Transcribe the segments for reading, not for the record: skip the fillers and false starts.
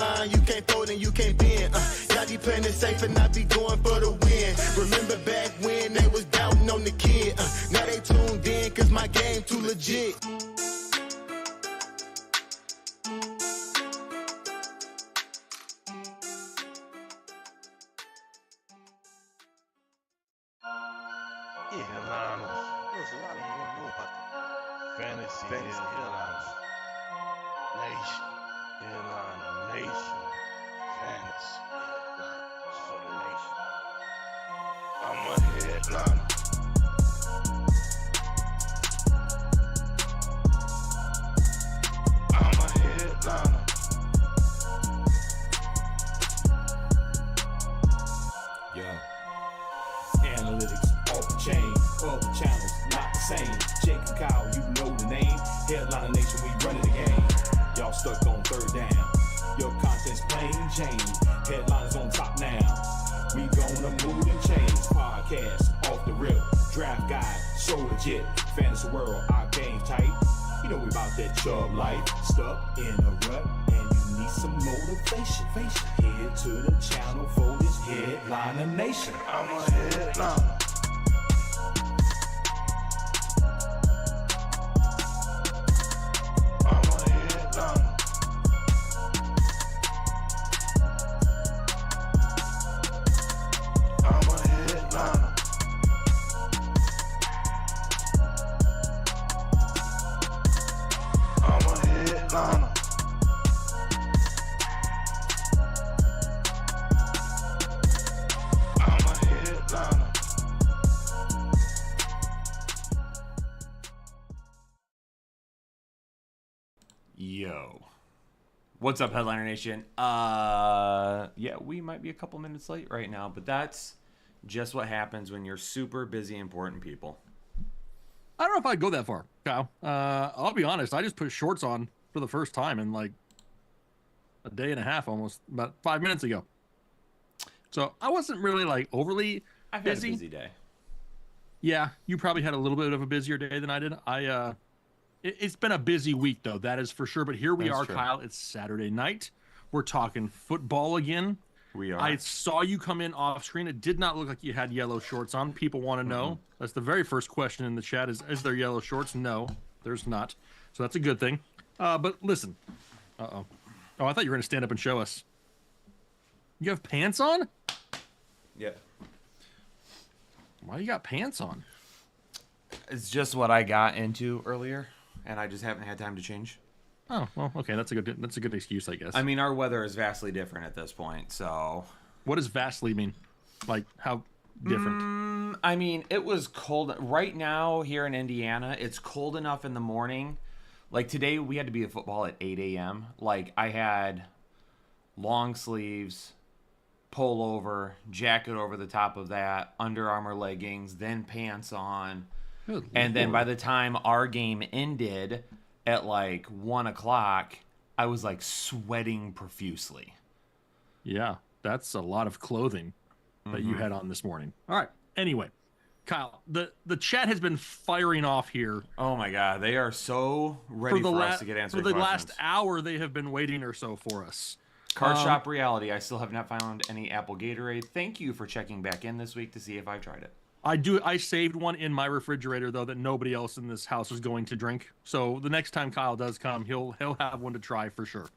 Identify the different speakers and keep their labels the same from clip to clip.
Speaker 1: line, you can't fold and you can't bend. Y'all be playing it safe and I be going for the win. Remember back when they was doubting on the kid. Now they tuned in cause my game too legit.
Speaker 2: Fantasy Headliners Nation. Headliner Nation. Fantasy Headliners for the nation. I'm a headliner. I'm a headliner.
Speaker 3: Yo. Analytics off the chain. All the channels not the same. Jake and Kyle, you know the name. Headliner Nation, we running the game. Y'all stuck on third down. Your content's plain Jane. Headliners on top now. We gonna move and change. Podcast off the rip. Draft guide, so legit. Fantasy world, our game tight. You know we about that Chubb life. Stuck in a rut and you need some motivation. Head to the channel for this Headliner Nation.
Speaker 2: I'm a headliner.
Speaker 4: Yo. What's up, Headliner Nation? Yeah, we might be a couple minutes late right now, but that's just what happens when you're super busy, important people.
Speaker 5: I don't know if I'd go that far, Kyle. I'll be honest. I just put shorts on for the first time in like a day and a half, almost about 5 minutes ago. So I wasn't really like overly
Speaker 4: I've
Speaker 5: busy.
Speaker 4: had a busy day.
Speaker 5: Yeah, you probably had a little bit of a busier day than I did. It's been a busy week though, that is for sure. But here we are, true. Kyle. It's Saturday night. We're talking football again.
Speaker 4: We are.
Speaker 5: I saw you come in off screen. It did not look like you had yellow shorts on. People want to know. That's the very first question in the chat: is there yellow shorts? No, there's not. So that's a good thing. But listen. Oh, I thought you were going to stand up and show us. You have pants on?
Speaker 4: Yep.
Speaker 5: Why you got pants on?
Speaker 4: It's just what I got into earlier, and I just haven't had time to change.
Speaker 5: Oh, well, okay. That's a good excuse, I guess.
Speaker 4: I mean, our weather is vastly different at this point, so...
Speaker 5: What does vastly mean? Like, how different?
Speaker 4: I mean, it was cold. Right now, here in Indiana, it's cold enough in the morning. Like, today, we had to be at football at 8 a.m. Like, I had long sleeves, pullover, jacket over the top of that, Under Armour leggings, then pants on. Good and then by the time our game ended at like 1 o'clock, I was like sweating profusely.
Speaker 5: Yeah, that's a lot of clothing that you had on this morning. All right. Anyway, Kyle, the chat has been firing off here.
Speaker 4: Oh my God, they are so ready for us to get answered.
Speaker 5: For the last hour, they have been waiting or so for us.
Speaker 4: Card Shop Reality. I still have not found any Apple Gatorade. Thank you for checking back in this week to see if I've tried it.
Speaker 5: I saved one in my refrigerator though that nobody else in this house is going to drink. So the next time Kyle does come, he'll have one to try for sure.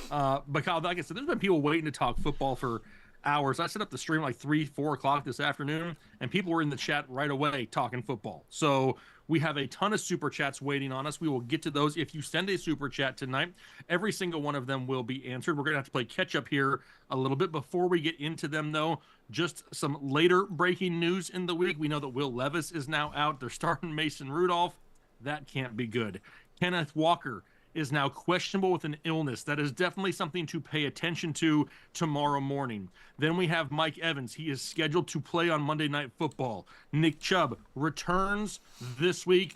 Speaker 5: But Kyle, like I said, there's been people waiting to talk football for hours. I set up the stream like 3-4 o'clock this afternoon, and people were in the chat right away talking football. So we have a ton of super chats waiting on us. We will get to those. If you send a super chat tonight, every single one of them will be answered. We're going to have to play catch up here a little bit. Before we get into them, though, just some later breaking news in the week. We know that Will Levis is now out. They're starting Mason Rudolph. That can't be good. Kenneth Walker is now questionable with an illness. That is definitely something to pay attention to tomorrow morning. Then we have Mike Evans. He is scheduled to play on Monday Night Football. Nick Chubb returns this week.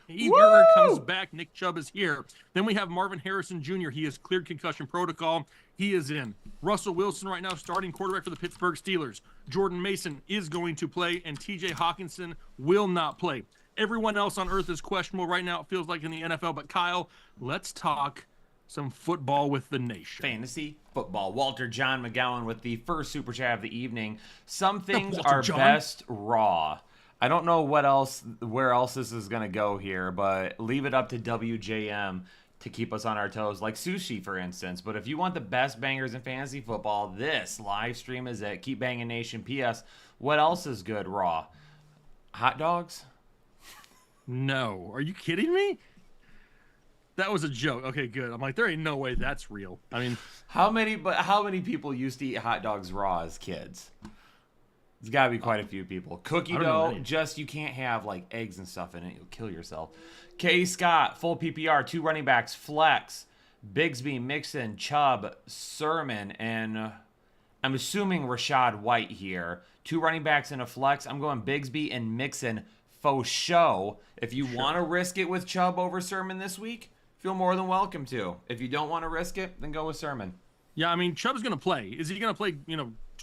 Speaker 5: He comes back. Nick Chubb is here. Then we have Marvin Harrison Jr. He has cleared concussion protocol. He is in. Russell Wilson right now starting quarterback for the Pittsburgh Steelers. Jordan Mason is going to play, and TJ Hawkinson will not play. Everyone else on earth is questionable right now, it feels like, in the NFL. But, Kyle, let's talk some football with the nation.
Speaker 4: Fantasy football. Walter John McGowan with the first super chat of the evening. Some things
Speaker 5: Walter
Speaker 4: are
Speaker 5: John.
Speaker 4: best raw. I don't know where else this is going to go here, but leave it up to WJM to keep us on our toes, like sushi, for instance. But if you want the best bangers in fantasy football, this live stream is it. Keep Banging Nation. P.S. What else is good raw? Hot dogs?
Speaker 5: No. Are you kidding me? That was a joke. Okay, good. I'm like, there ain't no way that's real. I mean,
Speaker 4: How many people used to eat hot dogs raw as kids? There's got to be quite a few people. Cookie
Speaker 5: I don't know
Speaker 4: dough,
Speaker 5: any.
Speaker 4: just you can't have like eggs and stuff in it. You'll kill yourself. K. Scott, full PPR, 2 running backs, flex, Bigsby, Mixon, Chubb, Sermon, and I'm assuming Rashad White here. 2 running backs in a flex. I'm going Bigsby and Mixon faux show. If you want to risk it with Chubb over Sermon this week, feel more than welcome to. If you don't want to risk it, then go with Sermon.
Speaker 5: yeah, I mean, Chubb's going to play. Is he going to play,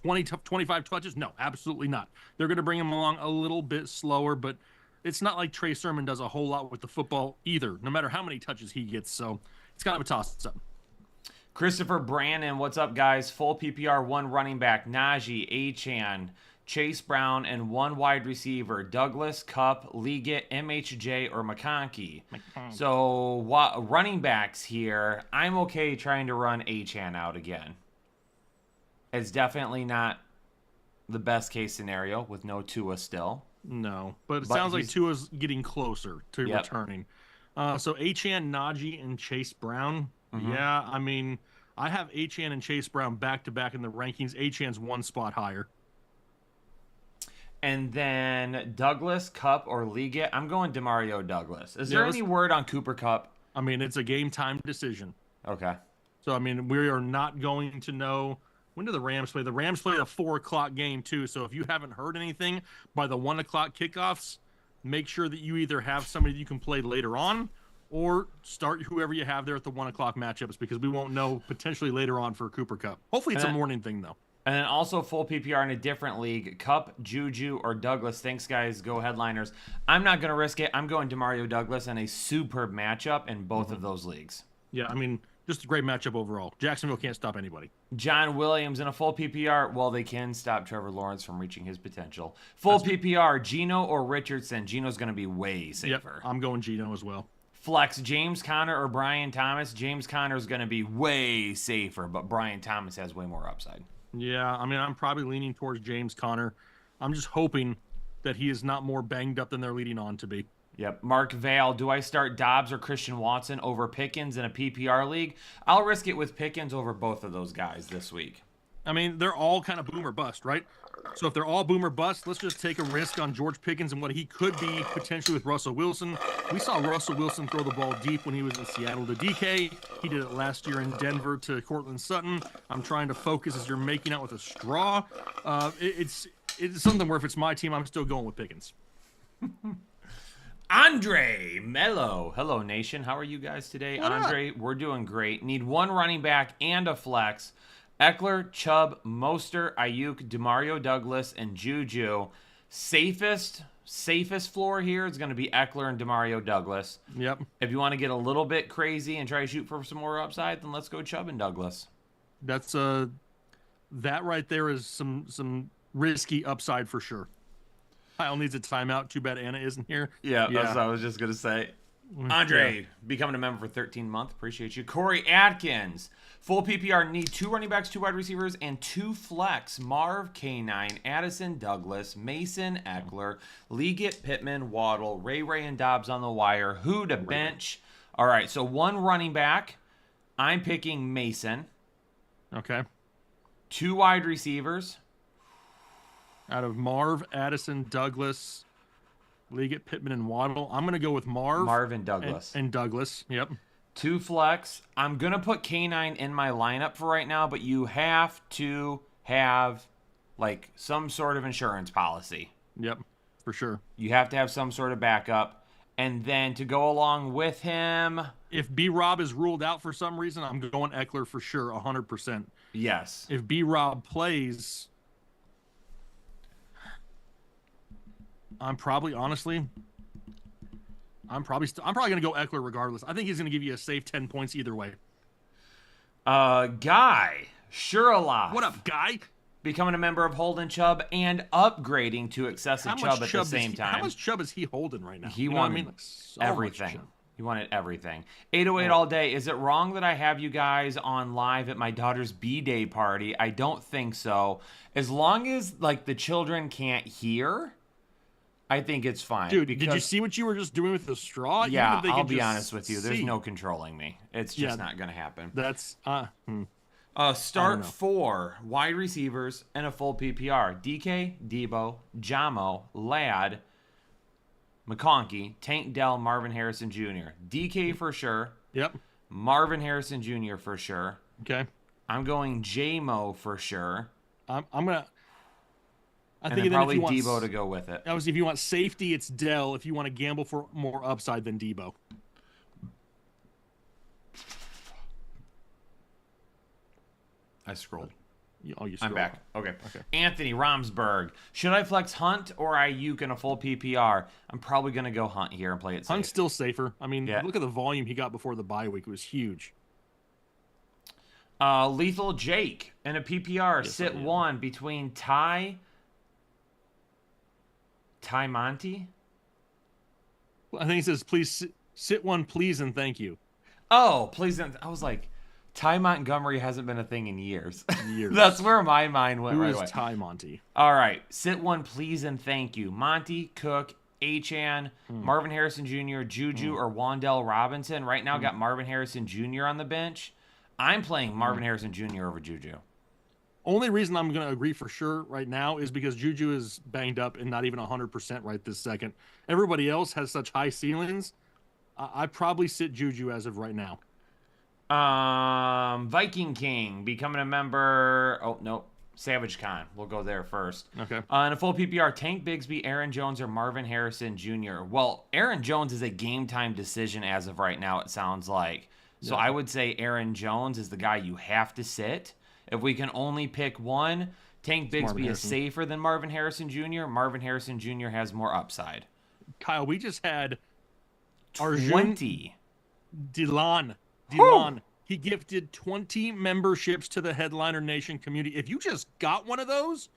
Speaker 5: 20, 25 touches? No, absolutely not. They're going to bring him along a little bit slower, but it's not like Trey Sermon does a whole lot with the football either, no matter how many touches he gets. So it's kind of a toss-up.
Speaker 4: Christopher Brandon, what's up, guys? Full PPR, 1 running back, Najee, Achane, Chase Brown, and 1 wide receiver, Douglas, Kupp, Liggett, MHJ, or McConkey. So running backs here, I'm okay trying to run Achane out again. It's definitely not the best case scenario with no Tua still.
Speaker 5: No, but it
Speaker 4: But
Speaker 5: sounds like
Speaker 4: he's-
Speaker 5: Tua's getting closer to
Speaker 4: Yep.
Speaker 5: returning. So Achane, Najee, and Chase Brown.
Speaker 4: Mm-hmm.
Speaker 5: Yeah, I mean, I have Achane and Chase Brown back-to-back in the rankings. Achane's 1 spot higher.
Speaker 4: And then Douglas, Kupp, or Liggett. I'm going Demario Douglas. Is
Speaker 5: Yeah,
Speaker 4: there
Speaker 5: let's-
Speaker 4: any word on Cooper Kupp?
Speaker 5: I mean, it's a game-time decision.
Speaker 4: Okay.
Speaker 5: So, I mean, we are not going to know. When do the Rams play? The Rams play a 4 o'clock game, too. So if you haven't heard anything by the 1 o'clock kickoffs, make sure that you either have somebody you can play later on or start whoever you have there at the 1 o'clock matchups, because we won't know potentially later on for Cooper Kupp. Hopefully it's a morning thing, though.
Speaker 4: And then also full PPR in a different league, Kupp, Juju, or Douglas. Thanks, guys. Go headliners. I'm not going to risk it. I'm going Demario Douglas in a superb matchup in both of those leagues.
Speaker 5: Yeah, I mean, just a great matchup overall. Jacksonville can't stop anybody.
Speaker 4: John Williams in a full PPR. Well, they can stop Trevor Lawrence from reaching his potential. Full PPR, Geno or Richardson. Geno's going to be way safer.
Speaker 5: Yep, I'm going Geno as well.
Speaker 4: Flex, James Conner or Brian Thomas. James Conner is going to be way safer, but Brian Thomas has way more upside.
Speaker 5: Yeah, I mean, I'm probably leaning towards James Conner. I'm just hoping that he is not more banged up than they're leading on to be.
Speaker 4: Yep. Mark Vale, do I start Dobbs or Christian Watson over Pickens in a PPR league? I'll risk it with Pickens over both of those guys this week.
Speaker 5: I mean, they're all kind of boom or bust, right? So if they're all boom or bust, let's just take a risk on George Pickens and what he could be potentially with Russell Wilson. We saw Russell Wilson throw the ball deep when he was in Seattle to DK. He did it last year in Denver to Cortland Sutton. I'm trying to focus as you're making out with a straw. It's something where if it's my team, I'm still going with Pickens.
Speaker 4: Andre Mello. Hello, nation. How are you guys today?
Speaker 5: What up?
Speaker 4: Andre, we're doing great. Need 1 running back and a flex. Eckler, Chubb, Mostert, Ayuk, Demario Douglas, and Juju. Safest floor here is going to be Eckler and Demario Douglas.
Speaker 5: Yep.
Speaker 4: If you want to get a little bit crazy and try to shoot for some more upside, then let's go Chubb and Douglas.
Speaker 5: That's that right there is some risky upside for sure. Kyle needs a timeout. Too bad Anna isn't here.
Speaker 4: Yeah, that's what I was just going to say. Andre, becoming a member for 13 months. Appreciate you. Corey Atkins. Full PPR, need 2 running backs, 2 wide receivers, and 2 flex. Marv, K9, Addison, Douglas, Mason, Eckler, Liggett, Pittman, Waddle, Ray, and Dobbs on the wire. Who to bench? All right, so 1 running back. I'm picking Mason.
Speaker 5: Okay.
Speaker 4: 2 wide receivers.
Speaker 5: Out of Marv, Addison, Douglas, Liggett, Pittman, and Waddle, I'm going to go with Marv
Speaker 4: and Douglas.
Speaker 5: and Douglas. Yep.
Speaker 4: 2 flex. I'm going to put K9 in my lineup for right now, but you have to have like some sort of insurance policy.
Speaker 5: Yep. For sure.
Speaker 4: You have to have some sort of backup. And then to go along with him,
Speaker 5: If B-Rob is ruled out for some reason, I'm going Eckler for sure, 100%.
Speaker 4: yes.
Speaker 5: If B-Rob plays, I'm probably going to go Eckler regardless. I think he's going to give you a safe 10 points either way.
Speaker 4: Guy, sure alive.
Speaker 5: What up, guy?
Speaker 4: Becoming a member of Holden Chubb and upgrading to excessive Chubb at the same time.
Speaker 5: How much Chubb is he holding right now?
Speaker 4: He
Speaker 5: You know what
Speaker 4: wanted
Speaker 5: I mean? Like, so much
Speaker 4: everything.
Speaker 5: Chubb.
Speaker 4: He wanted everything. 808 all day. Is it wrong that I have you guys on live at my daughter's B-Day party? I don't think so. As long as like the children can't hear, I think it's fine.
Speaker 5: Dude, did you
Speaker 4: because-
Speaker 5: see what you were just doing with the straw? Even
Speaker 4: Yeah,
Speaker 5: if they
Speaker 4: I'll
Speaker 5: can
Speaker 4: be
Speaker 5: just
Speaker 4: honest with you. There's
Speaker 5: see.
Speaker 4: no controlling me. It's just
Speaker 5: Yeah.
Speaker 4: not going to happen.
Speaker 5: That's
Speaker 4: Start
Speaker 5: know.
Speaker 4: 4 wide receivers and a full PPR. DK, Debo, Jamo, Ladd, McConkey, Tank Dell, Marvin Harrison Jr. DK for sure.
Speaker 5: Yep.
Speaker 4: Marvin Harrison Jr. for sure.
Speaker 5: Okay.
Speaker 4: I'm going J-Mo for sure.
Speaker 5: I'm gonna. I
Speaker 4: And
Speaker 5: think
Speaker 4: then
Speaker 5: then
Speaker 4: probably
Speaker 5: if you
Speaker 4: Debo
Speaker 5: want,
Speaker 4: to go with it.
Speaker 5: Obviously, if you want safety, it's Dell. If you want to gamble for more upside than Debo.
Speaker 4: I scrolled.
Speaker 5: You
Speaker 4: I'm
Speaker 5: scroll.
Speaker 4: back. Okay. Anthony Romsberg. Should I flex Hunt or Ayuk in a full PPR? I'm probably going to go Hunt here and play it safe.
Speaker 5: Hunt's still safer. I mean,
Speaker 4: Yeah.
Speaker 5: look at the volume he got before the bye week. It was huge.
Speaker 4: Lethal Jake in a PPR.
Speaker 5: Yes,
Speaker 4: Sit
Speaker 5: I am.
Speaker 4: 1 between Ty Monty.
Speaker 5: I think he says, "Please sit one, please, and thank you."
Speaker 4: Oh, please. I was like, Ty Montgomery hasn't been a thing in years.
Speaker 5: Years.
Speaker 4: That's where my mind went
Speaker 5: Who
Speaker 4: right
Speaker 5: is
Speaker 4: away.
Speaker 5: Ty Monty?
Speaker 4: All right. Sit 1, please, and thank you. Monty, Cook, Achan, Marvin Harrison Jr., Juju, or Wandell Robinson. Right now, got Marvin Harrison Jr. on the bench. I'm playing Marvin Harrison Jr. over Juju.
Speaker 5: Only reason I'm going to agree for sure right now is because Juju is banged up and not even 100% right this second. Everybody else has such high ceilings. I probably sit Juju as of right now.
Speaker 4: Viking King becoming a member. Oh, no. Savage Khan. We'll go there first.
Speaker 5: Okay.
Speaker 4: In a full PPR, Tank Bigsby, Aaron Jones, or Marvin Harrison Jr. Well, Aaron Jones is a game time decision as of right now, it sounds like. So I would say Aaron Jones is the guy you have to sit. If we can only pick one, Tank
Speaker 5: Marvin
Speaker 4: Bigsby is
Speaker 5: Harrison.
Speaker 4: safer than Marvin Harrison Jr. Marvin Harrison Jr. has more upside.
Speaker 5: Kyle, we just had Arjun
Speaker 4: 20.
Speaker 5: Dylan. He gifted 20 memberships to the Headliner Nation community. If you just got one of those,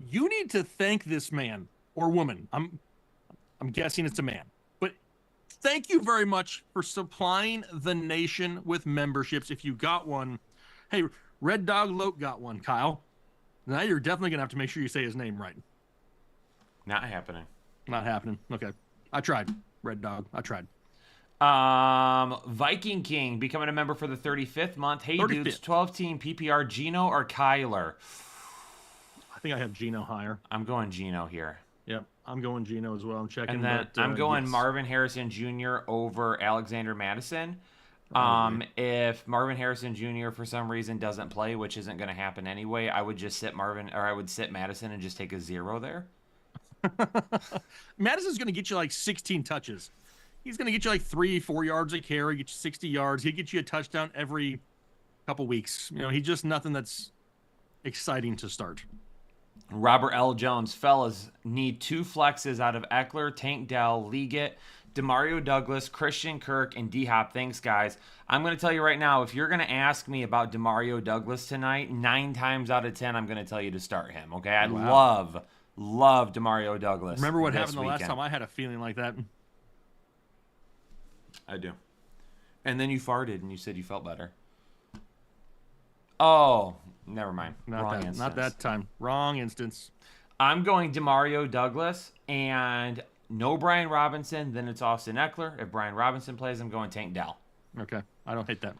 Speaker 5: you need to thank this man or woman. I'm guessing it's a man. But thank you very much for supplying the nation with memberships. If you got one, hey, Red Dog Loke got one, Kyle. Now you're definitely going to have to make sure you say his name right.
Speaker 4: Not happening.
Speaker 5: Not happening. Okay. I tried. Red Dog. I tried.
Speaker 4: Viking King becoming a member for the 35th month. Hey,
Speaker 5: 35th.
Speaker 4: dudes, 12-team PPR, Gino or Kyler?
Speaker 5: I think I have Gino higher.
Speaker 4: I'm going Gino here.
Speaker 5: Yep. I'm going Gino as well. I'm checking.
Speaker 4: And then
Speaker 5: but,
Speaker 4: I'm going
Speaker 5: yes.
Speaker 4: Marvin Harrison Jr. over Alexander Madison. If Marvin Harrison Jr. for some reason doesn't play, which isn't going to happen anyway, I would just sit I would sit Madison and just take a 0 there.
Speaker 5: Madison's going to get you like 16 touches. He's going to get you like 3-4 yards a carry, get you 60 yards. He'll get you a touchdown every couple weeks. You know, he's just nothing that's exciting to start.
Speaker 4: Robert L. Jones, fellas, need 2 flexes out of Eckler, Tank Dell, Liggett, Demario Douglas, Christian Kirk, and D-Hop. Thanks, guys. I'm going to tell you right now, if you're going to ask me about Demario Douglas tonight, 9 times out of 10, I'm going to tell you to start him, okay? I love Demario Douglas.
Speaker 5: Remember what
Speaker 4: this
Speaker 5: happened the last
Speaker 4: weekend.
Speaker 5: time I had a feeling like that?
Speaker 4: I do. And then you farted and you said you felt better. Oh, never mind. Wrong instance.
Speaker 5: Not that time. Wrong instance.
Speaker 4: I'm going Demario Douglas and no Brian Robinson. Then it's Austin Eckler. If Brian Robinson plays, I'm going Tank Dell.
Speaker 5: Okay. I don't hate that.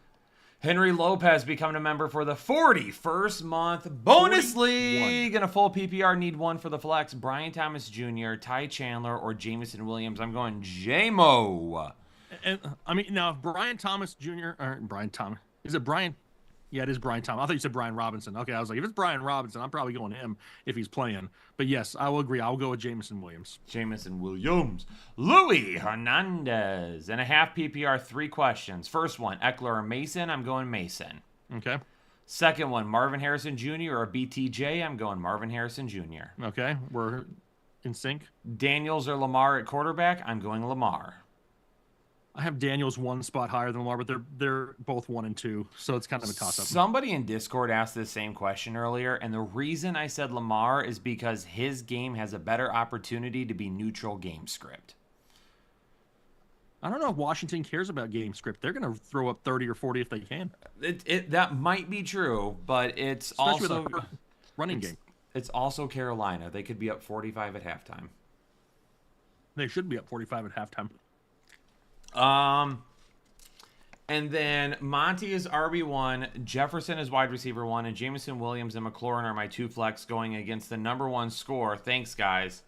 Speaker 4: Henry Lopez becoming a member for the 41st month bonus
Speaker 5: 41.
Speaker 4: league. In a full PPR, need 1 for the flex. Brian Thomas Jr., Ty Chandler, or Jameson Williams. I'm going J-Mo.
Speaker 5: And I mean, now, if Brian Thomas Jr. or Brian Thomas, is it Brian? Yeah, it is Brian Thomas. I thought you said Brian Robinson. Okay, I was like, if it's Brian Robinson, I'm probably going him if he's playing. But yes, I will agree. I'll go with Jameson Williams.
Speaker 4: Jameson Williams. Louis Hernandez. In a half PPR, 3 questions. First one, Eckler or Mason? I'm going Mason.
Speaker 5: Okay.
Speaker 4: Second one, Marvin Harrison Jr. or BTJ? I'm going Marvin Harrison Jr.
Speaker 5: Okay. We're in sync.
Speaker 4: Daniels or Lamar at quarterback? I'm going Lamar.
Speaker 5: I have Daniels one spot higher than Lamar, but they're both 1 and 2, so it's kind of a toss-up.
Speaker 4: Somebody in Discord asked the same question earlier, and the reason I said Lamar is because his game has a better opportunity to be neutral game script.
Speaker 5: I don't know if Washington cares about game script. They're going to throw up 30 or 40 if they can.
Speaker 4: That might be true, but it's
Speaker 5: Especially
Speaker 4: also
Speaker 5: with a running game.
Speaker 4: It's also Carolina. They could be up 45 at halftime.
Speaker 5: They should be up 45 at halftime.
Speaker 4: And then Monty is RB1, Jefferson is wide receiver 1, and Jameson Williams and McLaurin are my 2 flex going against the number 1 score. Thanks, guys.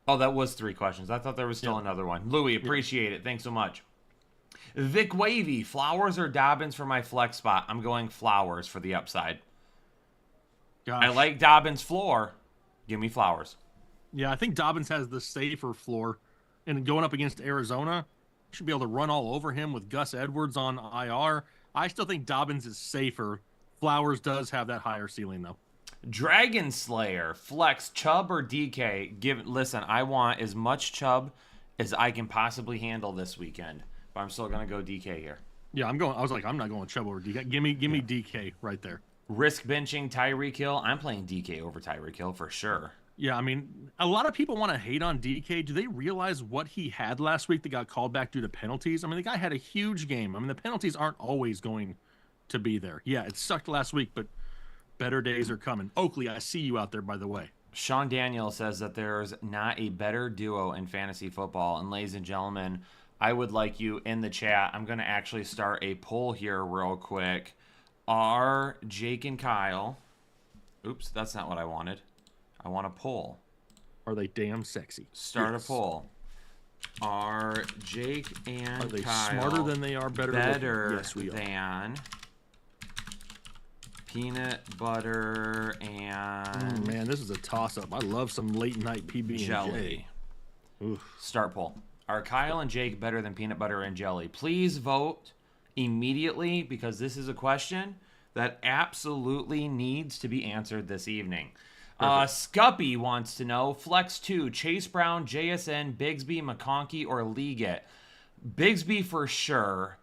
Speaker 4: Oh, that was 3 questions. I thought there was still another one. Louis, appreciate it. Thanks so much. Vic Wavy, Flowers or Dobbins for my flex spot? I'm going Flowers for the upside.
Speaker 5: Gosh.
Speaker 4: I like Dobbins' floor. Give me Flowers.
Speaker 5: Yeah, I think Dobbins has the safer floor. And going up against Arizona, should be able to run all over him with Gus Edwards on IR. I still think Dobbins is safer. Flowers does have that higher ceiling, though.
Speaker 4: Dragon Slayer, flex Chubb or DK? Listen, I want as much Chubb as I can possibly handle this weekend, but I'm still gonna go DK here.
Speaker 5: Yeah, I'm not going Chubb over DK. Give me DK right there.
Speaker 4: Risk benching Tyreek Hill. I'm playing DK over Tyreek Hill for sure.
Speaker 5: Yeah, I mean, a lot of people want to hate on DK. Do they realize what he had last week that got called back due to penalties? I mean, the guy had a huge game. I mean, the penalties aren't always going to be there. Yeah, it sucked last week, but better days are coming. Oakley, I see you out there, by the way.
Speaker 4: Sean Daniel says that there's not a better duo in fantasy football. And ladies and gentlemen, I would like you in the chat. I'm going to actually start a poll here real quick. Are Jake and Kyle... Oops, that's not what I wanted. I want a poll.
Speaker 5: Are they damn sexy?
Speaker 4: Start a poll. Are Jake and
Speaker 5: Are they
Speaker 4: Kyle
Speaker 5: smarter than they are better
Speaker 4: yes, we than peanut butter and
Speaker 5: man, this is a toss-up. I love some late night PB&J.
Speaker 4: jelly?
Speaker 5: Oof.
Speaker 4: Start poll. Are Kyle and Jake better than peanut butter and jelly? Please vote immediately because this is a question that absolutely needs to be answered this evening. Scuppy wants to know, Flex 2, Chase Brown, JSN, Bigsby, McConkey, or Liggett? Bigsby for sure.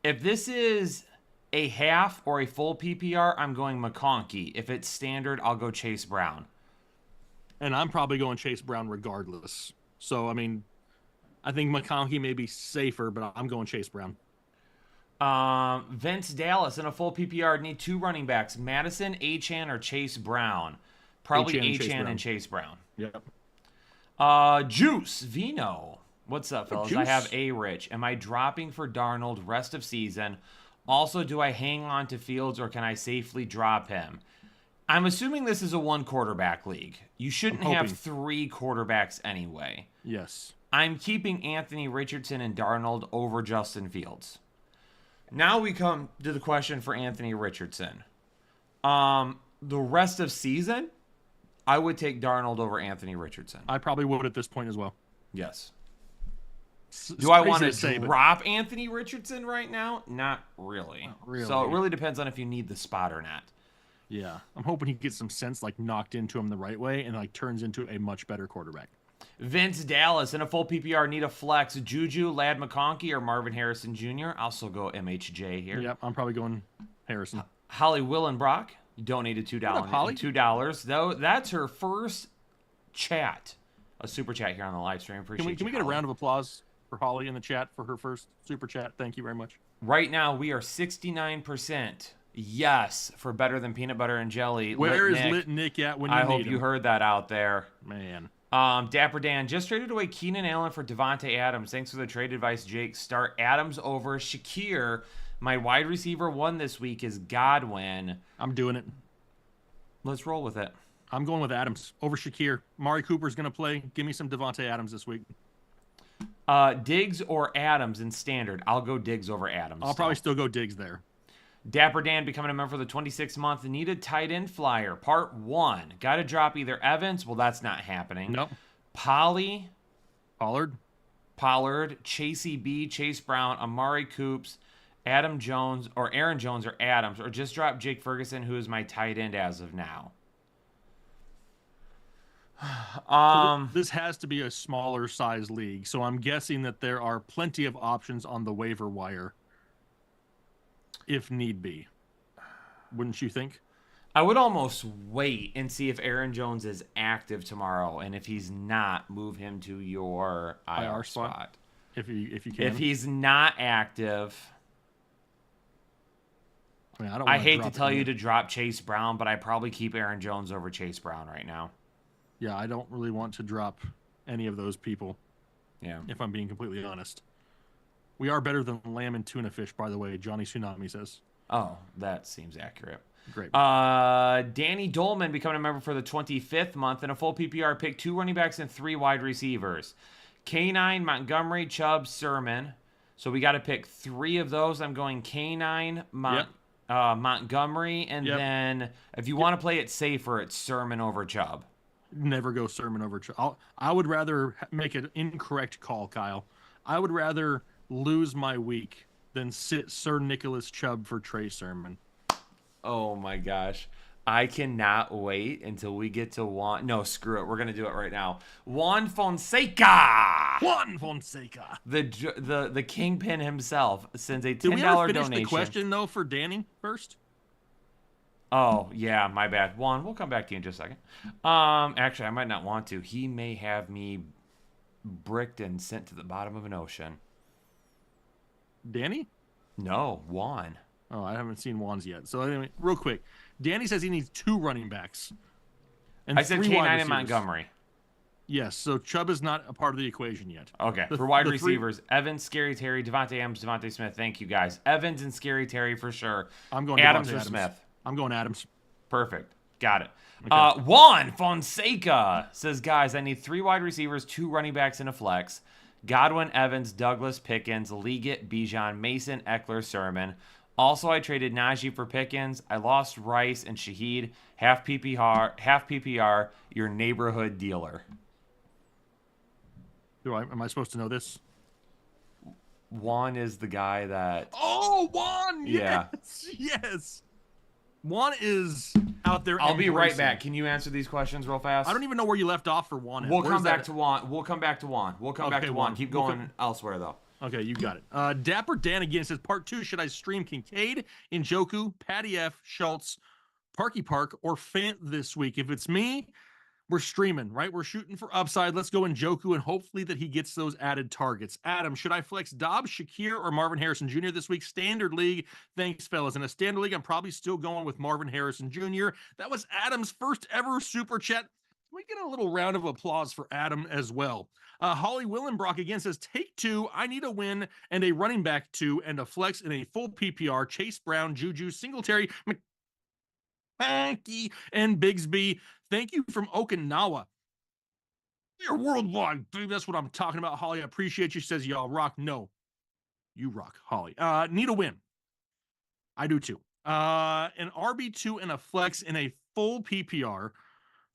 Speaker 4: If this is a half or a full PPR, I'm going McConkey. If it's standard, I'll go Chase Brown.
Speaker 5: And I'm probably going Chase Brown regardless. So, I mean, I think McConkey may be safer, but I'm going Chase Brown.
Speaker 4: Vince Dallas in a full PPR need 2 running backs, Madison, Achane, or Chase Brown. Probably Achane and Chase Brown.
Speaker 5: Yep.
Speaker 4: Juice Vino. What's up, fellas?
Speaker 5: Juice.
Speaker 4: I have A-Rich. Am I dropping for Darnold rest of season? Also, do I hang on to Fields or can I safely drop him? I'm assuming this is a 1-quarterback league. You shouldn't have 3 quarterbacks anyway.
Speaker 5: Yes.
Speaker 4: I'm keeping Anthony Richardson and Darnold over Justin Fields. Now we come to the question for Anthony Richardson. The rest of season, I would take Darnold over Anthony Richardson.
Speaker 5: I probably would at this point as well.
Speaker 4: Yes.
Speaker 5: It's
Speaker 4: Do I want
Speaker 5: crazy
Speaker 4: to drop Anthony Richardson right now? Not really.
Speaker 5: Not really.
Speaker 4: So it really depends on if you need the spot or not.
Speaker 5: Yeah. I'm hoping he gets some sense like knocked into him the right way and like turns into a much better quarterback.
Speaker 4: Vince Dallas in a full PPR need a flex. Juju, Lad McConkey, or Marvin Harrison Jr. I'll still go MHJ here.
Speaker 5: Yep. I'm probably going Harrison.
Speaker 4: Holly Willenbrock donated $2.
Speaker 5: What up, Holly?
Speaker 4: $2. Though that's her first chat, a super chat here on the live stream. Appreciate
Speaker 5: Can we get a round of applause for Holly in the chat for her first super chat? Thank you very much.
Speaker 4: Right now we are 69% yes for better than peanut butter and jelly.
Speaker 5: Where is Lit Nick at when you
Speaker 4: I
Speaker 5: need
Speaker 4: hope you
Speaker 5: him?
Speaker 4: heard that out there.
Speaker 5: Man.
Speaker 4: Dapper Dan just traded away Keenan Allen for Devontae Adams. Thanks for the trade advice, Jake. Start Adams over Shakir. My wide receiver 1 this week is Godwin.
Speaker 5: I'm doing it.
Speaker 4: Let's roll with it.
Speaker 5: I'm going with Adams over Shakir. Mari Cooper's going to play. Give me some Devontae Adams this week.
Speaker 4: Diggs or Adams in standard. I'll go Diggs over Adams.
Speaker 5: I'll probably still go Diggs there.
Speaker 4: Dapper Dan becoming a member for the 26th month. Needed tight end flyer. Part 1. Got to drop either Evans. Well, that's not happening.
Speaker 5: Nope.
Speaker 4: Pollard,
Speaker 5: Pollard.
Speaker 4: B, Chase Brown, Amari Coops, Adam Jones, or Aaron Jones or Adams, or just drop Jake Ferguson, who is my tight end as of now.
Speaker 5: This has to be a smaller size league, so I'm guessing that there are plenty of options on the waiver wire if need be. Wouldn't you think?
Speaker 4: I would almost wait and see if Aaron Jones is active tomorrow, and if he's not, move him to your IR spot.
Speaker 5: If you can.
Speaker 4: If he's not active,
Speaker 5: I
Speaker 4: hate to tell you to drop Chase Brown, but I probably keep Aaron Jones over Chase Brown right now.
Speaker 5: Yeah, I don't really want to drop any of those people.
Speaker 4: Yeah.
Speaker 5: If I'm being completely honest. We are better than lamb and tuna fish, by the way, Johnny Tsunami says.
Speaker 4: Oh, that seems accurate.
Speaker 5: Great.
Speaker 4: Danny Dolman becoming a member for the 25th month in a full PPR. Pick 2 running backs and 3 wide receivers. K9, Montgomery, Chubb, Sermon. So we got to pick 3 of those. I'm going K9, Montgomery, and then if you want to play it safer, it's Sermon over Chubb.
Speaker 5: Never go Sermon over Chubb. I would rather make an incorrect call, Kyle. I would rather lose my week than sit Sir Nicholas Chubb for Trey Sermon.
Speaker 4: Oh my gosh. I cannot wait until we get to Juan. No, screw it. We're going to do it right now. Juan Fonseca.
Speaker 5: Juan Fonseca.
Speaker 4: The kingpin himself sends a $10
Speaker 5: Did we ever finish
Speaker 4: donation.
Speaker 5: the question, though, for Danny first?
Speaker 4: Oh, yeah, my bad. Juan, we'll come back to you in just a second. Actually, I might not want to. He may have me bricked and sent to the bottom of an ocean.
Speaker 5: Danny?
Speaker 4: No, Juan.
Speaker 5: Oh, I haven't seen Juan's yet. So anyway, real quick. Danny says he needs 2 running backs. And
Speaker 4: I said K9 and Montgomery.
Speaker 5: Yes, so Chubb is not a part of the equation yet.
Speaker 4: Okay, for wide receivers, Evans, Scary Terry, Devontae Adams, Devontae Smith. Thank you, guys. Evans and Scary Terry for sure.
Speaker 5: I'm going
Speaker 4: Adams or
Speaker 5: Adams.
Speaker 4: Smith.
Speaker 5: I'm going Adams.
Speaker 4: Perfect. Got it.
Speaker 5: Okay.
Speaker 4: Juan Fonseca says, guys, I need 3 wide receivers, 2 running backs, and a flex. Godwin, Evans, Douglas, Pickens, Liggett, Bijan, Mason, Eckler, Sermon. Also, I traded Najee for Pickens. I lost Rice and Shaheed. Half PPR, your neighborhood dealer.
Speaker 5: Am I supposed to know this?
Speaker 4: Juan is the guy that...
Speaker 5: Oh, Juan!
Speaker 4: Yeah.
Speaker 5: Yes! Juan is out there.
Speaker 4: I'll be right back. Can you answer these questions real fast?
Speaker 5: I don't even know where you left off for Juan.
Speaker 4: We'll come back to Juan. We'll come back to Juan. Keep going elsewhere, though.
Speaker 5: Okay, you got it. Dapper Dan again says, part 2, should I stream Kincaid, Njoku, Patty F, Schultz, Parky Park, or Fant this week? If it's me, we're streaming, right? We're shooting for upside. Let's go Njoku and hopefully that he gets those added targets. Adam, should I flex Dobbs, Shakir, or Marvin Harrison Jr. this week? Standard league. Thanks, fellas. In a standard league, I'm probably still going with Marvin Harrison Jr. That was Adam's first ever super chat. We get a little round of applause for Adam as well. Holly Willenbrock again says, take 2. I need a win and a running back 2 and a flex in a full PPR. Chase Brown, Juju, Singletary, McCankey, and Bigsby. Thank you from Okinawa. You're worldwide, dude. That's what I'm talking about, Holly. I appreciate you. Says, y'all rock. No, you rock, Holly. Need a win. I do too. An RB2 and a flex in a full PPR.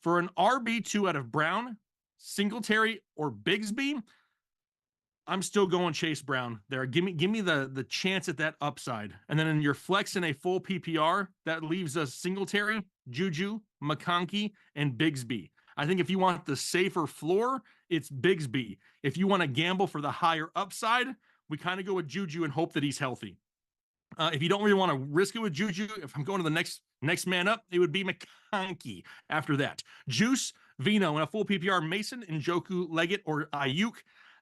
Speaker 5: For an RB2 out of Brown, Singletary, or Bigsby, I'm still going Chase Brown there. Give me the chance at that upside. And then in your flex in a full PPR, that leaves us Singletary, Juju, McConkey, and Bigsby. I think if you want the safer floor, it's Bigsby. If you want to gamble for the higher upside, we kind of go with Juju and hope that he's healthy. If you don't really want to risk it with Juju, if I'm going to the next man up, it would be McConkey after that. Juice, Vino, in a full PPR, Mason, Njoku, Leggett, or Ayuk.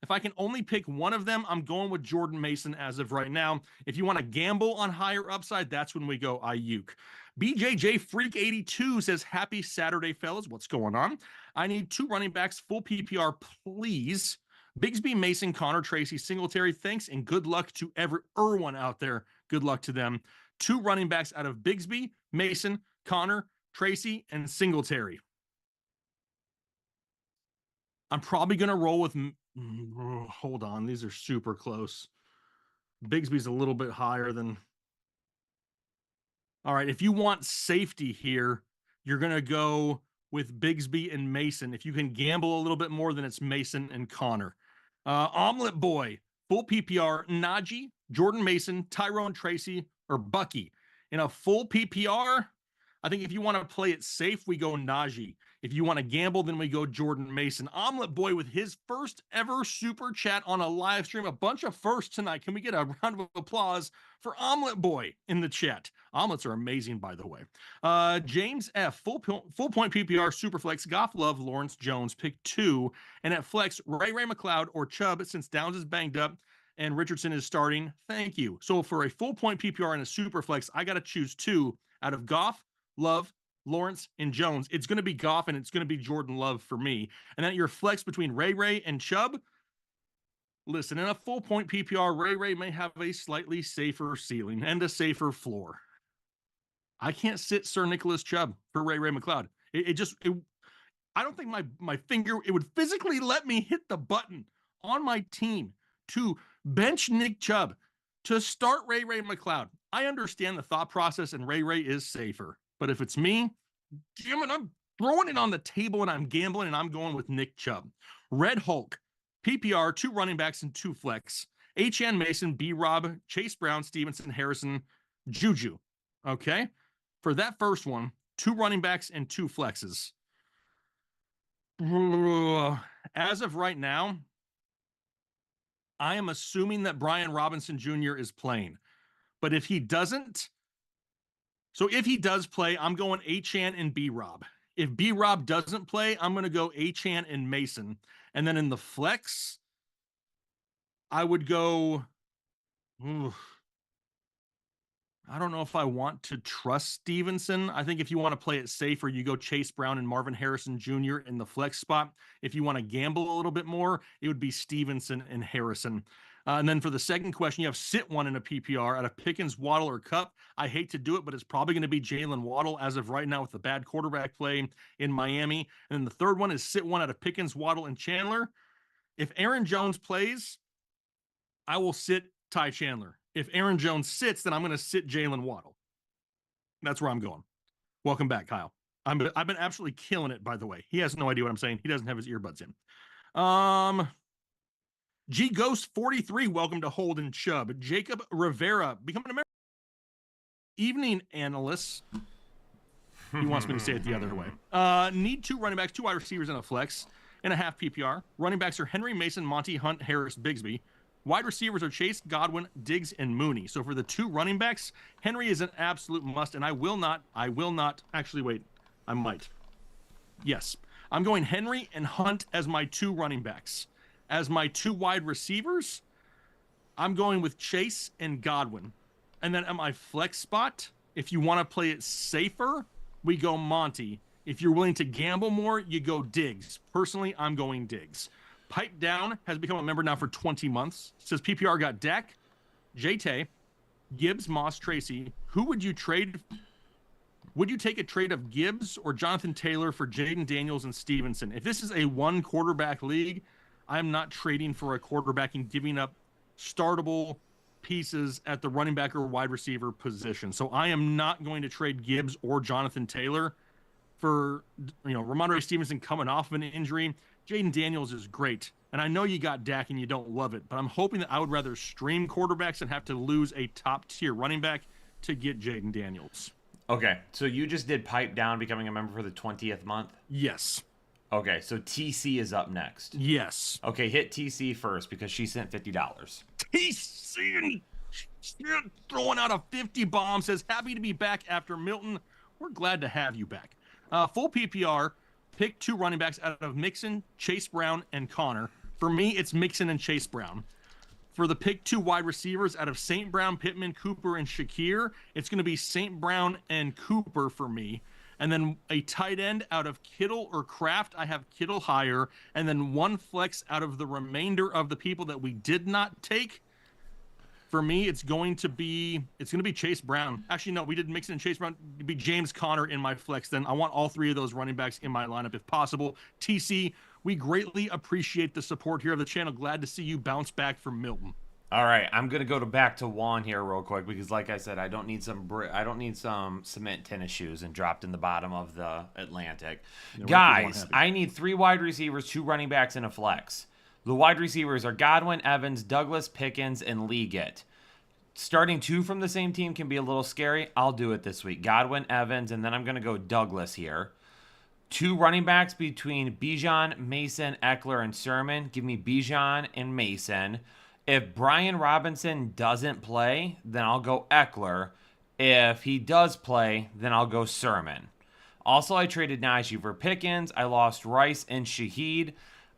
Speaker 5: If I can only pick one of them, I'm going with Jordan Mason as of right now. If you want to gamble on higher upside, that's when we go Ayuk. BJJ Freak 82 says, happy Saturday, fellas. What's going on? I need 2 running backs, full PPR, please. Bigsby, Mason, Connor, Tracy, Singletary, thanks, and good luck to everyone out there. Good luck to them. 2 running backs out of Bigsby, Mason, Connor, Tracy, and Singletary. I'm probably going to roll with... hold on. These are super close. Bigsby's a little bit higher than... All right, if you want safety here, you're going to go with Bigsby and Mason. If you can gamble a little bit more, then it's Mason and Connor. Omelet Boy, full PPR, Najee, Jordan Mason, Tyrone Tracy, or Bucky. In a full PPR, I think if you want to play it safe, we go Najee. If you want to gamble, then we go Jordan Mason. Omelet Boy with his first ever super chat on a live stream. A bunch of firsts tonight. Can we get a round of applause for Omelet Boy in the chat? Omelets are amazing, by the way. James F. Full point PPR Superflex. Goff, Love, Lawrence Jones. Pick 2. And at flex, Ray McLeod or Chubb, since Downs is banged up and Richardson is starting. Thank you. So for a full point PPR and a Superflex, I got to choose 2 out of Goff, Love, Lawrence, and Jones. It's going to be Goff and it's going to be Jordan Love for me. And then your flex between Ray and Chubb. Listen, in a full point PPR, Ray may have a slightly safer ceiling and a safer floor. I can't sit Sir Nicholas Chubb for Ray McLeod. I don't think my finger, it would physically let me hit the button on my team to bench Nick Chubb to start Ray McLeod. I understand the thought process and Ray is safer. But if it's me, damn it, I'm throwing it on the table and I'm gambling and I'm going with Nick Chubb. Red Hulk, PPR, 2 running backs and 2 flex. H.N. Mason, B-Rob, Chase Brown, Stevenson, Harrison, Juju. Okay? For that first one, 2 running backs and 2 flexes. As of right now, I am assuming that Brian Robinson Jr. is playing. But if he doesn't, so if he does play, I'm going Achane and B-Rob. If B-Rob doesn't play, I'm going to go Achane and Mason. And then in the flex, I would go, I don't know if I want to trust Stevenson. I think if you want to play it safer, you go Chase Brown and Marvin Harrison Jr. in the flex spot. If you want to gamble a little bit more, it would be Stevenson and Harrison. And then for the second question, you have sit one in a PPR out of Pickens, Waddle, or Kupp. I hate to do it, but it's probably going to be Jalen Waddle as of right now with the bad quarterback play in Miami. And then the third one is sit one out of Pickens, Waddle, and Chandler. If Aaron Jones plays, I will sit Ty Chandler. If Aaron Jones sits, then I'm going to sit Jalen Waddle. That's where I'm going. Welcome back, Kyle. I've been absolutely killing it, by the way. He has no idea what I'm saying. He doesn't have his earbuds in. G Ghost 43, welcome to Holden Chubb. Jacob Rivera, becoming an evening analyst. He wants me to say it the other way. Need 2 running backs, 2 wide receivers, and a flex, and a half PPR. Running backs are Henry, Mason, Monty, Hunt, Harris, Bigsby. Wide receivers are Chase, Godwin, Diggs, and Mooney. So for the 2 running backs, Henry is an absolute must, and I will not, actually wait, I might. Yes, I'm going Henry and Hunt as my 2 running backs. As my 2 wide receivers, I'm going with Chase and Godwin. And then at my flex spot, if you want to play it safer, we go Monty. If you're willing to gamble more, you go Diggs. Personally, I'm going Diggs. Pipe Down has become a member now for 20 months. It says PPR got Dak, J-Tay, Gibbs, Moss, Tracy. Who would you trade? Would you take a trade of Gibbs or Jonathan Taylor for Jaden Daniels and Stevenson? If this is a 1 quarterback league, I'm not trading for a quarterback and giving up startable pieces at the running back or wide receiver position. So I am not going to trade Gibbs or Jonathan Taylor for, Ramondre Stevenson coming off of an injury. Jaden Daniels is great. And I know you got Dak and you don't love it, but I'm hoping that I would rather stream quarterbacks and have to lose a top tier running back to get Jaden Daniels.
Speaker 4: Okay, so you just did Pipe Down becoming a member for the 20th month?
Speaker 5: Yes.
Speaker 4: Okay, so TC is up next.
Speaker 5: Yes.
Speaker 4: Okay, hit TC first because she sent $50.
Speaker 5: TC throwing out a 50 bomb, says, happy to be back after Milton. We're glad to have you back. Full PPR, pick 2 running backs out of Mixon, Chase Brown, and Connor. For me, it's Mixon and Chase Brown. For the pick 2 wide receivers out of St. Brown, Pittman, Cooper, and Shakir, it's going to be St. Brown and Cooper for me. And then a tight end out of Kittle or Kraft, I have Kittle higher. And then 1 flex out of the remainder of the people that we did not take. For me, it's going to be Chase Brown. Actually, no, we did Mixon and Chase Brown. It'd be James Conner in my flex. Then I want all 3 of those running backs in my lineup if possible. TC, we greatly appreciate the support here of the channel. Glad to see you bounce back from Milton.
Speaker 4: All right, I'm gonna go back to Juan here real quick because, like I said, I don't need some cement tennis shoes and dropped in the bottom of the Atlantic. Yeah, guys, I need 3 wide receivers, 2 running backs, and a flex. The wide receivers are Godwin, Evans, Douglas, Pickens, and Leggett. Starting 2 from the same team can be a little scary. I'll do it this week. Godwin, Evans, and then I'm gonna go Douglas here. 2 running backs between Bijan, Mason, Eckler, and Sermon. Give me Bijan and Mason. If Brian Robinson doesn't play, then I'll go Eckler. If he does play, then I'll go Sermon. Also, I traded Najee for Pickens. I lost Rice and Shaheed.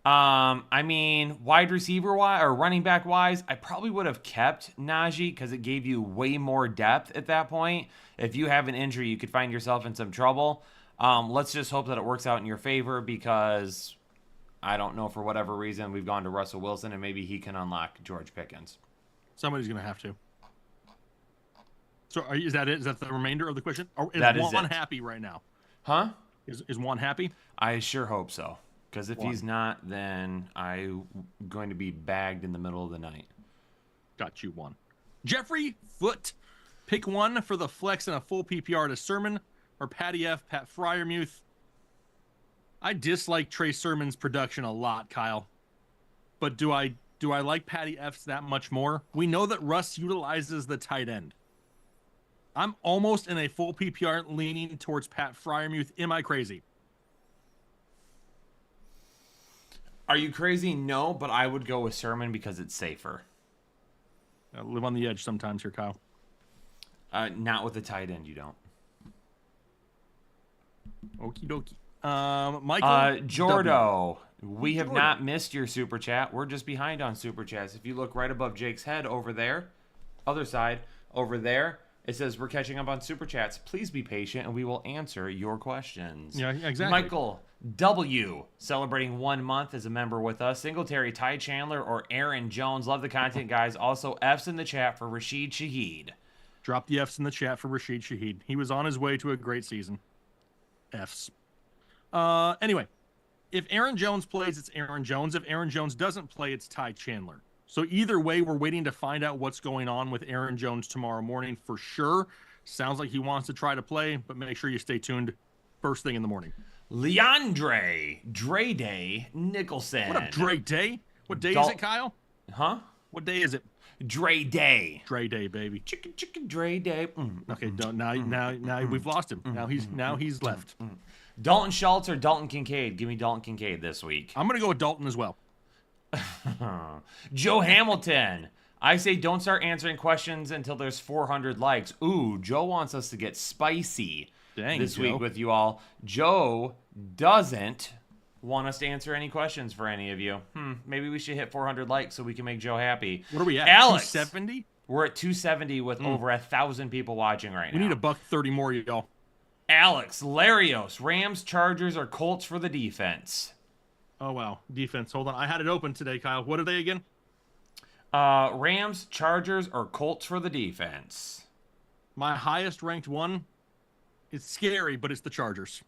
Speaker 4: I mean, wide receiver wise or running back wise, I probably would have kept Najee because it gave you way more depth at that point. If you have an injury, you could find yourself in some trouble. Let's just hope that it works out in your favor because I don't know, for whatever reason, we've gone to Russell Wilson and maybe he can unlock George Pickens.
Speaker 5: Somebody's going to have to. So is that it? Is that the remainder of the question? Or is
Speaker 4: That is
Speaker 5: Juan
Speaker 4: it.
Speaker 5: happy right now?
Speaker 4: Huh?
Speaker 5: Is Juan happy?
Speaker 4: I sure hope so. Because if
Speaker 5: Juan.
Speaker 4: he's not, then I'm going to be bagged in the middle of the night.
Speaker 5: Got you one. Jeffrey Foot. Pick one for the flex and a full PPR to Sermon or Patty F, Pat Fryermuth. I dislike Trey Sermon's production a lot, Kyle. But do I like Patty F's that much more? We know that Russ utilizes the tight end. I'm almost in a full PPR leaning towards Pat Fryermuth. Am I crazy?
Speaker 4: Are you crazy? No, but I would go with Sermon because it's safer.
Speaker 5: I live on the edge sometimes here, Kyle.
Speaker 4: Not with the tight end, you don't.
Speaker 5: Okie dokie. Michael
Speaker 4: Jordo, we have
Speaker 5: Jordo.
Speaker 4: not missed your super chat. We're just behind on super chats. If you look right above Jake's head over there, other side, over there, it says we're catching up on super chats. Please be patient and we will answer your questions.
Speaker 5: Yeah, exactly.
Speaker 4: Michael W, celebrating 1 month as a member with us. Singletary, Ty Chandler, or Aaron Jones. Love the content, guys. Also, F's in the chat for Rashid Shaheed.
Speaker 5: Drop the F's in the chat for Rashid Shaheed. He was on his way to a great season. F's. Anyway, if Aaron Jones plays, it's Aaron Jones. If Aaron Jones doesn't play, it's Ty Chandler. So either way, we're waiting to find out what's going on with Aaron Jones tomorrow morning for sure. Sounds like he wants to try to play, but make sure you stay tuned first thing in the morning.
Speaker 4: Leandre, Dre Day, Nicholson.
Speaker 5: What up, Dre Day? What day is it, Kyle?
Speaker 4: Huh?
Speaker 5: What day is it?
Speaker 4: Dre Day.
Speaker 5: Dre Day, baby.
Speaker 4: Chicken Dre Day.
Speaker 5: Okay, now we've lost him. Now he's left.
Speaker 4: Dalton Schultz or Dalton Kincaid? Give me Dalton Kincaid this week.
Speaker 5: I'm gonna go with Dalton as well.
Speaker 4: Joe Hamilton. I say don't start answering questions until there's 400 likes. Ooh, Joe wants us to get spicy this
Speaker 5: Joe.
Speaker 4: week with you all. Joe doesn't want us to answer any questions for any of you. Maybe we should hit 400 likes so we can make Joe happy.
Speaker 5: What are we at?
Speaker 4: Alex.
Speaker 5: 270?
Speaker 4: We're at 270 with over 1,000 people watching right now.
Speaker 5: We need $130 more, y'all.
Speaker 4: Alex, Larios, Rams, Chargers, or Colts for the defense?
Speaker 5: Oh, wow. Defense. Hold on. I had it open today, Kyle. What are they again?
Speaker 4: Rams, Chargers, or Colts for the defense?
Speaker 5: My highest ranked one. It's scary, but it's the Chargers.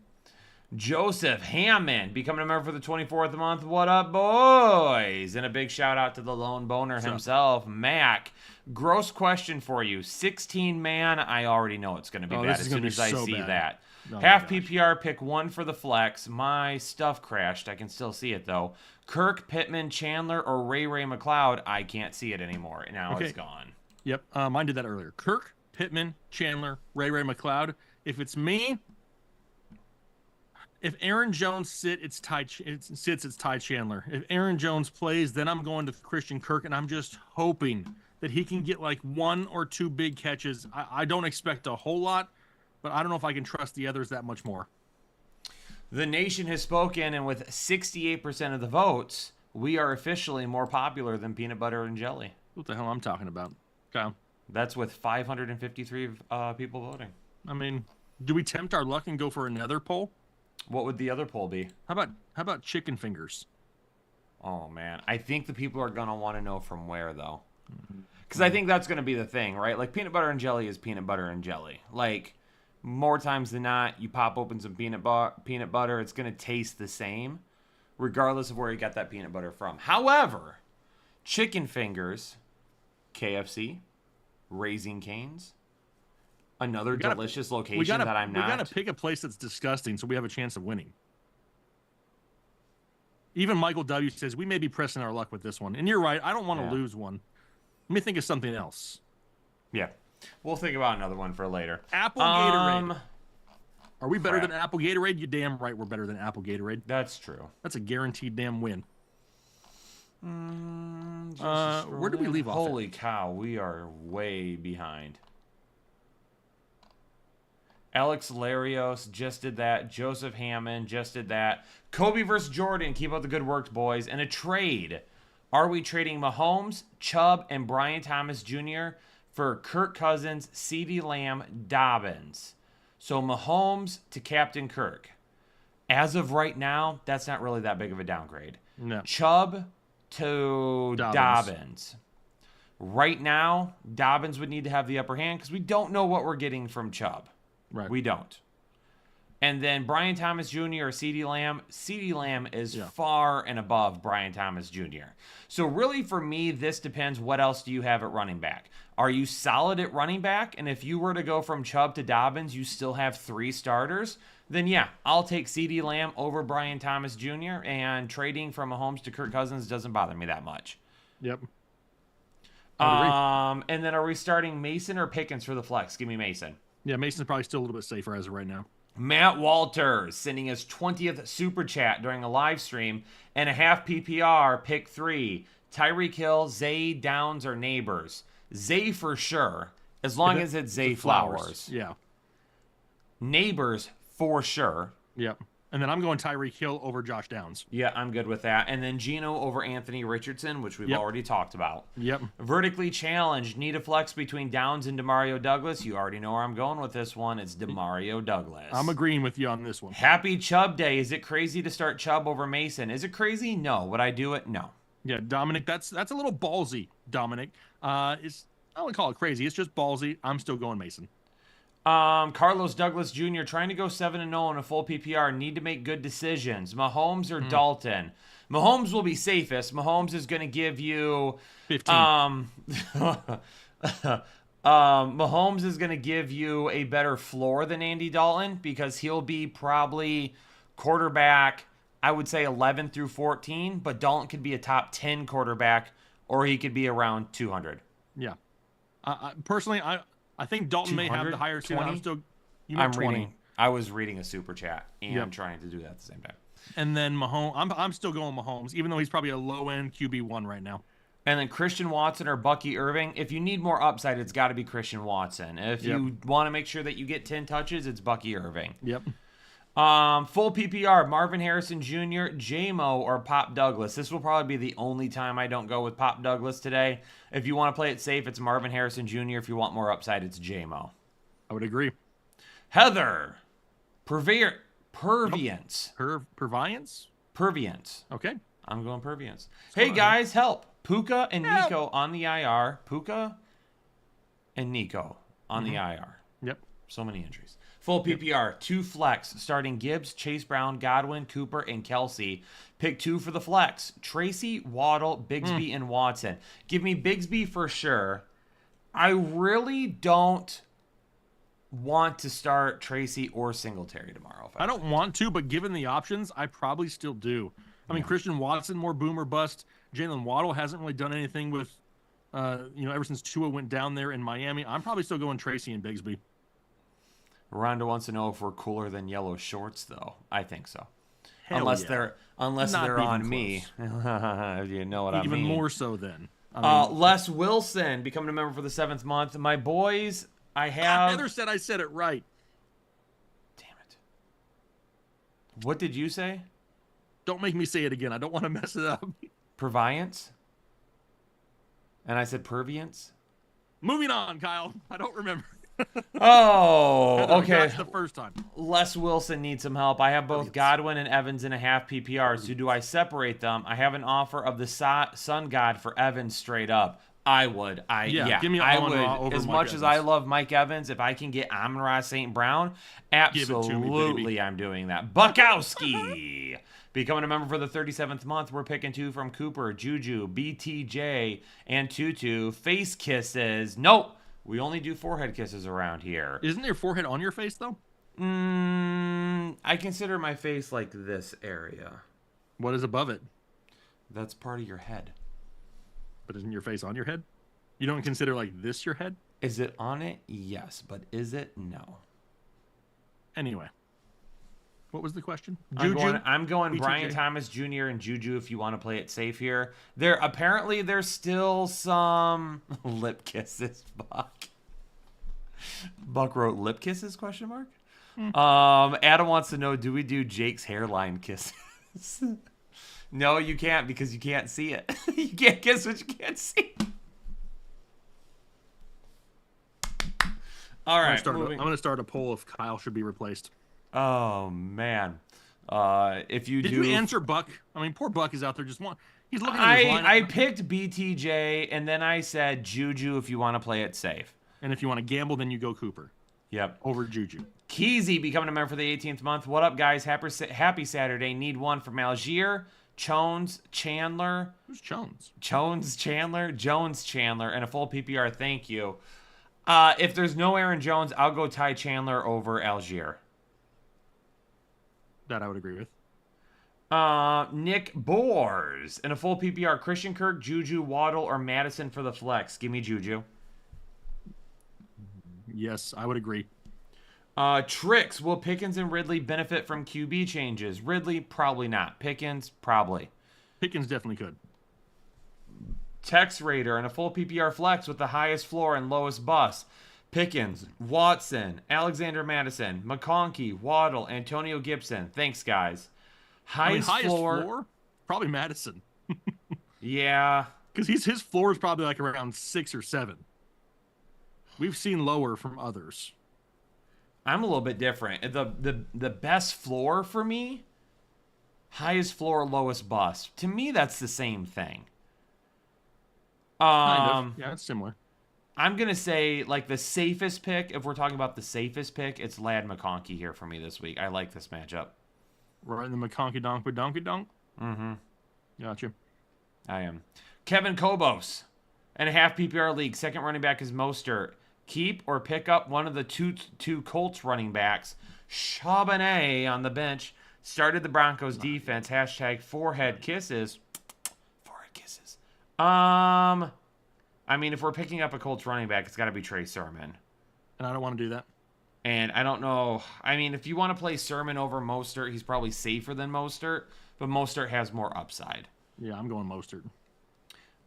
Speaker 4: Joseph Hammond becoming a member for the 24th month. What up, boys? And a big shout out to the lone boner himself, Mac. Gross question for you. 16-man, I already know it's going to be bad as soon as I see that. Half PPR, pick one for the flex. My stuff crashed. I can still see it, though. Kirk, Pittman, Chandler, or Ray McLeod. I can't see it anymore. Now it's gone.
Speaker 5: Yep, mine did that earlier. Kirk, Pittman, Chandler, Ray McLeod. If it's me, if Aaron Jones sits, it's Ty Chandler. If Aaron Jones plays, then I'm going to Christian Kirk, and I'm just hoping that he can get like 1 or 2 big catches. I don't expect a whole lot, but I don't know if I can trust the others that much more.
Speaker 4: The nation has spoken, and with 68% of the votes, we are officially more popular than peanut butter and jelly.
Speaker 5: What the hell I'm talking about, Kyle?
Speaker 4: That's with 553 people voting.
Speaker 5: I mean, do we tempt our luck and go for another poll?
Speaker 4: What would the other poll be?
Speaker 5: How about chicken fingers?
Speaker 4: Oh, man. I think the people are going to want to know from where, though. Because I think that's going to be the thing, right? Like, peanut butter and jelly is peanut butter and jelly. Like, more times than not, you pop open some peanut butter, it's going to taste the same, regardless of where you got that peanut butter from. However, chicken fingers, KFC, Raising Cane's, another delicious location that I'm not.
Speaker 5: We got to pick a place that's disgusting so we have a chance of winning. Even Michael W. says, we may be pressing our luck with this one. And you're right. I don't want to lose one. Let me think of something else.
Speaker 4: Yeah. We'll think about another one for later.
Speaker 5: Apple Gatorade. Are we better
Speaker 4: Crap.
Speaker 5: than Apple Gatorade? You damn right we're better than Apple Gatorade.
Speaker 4: That's true.
Speaker 5: That's a guaranteed damn win.
Speaker 4: Just
Speaker 5: Where did we
Speaker 4: scrolling.
Speaker 5: leave off at?
Speaker 4: Holy cow, we are way behind. Alex Larios just did that. Joseph Hammond just did that. Kobe versus Jordan. Keep up the good work, boys. And a trade. Are we trading Mahomes, Chubb, and Brian Thomas Jr. for Kirk Cousins, CeeDee Lamb, Dobbins? So Mahomes to Captain Kirk. As of right now, that's not really that big of a downgrade.
Speaker 5: No.
Speaker 4: Chubb to
Speaker 5: Dobbins.
Speaker 4: Dobbins. Right now, Dobbins would need to have the upper hand because we don't know what we're getting from Chubb.
Speaker 5: Right.
Speaker 4: We don't. And then Brian Thomas Jr. or CeeDee Lamb. CeeDee Lamb is far and above Brian Thomas Jr. So really for me, this depends what else do you have at running back. Are you solid at running back? And if you were to go from Chubb to Dobbins, you still have 3 starters. Then yeah, I'll take CeeDee Lamb over Brian Thomas Jr. And trading from Mahomes to Kirk Cousins doesn't bother me that much.
Speaker 5: Yep.
Speaker 4: And then are we starting Mason or Pickens for the flex? Give me Mason.
Speaker 5: Yeah, Mason's probably still a little bit safer as of right now.
Speaker 4: Matt Walters sending his 20th super chat during a live stream and a half PPR pick 3. Tyreek Hill, Zay, Downs, or Neighbors. Zay for sure, as long as it's Zay Flowers.
Speaker 5: Yeah.
Speaker 4: Neighbors for sure.
Speaker 5: Yep. And then I'm going Tyreek Hill over Josh Downs.
Speaker 4: Yeah, I'm good with that. And then Geno over Anthony Richardson, which we've already talked about.
Speaker 5: Yep.
Speaker 4: Vertically challenged. Need a flex between Downs and Demario Douglas. You already know where I'm going with this one. It's Demario Douglas.
Speaker 5: I'm agreeing with you on this one.
Speaker 4: Happy Chubb Day. Is it crazy to start Chubb over Mason? Is it crazy? No. Would I do it? No.
Speaker 5: Yeah, Dominic, that's a little ballsy, Dominic. I wouldn't call it crazy. It's just ballsy. I'm still going Mason.
Speaker 4: Carlos Douglas Jr. trying to go 7-0 in a full PPR. Need to make good decisions. Mahomes or Dalton? Mahomes will be safest. Mahomes is going to give you
Speaker 5: 15.
Speaker 4: Mahomes is going to give you a better floor than Andy Dalton because he'll be probably quarterback, I would say 11 through 14, but Dalton could be a top 10 quarterback or he could be around 200.
Speaker 5: Yeah. Personally, I think Dalton may have the higher ceiling. I'm still.
Speaker 4: I was reading a super chat and trying to do that at the same time.
Speaker 5: And then Mahomes, I'm still going Mahomes, even though he's probably a low end QB1 right now.
Speaker 4: And then Christian Watson or Bucky Irving. If you need more upside, it's got to be Christian Watson. If you want to make sure that you get 10 touches, it's Bucky Irving.
Speaker 5: Yep.
Speaker 4: Full PPR, Marvin Harrison Jr., J-Mo, or Pop Douglas. This will probably be the only time I don't go with Pop Douglas today. If you want to play it safe, it's Marvin Harrison Jr. If you want more upside, it's J-Mo.
Speaker 5: I would agree.
Speaker 4: Heather, Perviance.
Speaker 5: Perviance?
Speaker 4: Perviance.
Speaker 5: Okay.
Speaker 4: I'm going Perviance. Hey, guys, help. Puka and Nico on the IR. Puka and Nico on the IR.
Speaker 5: Yep.
Speaker 4: So many injuries. Full PPR, 2 flex, starting Gibbs, Chase Brown, Godwin, Cooper, and Kelsey. Pick 2 for the flex. Tracy, Waddle, Bigsby, and Watson. Give me Bigsby for sure. I really don't want to start Tracy or Singletary tomorrow.
Speaker 5: I don't want to, but given the options, I probably still do. I mean, Christian Watson, more boom or bust. Jalen Waddle hasn't really done anything with, ever since Tua went down there in Miami. I'm probably still going Tracy and Bigsby.
Speaker 4: Rhonda wants to know if we're cooler than yellow shorts, though. I think so.
Speaker 5: Hell
Speaker 4: unless
Speaker 5: yeah.
Speaker 4: they're
Speaker 5: Not
Speaker 4: on
Speaker 5: even
Speaker 4: me. You know what I mean.
Speaker 5: Even more so then. I mean,
Speaker 4: Les Wilson becoming a member for the 7th month. My boys, I have.
Speaker 5: Heather said I said it right.
Speaker 4: Damn it. What did you say?
Speaker 5: Don't make me say it again. I don't want to mess it up.
Speaker 4: Perviance? And I said perviance?
Speaker 5: Moving on, Kyle. I don't remember.
Speaker 4: Oh, okay.
Speaker 5: That's the first time.
Speaker 4: Les Wilson needs some help. I have both Godwin and Evans in a half PPR. So do I separate them? I have an offer of the Sun God for Evans straight up. I would.
Speaker 5: Give me
Speaker 4: I
Speaker 5: Amon-Ra
Speaker 4: would.
Speaker 5: over
Speaker 4: As
Speaker 5: Mike
Speaker 4: much as I
Speaker 5: Evans.
Speaker 4: love Mike Evans, if I can get Amon-Ra St. Brown,
Speaker 5: Give it to me,
Speaker 4: absolutely
Speaker 5: baby.
Speaker 4: I'm doing that. Bukowski. Becoming a member for the 37th month, we're picking 2 from Cooper, Juju, BTJ, and Tutu. Face kisses. Nope. We only do forehead kisses around here.
Speaker 5: Isn't your forehead on your face, though?
Speaker 4: I consider my face like this area.
Speaker 5: What is above it?
Speaker 4: That's part of your head.
Speaker 5: But isn't your face on your head? You don't consider like this your head?
Speaker 4: Is it on it? Yes. But is it? No.
Speaker 5: Anyway. What was the question?
Speaker 4: I'm going
Speaker 5: BTJ?
Speaker 4: Brian Thomas Jr. and Juju if you want to play it safe here. There's still some lip kisses, Buck. Buck wrote lip kisses, question mark? Adam wants to know, do we do Jake's hairline kisses? No, you can't because you can't see it. You can't kiss what you can't see. All right.
Speaker 5: I'm going to start a poll if Kyle should be replaced.
Speaker 4: Oh man. If you
Speaker 5: Did
Speaker 4: do
Speaker 5: you answer Buck? I mean, poor Buck is out there just he's looking at his lineup.
Speaker 4: I picked BTJ and then I said Juju if you want to play it safe.
Speaker 5: And if you want to gamble, then you go Cooper.
Speaker 4: Yep.
Speaker 5: Over Juju.
Speaker 4: Keezy becoming a member for the 18th month. What up, guys? Happy Saturday. Need one from Algier, Chones, Chandler.
Speaker 5: Who's Jones?
Speaker 4: Jones, Chandler, and a full PPR. Thank you. If there's no Aaron Jones, I'll go Ty Chandler over Algier.
Speaker 5: That I would agree with.
Speaker 4: Nick Boers and a full PPR. Christian Kirk, Juju, Waddle, or Madison for the flex. Give me Juju.
Speaker 5: Yes, I would agree.
Speaker 4: Tricks. Will Pickens and Ridley benefit from QB changes? Ridley, probably not. Pickens, probably.
Speaker 5: Pickens definitely could.
Speaker 4: Tex Raider and a full PPR flex with the highest floor and lowest bust. Pickens, Watson, Alexander Madison, McConkey, Waddle, Antonio Gibson. Thanks, guys. Highest floor?
Speaker 5: Probably Madison.
Speaker 4: Yeah.
Speaker 5: Because his floor is probably like around 6 or 7. We've seen lower from others.
Speaker 4: I'm a little bit different. The best floor for me, highest floor, lowest bust. To me, that's the same thing.
Speaker 5: Kind of. Yeah, it's similar.
Speaker 4: I'm going to say, like, the safest pick, if we're talking about the safest pick, it's Lad McConkey here for me this week. I like this matchup.
Speaker 5: Right in the McConkey donk with donkey donk?
Speaker 4: Mm-hmm.
Speaker 5: Gotcha.
Speaker 4: I am. Kevin Kobos and a half PPR league. Second running back is Mostert. Keep or pick up one of the two Colts running backs. Charbonnet on the bench. Started the Broncos defense. Hashtag forehead kisses. Forehead kisses. I mean, if we're picking up a Colts running back, it's got to be Trey Sermon.
Speaker 5: And I don't want to do that.
Speaker 4: And I don't know. I mean, if you want to play Sermon over Mostert, he's probably safer than Mostert. But Mostert has more upside.
Speaker 5: Yeah, I'm going Mostert.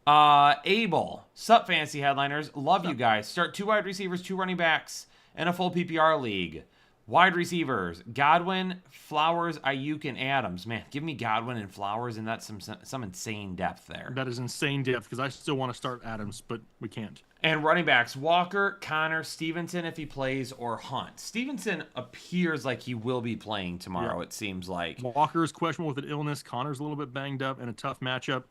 Speaker 4: Abel. Sup, fantasy headliners. Love you guys. Start 2 wide receivers, 2 running backs, and a full PPR league. Wide receivers. Godwin, Flowers, Ayuk, and Adams. Man, give me Godwin and Flowers, and that's some insane depth there.
Speaker 5: That is insane depth, because I still want to start Adams, but we can't.
Speaker 4: And running backs. Walker, Connor, Stevenson if he plays, or Hunt. Stevenson appears like he will be playing tomorrow, it seems like.
Speaker 5: Walker is questionable with an illness. Connor's a little bit banged up in a tough matchup.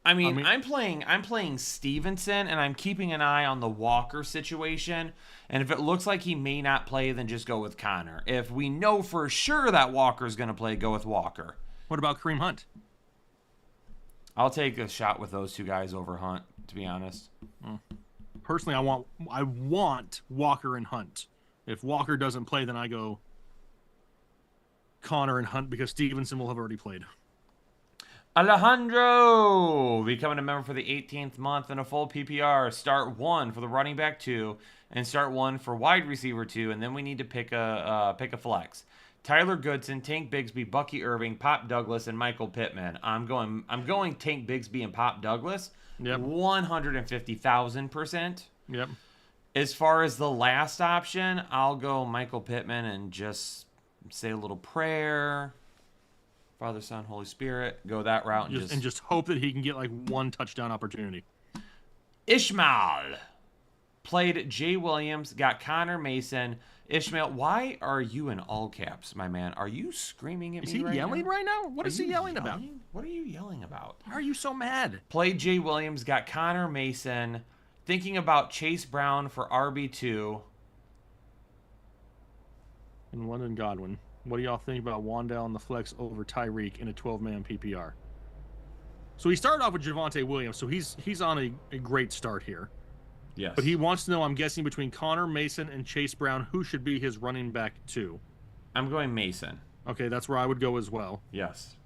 Speaker 4: I mean, I'm playing Stevenson, and I'm keeping an eye on the Walker situation. And if it looks like he may not play, then just go with Connor. If we know for sure that Walker's going to play, go with Walker.
Speaker 5: What about Kareem Hunt?
Speaker 4: I'll take a shot with those 2 guys over Hunt, to be honest.
Speaker 5: Personally, I want Walker and Hunt. If Walker doesn't play, then I go Connor and Hunt, because Stevenson will have already played.
Speaker 4: Alejandro becoming a member for the 18th month and a full PPR. Start 1 for the running back 2 and start 1 for wide receiver 2, and then we need to pick a flex. Tyler Goodson, Tank Bigsby, Bucky Irving, Pop Douglas, and Michael Pittman. I'm going Tank Bigsby and Pop Douglas.
Speaker 5: Yep.
Speaker 4: 150,000%.
Speaker 5: Yep.
Speaker 4: As far as the last option, I'll go Michael Pittman and just say a little prayer. Father, Son, Holy Spirit. Go that route.
Speaker 5: And just hope that he can get like 1 touchdown opportunity.
Speaker 4: Ishmael played Jay Williams, got Connor Mason. Ishmael, why are you in all caps, my man? Are you screaming at me right now?
Speaker 5: Is he yelling right now? What is he yelling about?
Speaker 4: What are you yelling about?
Speaker 5: Why are you so mad?
Speaker 4: Played Jay Williams, got Connor Mason. Thinking about Chase Brown for RB2.
Speaker 5: And London Godwin. What do y'all think about Wan'Dale on the flex over Tyreek in a 12-man PPR? So he started off with Javonte Williams, so he's on a great start here.
Speaker 4: Yes.
Speaker 5: But he wants to know, I'm guessing, between Connor Mason and Chase Brown, who should be his running back 2?
Speaker 4: I'm going Mason.
Speaker 5: Okay, that's where I would go as well.
Speaker 4: Yes.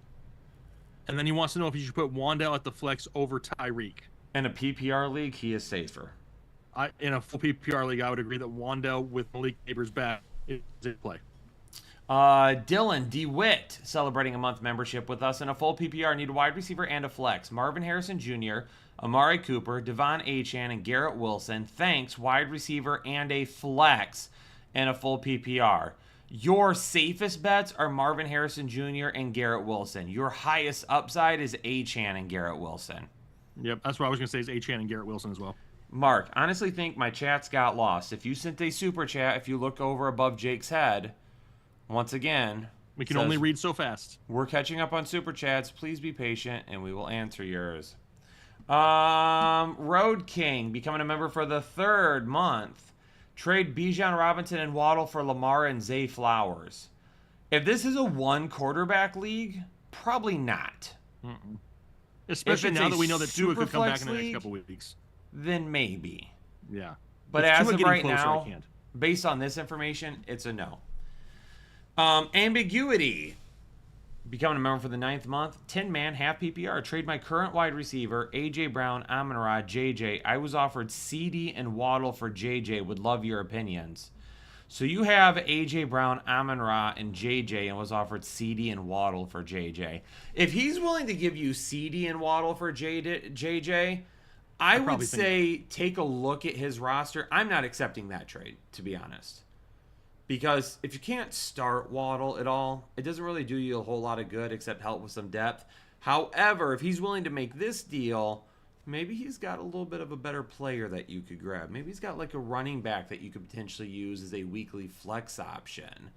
Speaker 5: And then he wants to know if you should put Wan'Dale at the flex over Tyreek.
Speaker 4: In a PPR league, he is safer.
Speaker 5: In a full PPR league, I would agree that Wan'Dale with Malik Neighbors back is in play.
Speaker 4: Dylan DeWitt celebrating a month membership with us in a full PPR. Need a wide receiver and a flex. Marvin Harrison Jr., Amari Cooper, Devon Achane, and Garrett Wilson. Thanks, wide receiver and a flex and a full PPR. Your safest bets are Marvin Harrison Jr. and Garrett Wilson. Your highest upside is Achane and Garrett Wilson.
Speaker 5: Yep, that's what I was going to say is Achane and Garrett Wilson as well.
Speaker 4: Mark, honestly think my chats got lost. If you sent a super chat, if you look over above Jake's head, once again,
Speaker 5: we can only read so fast.
Speaker 4: We're catching up on super chats. Please be patient, and we will answer yours. Road King becoming a member for the 3rd month. Trade Bijan Robinson and Waddle for Lamar and Zay Flowers. If this is a 1 quarterback league, probably not.
Speaker 5: Mm-mm. Especially now that we know that Tua could come back in the next couple weeks.
Speaker 4: Then maybe.
Speaker 5: Yeah.
Speaker 4: But as of right now, based on this information, it's a no. Ambiguity. Becoming a member for the 9th month. 10-man, half PPR. Trade my current wide receiver, A.J. Brown, Amon-Ra, J.J. I was offered CD and Waddle for J.J. Would love your opinions. So you have A.J. Brown, Amon-Ra, and J.J. and was offered CD and Waddle for J.J. If he's willing to give you CD and Waddle for J.J., I would say take a look at his roster. I'm not accepting that trade, to be honest. Because if you can't start Waddle at all, it doesn't really do you a whole lot of good except help with some depth. However, if he's willing to make this deal, maybe he's got a little bit of a better player that you could grab. Maybe he's got like a running back that you could potentially use as a weekly flex option.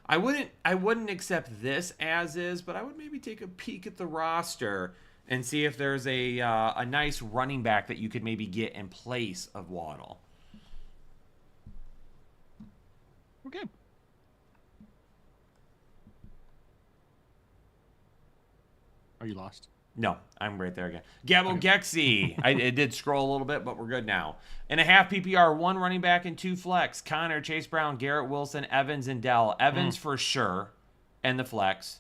Speaker 4: I wouldn't accept this as is, but I would maybe take a peek at the roster and see if there's a nice running back that you could maybe get in place of Waddle.
Speaker 5: Okay. Are you lost?
Speaker 4: No, I'm right there again. Gabo Gexy. It did scroll a little bit, but we're good now. In a half PPR, 1 running back and 2 flex. Connor, Chase Brown, Garrett Wilson, Evans, and Dell. Evans for sure, and the flex.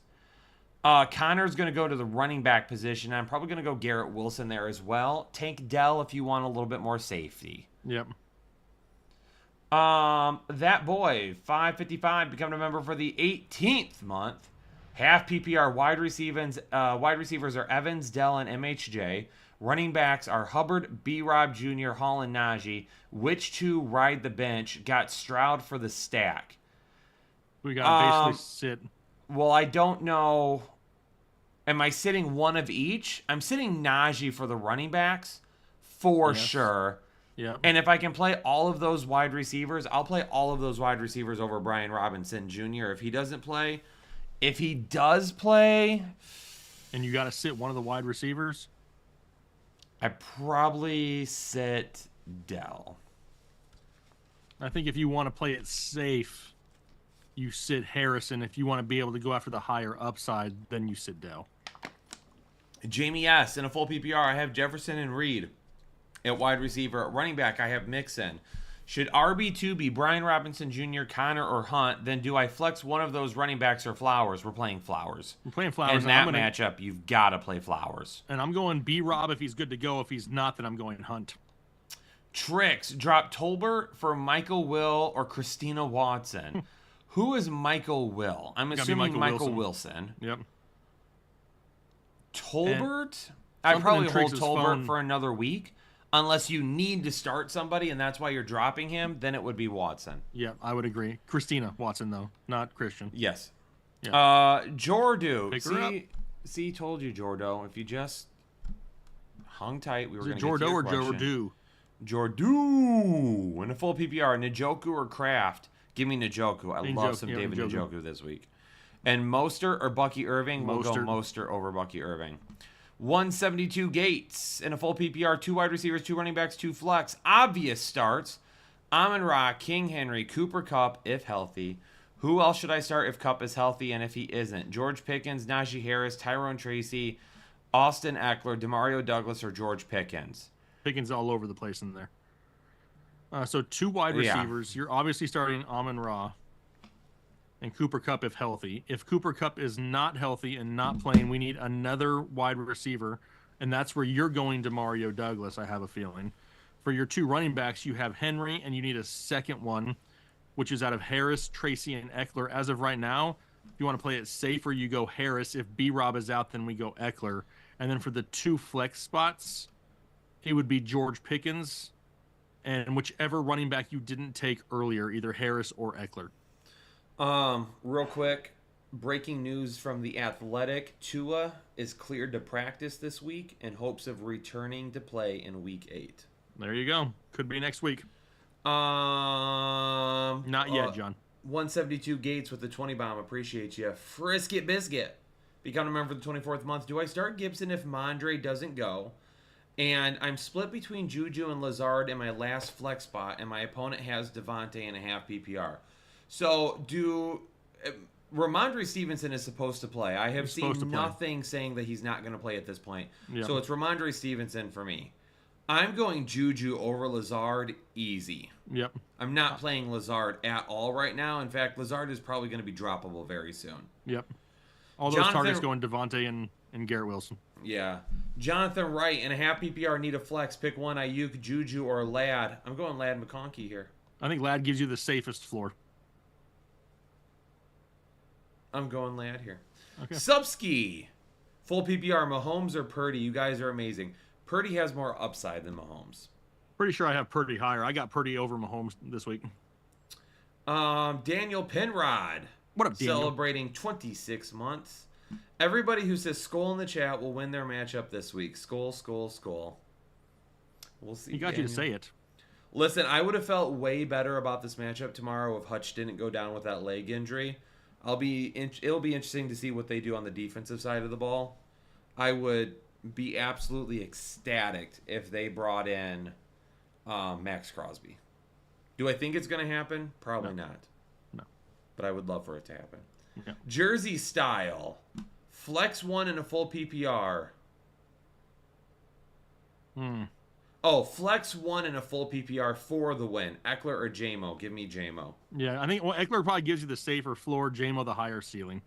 Speaker 4: Connor's going to go to the running back position. I'm probably going to go Garrett Wilson there as well. Tank Dell if you want a little bit more safety.
Speaker 5: Yep.
Speaker 4: That boy, 555, becoming a member for the 18th month. Half PPR wide receivers are Evans, Dell, and MHJ. Running backs are Hubbard, B-Rob Jr., Hall, and Najee. Which 2 ride the bench? Got Stroud for the stack.
Speaker 5: We got to basically sit.
Speaker 4: Well, I don't know. Am I sitting one of each? I'm sitting Najee for the running backs for sure.
Speaker 5: Yeah.
Speaker 4: And if I can play all of those wide receivers, I'll play all of those wide receivers over Brian Robinson Jr. If he doesn't play. If he does play.
Speaker 5: And you got to sit one of the wide receivers?
Speaker 4: I probably sit Dell.
Speaker 5: I think if you want to play it safe, you sit Harrison. If you want to be able to go after the higher upside, then you sit Dell.
Speaker 4: Jamie S. In a full PPR, I have Jefferson and Reed. At wide receiver, at running back, I have Mixon. Should RB2 be Brian Robinson Jr., Connor, or Hunt? Then do I flex one of those running backs or Flowers? We're playing Flowers.
Speaker 5: We're playing Flowers.
Speaker 4: In that matchup, you've got to play Flowers.
Speaker 5: And I'm going B-Rob if he's good to go. If he's not, then I'm going Hunt.
Speaker 4: Tricks. Drop Tolbert for Michael Will or Christina Watson. Who is Michael Will? I'm assuming Michael Wilson.
Speaker 5: Yep.
Speaker 4: Tolbert? I'd probably hold Tolbert for another week. Unless you need to start somebody and that's why you're dropping him, then it would be Watson.
Speaker 5: Yeah, I would agree. Christina Watson, though, not Christian.
Speaker 4: Yes.
Speaker 5: Yeah.
Speaker 4: Jordo. See, told you, Jordo. If you just hung tight, we were going to get to your question.
Speaker 5: Jordo?
Speaker 4: Jordo. In a full PPR, Njoku or Kraft? Give me Njoku. I love some David Njoku this week. And Mostert or Bucky Irving? We'll go Mostert over Bucky Irving. 172 Gates in a full PPR, 2 wide receivers, 2 running backs, 2 flex. Obvious starts. Amon-Ra, King Henry, Cooper Kupp if healthy. Who else should I start if Kupp is healthy and if he isn't? George Pickens, Najee Harris, Tyrone Tracy, Austin Eckler, Demario Douglas, or George Pickens?
Speaker 5: Pickens all over the place in there. So 2 wide receivers. You're obviously starting Amon-Ra and Cooper Kupp if healthy. If Cooper Kupp is not healthy and not playing, we need another wide receiver, and that's where you're going to Mario Douglas, I have a feeling. For your 2 running backs, you have Henry, and you need a second one. which is out of Harris, Tracy, and Eckler. As of right now, if you want to play it safer, you go Harris. If B-Rob is out, then we go Eckler. And then for the 2 flex spots, it would be George Pickens and whichever running back you didn't take earlier, either Harris or Eckler.
Speaker 4: Real quick, breaking news from The Athletic. Tua is cleared to practice this week in hopes of returning to play in week 8.
Speaker 5: There you go. Could be next week.
Speaker 4: Not
Speaker 5: Not yet, John.
Speaker 4: 172 Gates with the 20 bomb. Appreciate you. Frisket Biscuit. Become a member for the 24th month. Do I start Gibson if Mondre doesn't go? And I'm split between Juju and Lazard in my last flex spot, and my opponent has Devontae in a half PPR. So Ramondre Stevenson is supposed to play. I have seen nothing saying that he's not going to play at this point.
Speaker 5: Yep.
Speaker 4: So it's Ramondre Stevenson for me. I'm going Juju over Lazard easy.
Speaker 5: Yep.
Speaker 4: I'm not playing Lazard at all right now. In fact, Lazard is probably going to be droppable very soon.
Speaker 5: Yep. All those targets going Devontae and Garrett Wilson.
Speaker 4: Yeah. Jonathan Wright in a half PPR need a flex. Pick one, Ayuk, Juju, or Ladd. I'm going Ladd McConkey here.
Speaker 5: I think Ladd gives you the safest floor.
Speaker 4: I'm going Ladd here.
Speaker 5: Okay.
Speaker 4: Subski. Full PPR, Mahomes or Purdy. You guys are amazing. Purdy has more upside than Mahomes.
Speaker 5: Pretty sure I have Purdy higher. I got Purdy over Mahomes this week.
Speaker 4: Daniel Penrod.
Speaker 5: What up, Daniel?
Speaker 4: Celebrating 26 months. Everybody who says Skull in the chat will win their matchup this week. Skull, Skull, Skull. We'll see.
Speaker 5: He got you to say it.
Speaker 4: Listen, I would have felt way better about this matchup tomorrow if Hutch didn't go down with that leg injury. It'll be interesting to see what they do on the defensive side of the ball. I would be absolutely ecstatic if they brought in Max Crosby. Do I think it's going to happen? Probably not.
Speaker 5: No.
Speaker 4: But I would love for it to happen.
Speaker 5: Yeah.
Speaker 4: Jersey style. Flex one in a full PPR. Oh, flex one in a full PPR for the win. Eckler or JMO? Give me JMO.
Speaker 5: Yeah, I think Eckler probably gives you the safer floor, JMO the higher ceiling.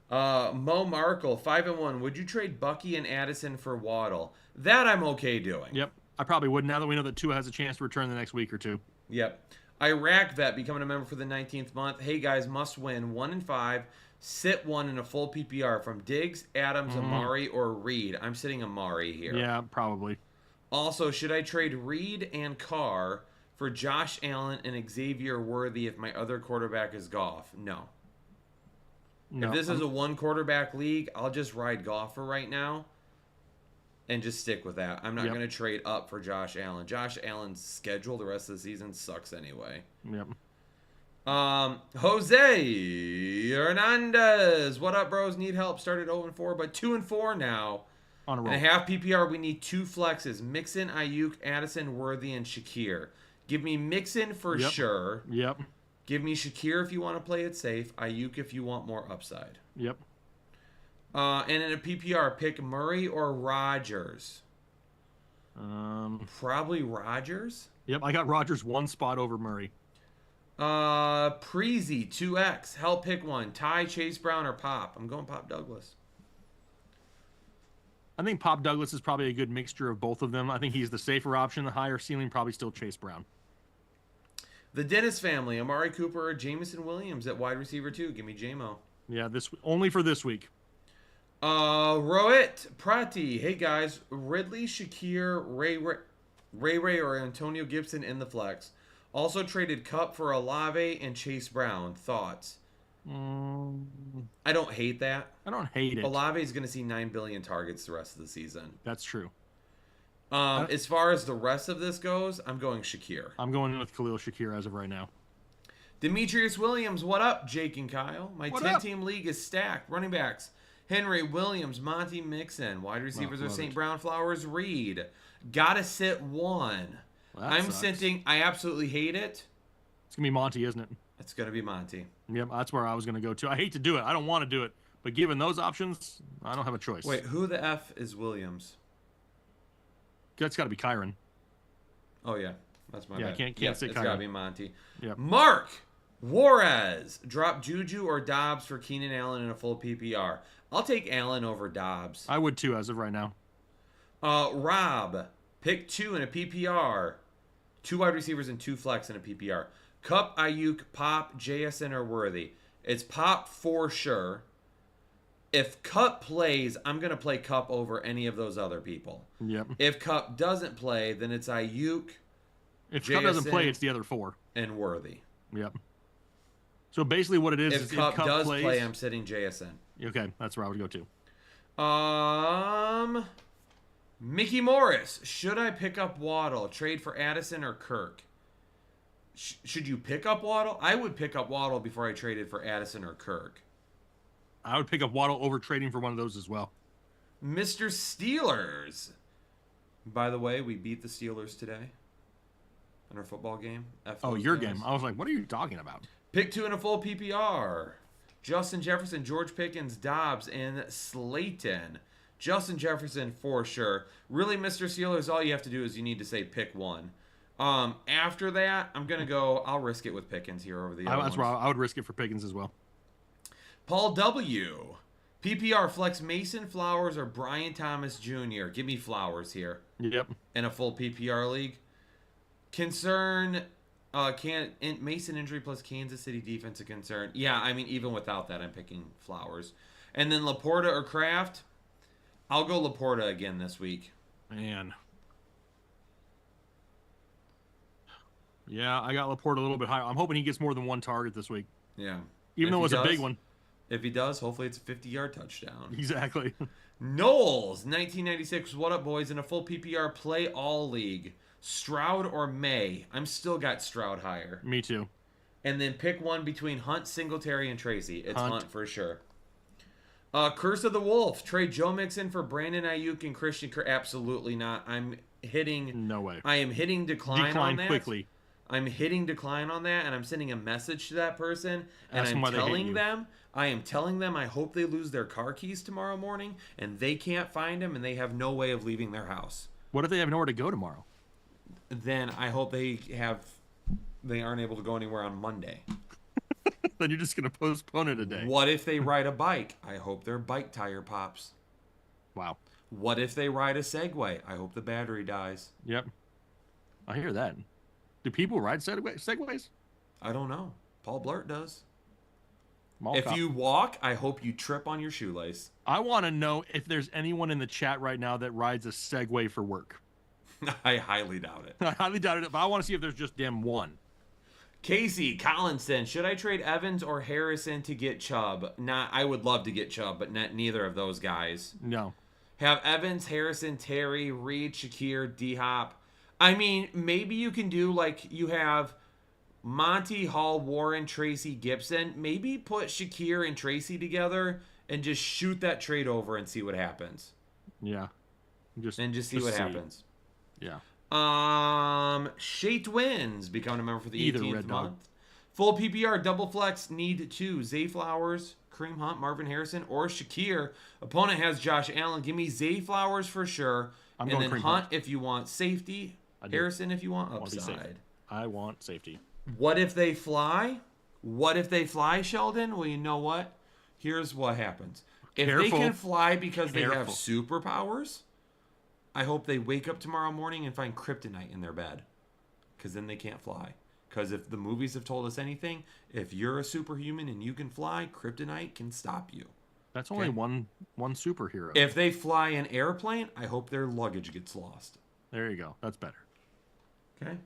Speaker 4: Mo Markle, 5-1. Would you trade Bucky and Addison for Waddle? That I'm okay doing.
Speaker 5: Yep, I probably would now that we know that Tua has a chance to return the next week or two.
Speaker 4: Yep. Iraq Vet becoming a member for the 19th month. Hey guys, must win 1 and 5. Sit one in a full PPR from Diggs, Adams, Amari, or Reed. I'm sitting Amari here.
Speaker 5: Yeah, probably.
Speaker 4: Also, should I trade Reed and Carr for Josh Allen and Xavier Worthy if my other quarterback is Goff? No. If this is a one quarterback league, I'll just ride Goff for right now and just stick with that. I'm not going to trade up for Josh Allen. Josh Allen's schedule the rest of the season sucks anyway.
Speaker 5: Yep.
Speaker 4: Jose Hernandez. What up, bros? Need help. Started 0-4, but 2-4 now.
Speaker 5: On a roll.
Speaker 4: In a half PPR, we need 2 flexes. Mixon, Ayuk, Addison, Worthy, and Shakir. Give me Mixon for sure.
Speaker 5: Yep.
Speaker 4: Give me Shakir if you want to play it safe. Ayuk if you want more upside.
Speaker 5: Yep.
Speaker 4: And in a PPR, pick Murray or Rodgers. Probably Rodgers.
Speaker 5: Yep, I got Rodgers one spot over Murray.
Speaker 4: Preezy, 2X. Help pick one. Ty, Chase Brown, or Pop. I'm going Pop Douglas.
Speaker 5: I think Pop Douglas is probably a good mixture of both of them. I think he's the safer option. The higher ceiling, probably still Chase Brown.
Speaker 4: The Dennis family, Amari Cooper or Jameson Williams at wide receiver 2. Give me JMO.
Speaker 5: Yeah, only for this week.
Speaker 4: Rohit Prati. Hey, guys. Ridley, Shakir, Ray, or Antonio Gibson in the flex. Also traded Cup for Olave and Chase Brown. Thoughts? I don't hate that.
Speaker 5: I don't hate it.
Speaker 4: Olave is going to see 9 billion targets the rest of the season.
Speaker 5: That's true.
Speaker 4: As far as the rest of this goes, I'm going Shakir.
Speaker 5: I'm going with Khalil Shakir as of right now.
Speaker 4: Demetrius Williams, what up, Jake and Kyle? My 10-team league is stacked. Running backs, Henry, Williams, Monty, Mixon. Wide receivers are St. Brown, Flowers, Reed. Gotta sit one.
Speaker 5: Well,
Speaker 4: I'm sitting. I absolutely hate it.
Speaker 5: It's going to be Monty, isn't it?
Speaker 4: It's going to be Monty.
Speaker 5: Yep, that's where I was going to go to. I hate to do it. I don't want to do it. But given those options, I don't have a choice.
Speaker 4: Wait, who the F is Williams?
Speaker 5: That's got to be Kyron.
Speaker 4: Oh, yeah. That's my bad.
Speaker 5: Can't say Kyron.
Speaker 4: It's got to be Monty.
Speaker 5: Yep.
Speaker 4: Mark Juarez. Drop Juju or Dobbs for Keenan Allen in a full PPR. I'll take Allen over Dobbs.
Speaker 5: I would too as of right now.
Speaker 4: Rob. Pick 2 in a PPR. 2 wide receivers and 2 flex in a PPR. Cup, Ayuk, Pop, JSN, or Worthy. It's Pop for sure. If Cup plays, I'm going to play Cup over any of those other people.
Speaker 5: Yep.
Speaker 4: If Cup doesn't play, then it's Ayuk,
Speaker 5: If Cup doesn't play,
Speaker 4: JSN,
Speaker 5: it's the other 4.
Speaker 4: and Worthy.
Speaker 5: Yep. So basically, what it is
Speaker 4: If
Speaker 5: is
Speaker 4: Cup does
Speaker 5: plays,
Speaker 4: play, I'm sitting JSN.
Speaker 5: Okay, that's where I would go to.
Speaker 4: Mickey Morris. Should I pick up Waddle? Trade for Addison or Kirk? Should you pick up Waddle? I would pick up Waddle before I traded for Addison or Kirk.
Speaker 5: I would pick up Waddle over trading for one of those as well.
Speaker 4: Mr. Steelers. By the way, we beat the Steelers today in our football game. F
Speaker 5: Oh,
Speaker 4: those
Speaker 5: your
Speaker 4: guys.
Speaker 5: game. I was like, what are you talking about?
Speaker 4: Pick 2 in a full PPR. Justin Jefferson, George Pickens, Dobbs, and Slayton. Justin Jefferson for sure. Really, Mr. Steelers, all you have to do is you need to say pick 1. After that, I'm going to go, I'll risk it with Pickens here over the other
Speaker 5: That's
Speaker 4: ones.
Speaker 5: where I would risk it for Pickens as well.
Speaker 4: Paul W. PPR, flex Mason Flowers or Brian Thomas Jr. Give me Flowers here
Speaker 5: Yep.
Speaker 4: in a full PPR league. Concern, Mason injury plus Kansas City defense a concern. Yeah, I mean, even without that, I'm picking Flowers. And then Laporta or Kraft. I'll go Laporta again this week.
Speaker 5: Man. Yeah, I got Laporte a little bit higher. I'm hoping he gets more than 1 target this week,
Speaker 4: Yeah.
Speaker 5: even
Speaker 4: If
Speaker 5: though
Speaker 4: he
Speaker 5: it's a big
Speaker 4: does-
Speaker 5: one.
Speaker 4: If he does, hopefully it's a 50-yard touchdown.
Speaker 5: Exactly.
Speaker 4: Knowles, 1996. What up, boys? In a full PPR play all league. Stroud or May? I'm still got Stroud higher.
Speaker 5: Me too.
Speaker 4: And then pick one between Hunt, Singletary, and Tracy. It's
Speaker 5: Hunt.
Speaker 4: Hunt for sure. Curse of the Wolf. Trade Joe Mixon for Brandon Ayuk and Christian Kirk. Absolutely not. I'm hitting.
Speaker 5: No way.
Speaker 4: I am hitting decline on
Speaker 5: Decline
Speaker 4: that.
Speaker 5: quickly.
Speaker 4: I'm hitting decline on that, and I'm sending a message to that person, and
Speaker 5: Ask them
Speaker 4: I'm
Speaker 5: why they hate
Speaker 4: telling
Speaker 5: you.
Speaker 4: them, I hope they lose their car keys tomorrow morning, and they can't find them, and they have no way of leaving their house.
Speaker 5: What if they have nowhere to go tomorrow?
Speaker 4: Then I hope they aren't able to go anywhere on Monday.
Speaker 5: Then you're just going to postpone it a day.
Speaker 4: What if they ride a bike? I hope their bike tire pops.
Speaker 5: Wow.
Speaker 4: What if they ride a Segway? I hope the battery dies.
Speaker 5: Yep. I hear that. Do people ride segways?
Speaker 4: I don't know. Paul Blart does.
Speaker 5: Mall
Speaker 4: If
Speaker 5: cop.
Speaker 4: you walk, I hope you trip on your shoelace.
Speaker 5: I want to know if there's anyone in the chat right now that rides a Segway for work.
Speaker 4: I highly doubt it.
Speaker 5: I highly doubt it, but I want to see if there's just damn one.
Speaker 4: Casey Collinson, should I trade Evans or Harrison to get Chubb? I would love to get Chubb, but neither of those guys.
Speaker 5: No.
Speaker 4: Have Evans, Harrison, Terry, Reed, Shakir, D-Hop. I mean, maybe you can do like you have Monty, Hall, Warren, Tracy, Gibson. Maybe put Shakir and Tracy together and just shoot that trade over and see what happens.
Speaker 5: Yeah. Just
Speaker 4: See what happens.
Speaker 5: Yeah.
Speaker 4: Shea Twins becoming a member for the
Speaker 5: Either
Speaker 4: 18th
Speaker 5: Red Dog.
Speaker 4: month. Full PPR, double flex, need 2. Zay Flowers, Kareem Hunt, Marvin Harrison, or Shakir. Opponent has Josh Allen. Give me Zay Flowers for sure.
Speaker 5: I'm
Speaker 4: and
Speaker 5: going
Speaker 4: then
Speaker 5: Kareem
Speaker 4: Hunt
Speaker 5: Hunt.
Speaker 4: if you want safety.
Speaker 5: I do.
Speaker 4: Harrison if you want
Speaker 5: I want to be safe.
Speaker 4: upside.
Speaker 5: I want safety.
Speaker 4: What if they fly? What if they fly, Sheldon? Well, you know what? Here's what happens. If they
Speaker 5: Careful.
Speaker 4: can fly because they have
Speaker 5: Careful.
Speaker 4: superpowers, I hope they wake up tomorrow morning and find kryptonite in their bed. Because then they can't fly. Because if the movies have told us anything, if you're a superhuman and you can fly, kryptonite can stop you.
Speaker 5: That's only
Speaker 4: Okay.
Speaker 5: one superhero.
Speaker 4: If they fly an airplane, I hope their luggage gets lost.
Speaker 5: There you go. That's better.
Speaker 4: Okay?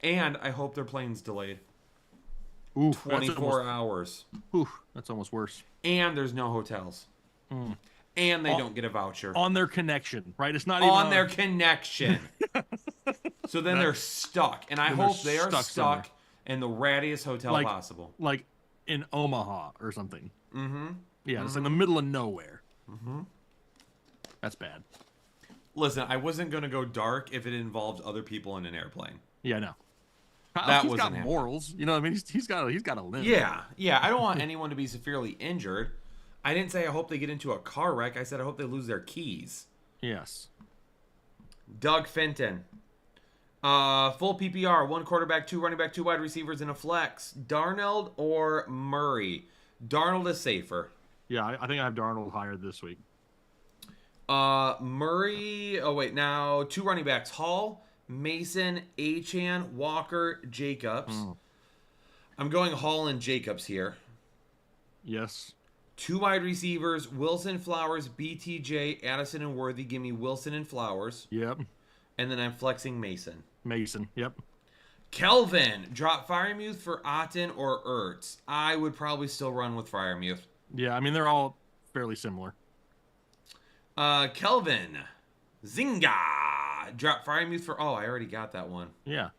Speaker 4: And I hope their plane's delayed.
Speaker 5: Ooh,
Speaker 4: 24 hours.
Speaker 5: That's almost worse.
Speaker 4: And there's no hotels. And they don't get a voucher.
Speaker 5: On their connection, right? It's not even
Speaker 4: On their connection. So then they're stuck. And I
Speaker 5: Then they're
Speaker 4: hope they are
Speaker 5: stuck somewhere.
Speaker 4: stuck in the rattiest hotel
Speaker 5: Like-
Speaker 4: possible.
Speaker 5: like in Omaha or something. Mm-hmm. Yeah, it's in the middle of nowhere. Mm-hmm. That's bad.
Speaker 4: Listen, I wasn't going to go dark if it involved other people in an airplane.
Speaker 5: Yeah, no.
Speaker 4: That
Speaker 5: He's
Speaker 4: wasn't
Speaker 5: got
Speaker 4: happening.
Speaker 5: morals. You know what I mean? He's got a limit.
Speaker 4: Yeah. I don't want anyone to be severely injured. I didn't say I hope they get into a car wreck. I said I hope they lose their keys.
Speaker 5: Yes.
Speaker 4: Doug Fenton. Full PPR, 1 quarterback, 2 running back, 2 wide receivers, and a flex. Darnold or Murray? Darnold is safer.
Speaker 5: Yeah, I think I have Darnold higher this week.
Speaker 4: Murray. Oh wait, now 2 running backs: Hall, Mason, Achan, Walker, Jacobs. I'm going Hall and Jacobs here.
Speaker 5: Yes.
Speaker 4: 2 wide receivers, Wilson, Flowers, BTJ, Addison, and Worthy. Give me Wilson and Flowers.
Speaker 5: Yep.
Speaker 4: And then I'm flexing Mason.
Speaker 5: Mason. Yep.
Speaker 4: Kelvin, drop Freiermuth for Otten or Ertz. I would probably still run with Freiermuth.
Speaker 5: Yeah, I mean, they're all fairly similar.
Speaker 4: Kelvin, Zinga, drop Freiermuth for... Oh, I already got that one.
Speaker 5: Yeah.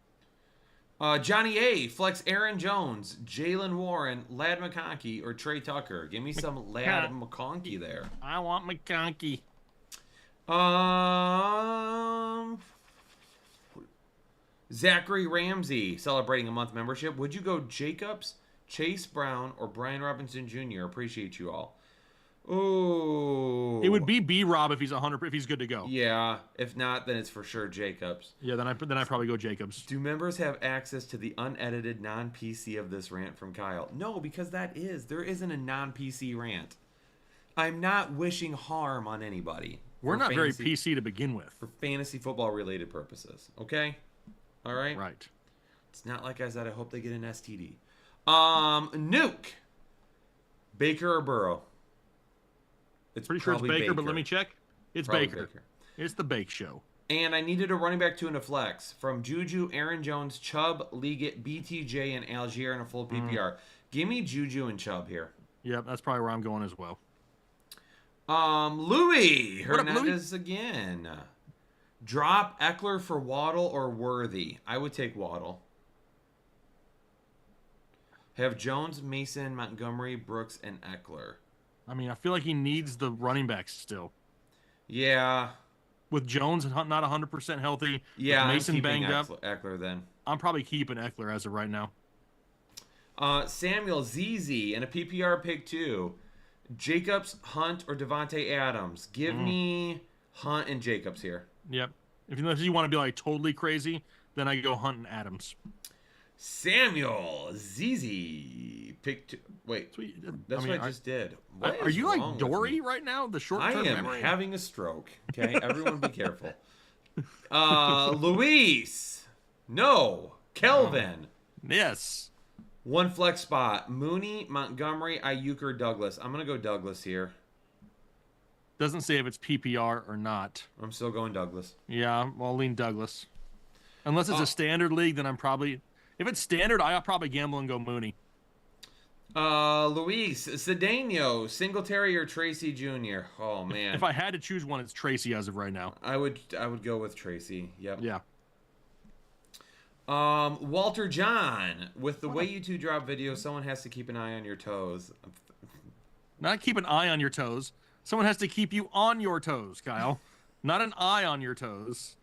Speaker 4: Johnny A, flex Aaron Jones, Jalen Warren, Lad McConkey, or Trey Tucker. Give me some Lad McConkey there.
Speaker 5: I want McConkey.
Speaker 4: Zachary Ramsey, celebrating a month membership. Would you go Jacobs, Chase Brown, or Brian Robinson Jr.? Appreciate you all. Ooh.
Speaker 5: It would be B-Rob if he's 100, if he's good to go.
Speaker 4: Yeah. If not, then it's for sure Jacobs.
Speaker 5: Yeah, then I probably go Jacobs.
Speaker 4: Do members have access to the unedited non-PC of this rant from Kyle? No, because there isn't a non-PC rant. I'm not wishing harm on anybody.
Speaker 5: We're not very PC to begin with.
Speaker 4: For fantasy football related purposes. Okay? All right?
Speaker 5: Right.
Speaker 4: It's not like I said I hope they get an STD. Nuke. Baker or Burrow? It's
Speaker 5: Pretty sure it's Baker, but let me check. It's
Speaker 4: Probably
Speaker 5: Baker. It's the Bake Show.
Speaker 4: And I needed a running back 2 and a flex. From Juju, Aaron Jones, Chubb, Liggett, BTJ, and Algier in a full PPR. Give me Juju and Chubb here.
Speaker 5: Yep, that's probably where I'm going as well.
Speaker 4: Louis
Speaker 5: What up, Louis?
Speaker 4: Hernandez again. Drop Eckler for Waddle or Worthy. I would take Waddle. Have Jones, Mason, Montgomery, Brooks, and Eckler.
Speaker 5: I mean, I feel like he needs the running backs still.
Speaker 4: Yeah.
Speaker 5: With Jones not 100% healthy,
Speaker 4: Yeah,
Speaker 5: with
Speaker 4: I'm
Speaker 5: Mason
Speaker 4: keeping
Speaker 5: banged up,
Speaker 4: Eckler then.
Speaker 5: I'm probably keeping Eckler as of right now.
Speaker 4: Samuel ZZ and a PPR pick 2. Jacobs, Hunt, or Devontae Adams. Give me Hunt and Jacobs here.
Speaker 5: Yep. Unless you want to be like totally crazy, then I go Hunt and Adams.
Speaker 4: Samuel ZZ pick 2. Wait,
Speaker 5: Sweet.
Speaker 4: that's what I just did. What
Speaker 5: Are
Speaker 4: is
Speaker 5: you
Speaker 4: wrong
Speaker 5: like
Speaker 4: with
Speaker 5: Dory
Speaker 4: me?
Speaker 5: right now? The
Speaker 4: I
Speaker 5: short-term
Speaker 4: am
Speaker 5: memory?
Speaker 4: having a stroke. Okay, everyone be careful. Luis. No. Kelvin.
Speaker 5: Yes.
Speaker 4: 1 flex spot. Mooney, Montgomery, Ayuk, or Douglas. I'm going to go Douglas here.
Speaker 5: Doesn't say if it's PPR or not.
Speaker 4: I'm still going Douglas.
Speaker 5: Yeah, I'll lean Douglas. Unless it's a standard league, then I'm probably... If it's standard, I'll probably gamble and go Mooney.
Speaker 4: Luis, Cedeno, Singletary, or Tracy Jr. Oh, man.
Speaker 5: If I had to choose one, it's Tracy as of right now.
Speaker 4: I would go with Tracy. Yep.
Speaker 5: Yeah.
Speaker 4: Walter John, with the way you two drop videos, someone has to keep an eye on your toes.
Speaker 5: Not keep an eye on your toes. Someone has to keep you on your toes, Kyle. Not an eye on your toes.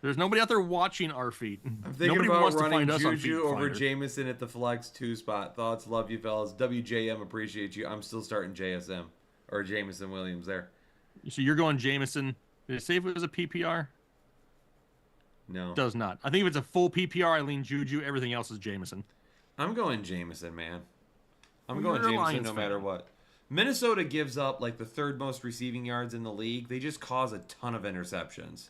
Speaker 5: There's nobody out there watching our feet.
Speaker 4: I'm thinking
Speaker 5: Nobody
Speaker 4: about
Speaker 5: wants to
Speaker 4: running
Speaker 5: find us on
Speaker 4: Juju
Speaker 5: Feet
Speaker 4: over
Speaker 5: Finder.
Speaker 4: Jameson at the flex 2 spot. Thoughts? Love you, fellas. WJM, appreciate you. I'm still starting JSM. Or Jameson Williams there.
Speaker 5: So you're going Jameson. Did it say if it was a PPR?
Speaker 4: No.
Speaker 5: Does not. I think if it's a full PPR, I lean Juju. Everything else is Jameson.
Speaker 4: I'm going Jameson, man. I'm
Speaker 5: Well,
Speaker 4: going
Speaker 5: you're a
Speaker 4: Jameson
Speaker 5: Lions
Speaker 4: no
Speaker 5: fan.
Speaker 4: matter what. Minnesota gives up like the 3rd most receiving yards in the league. They just cause a ton of interceptions.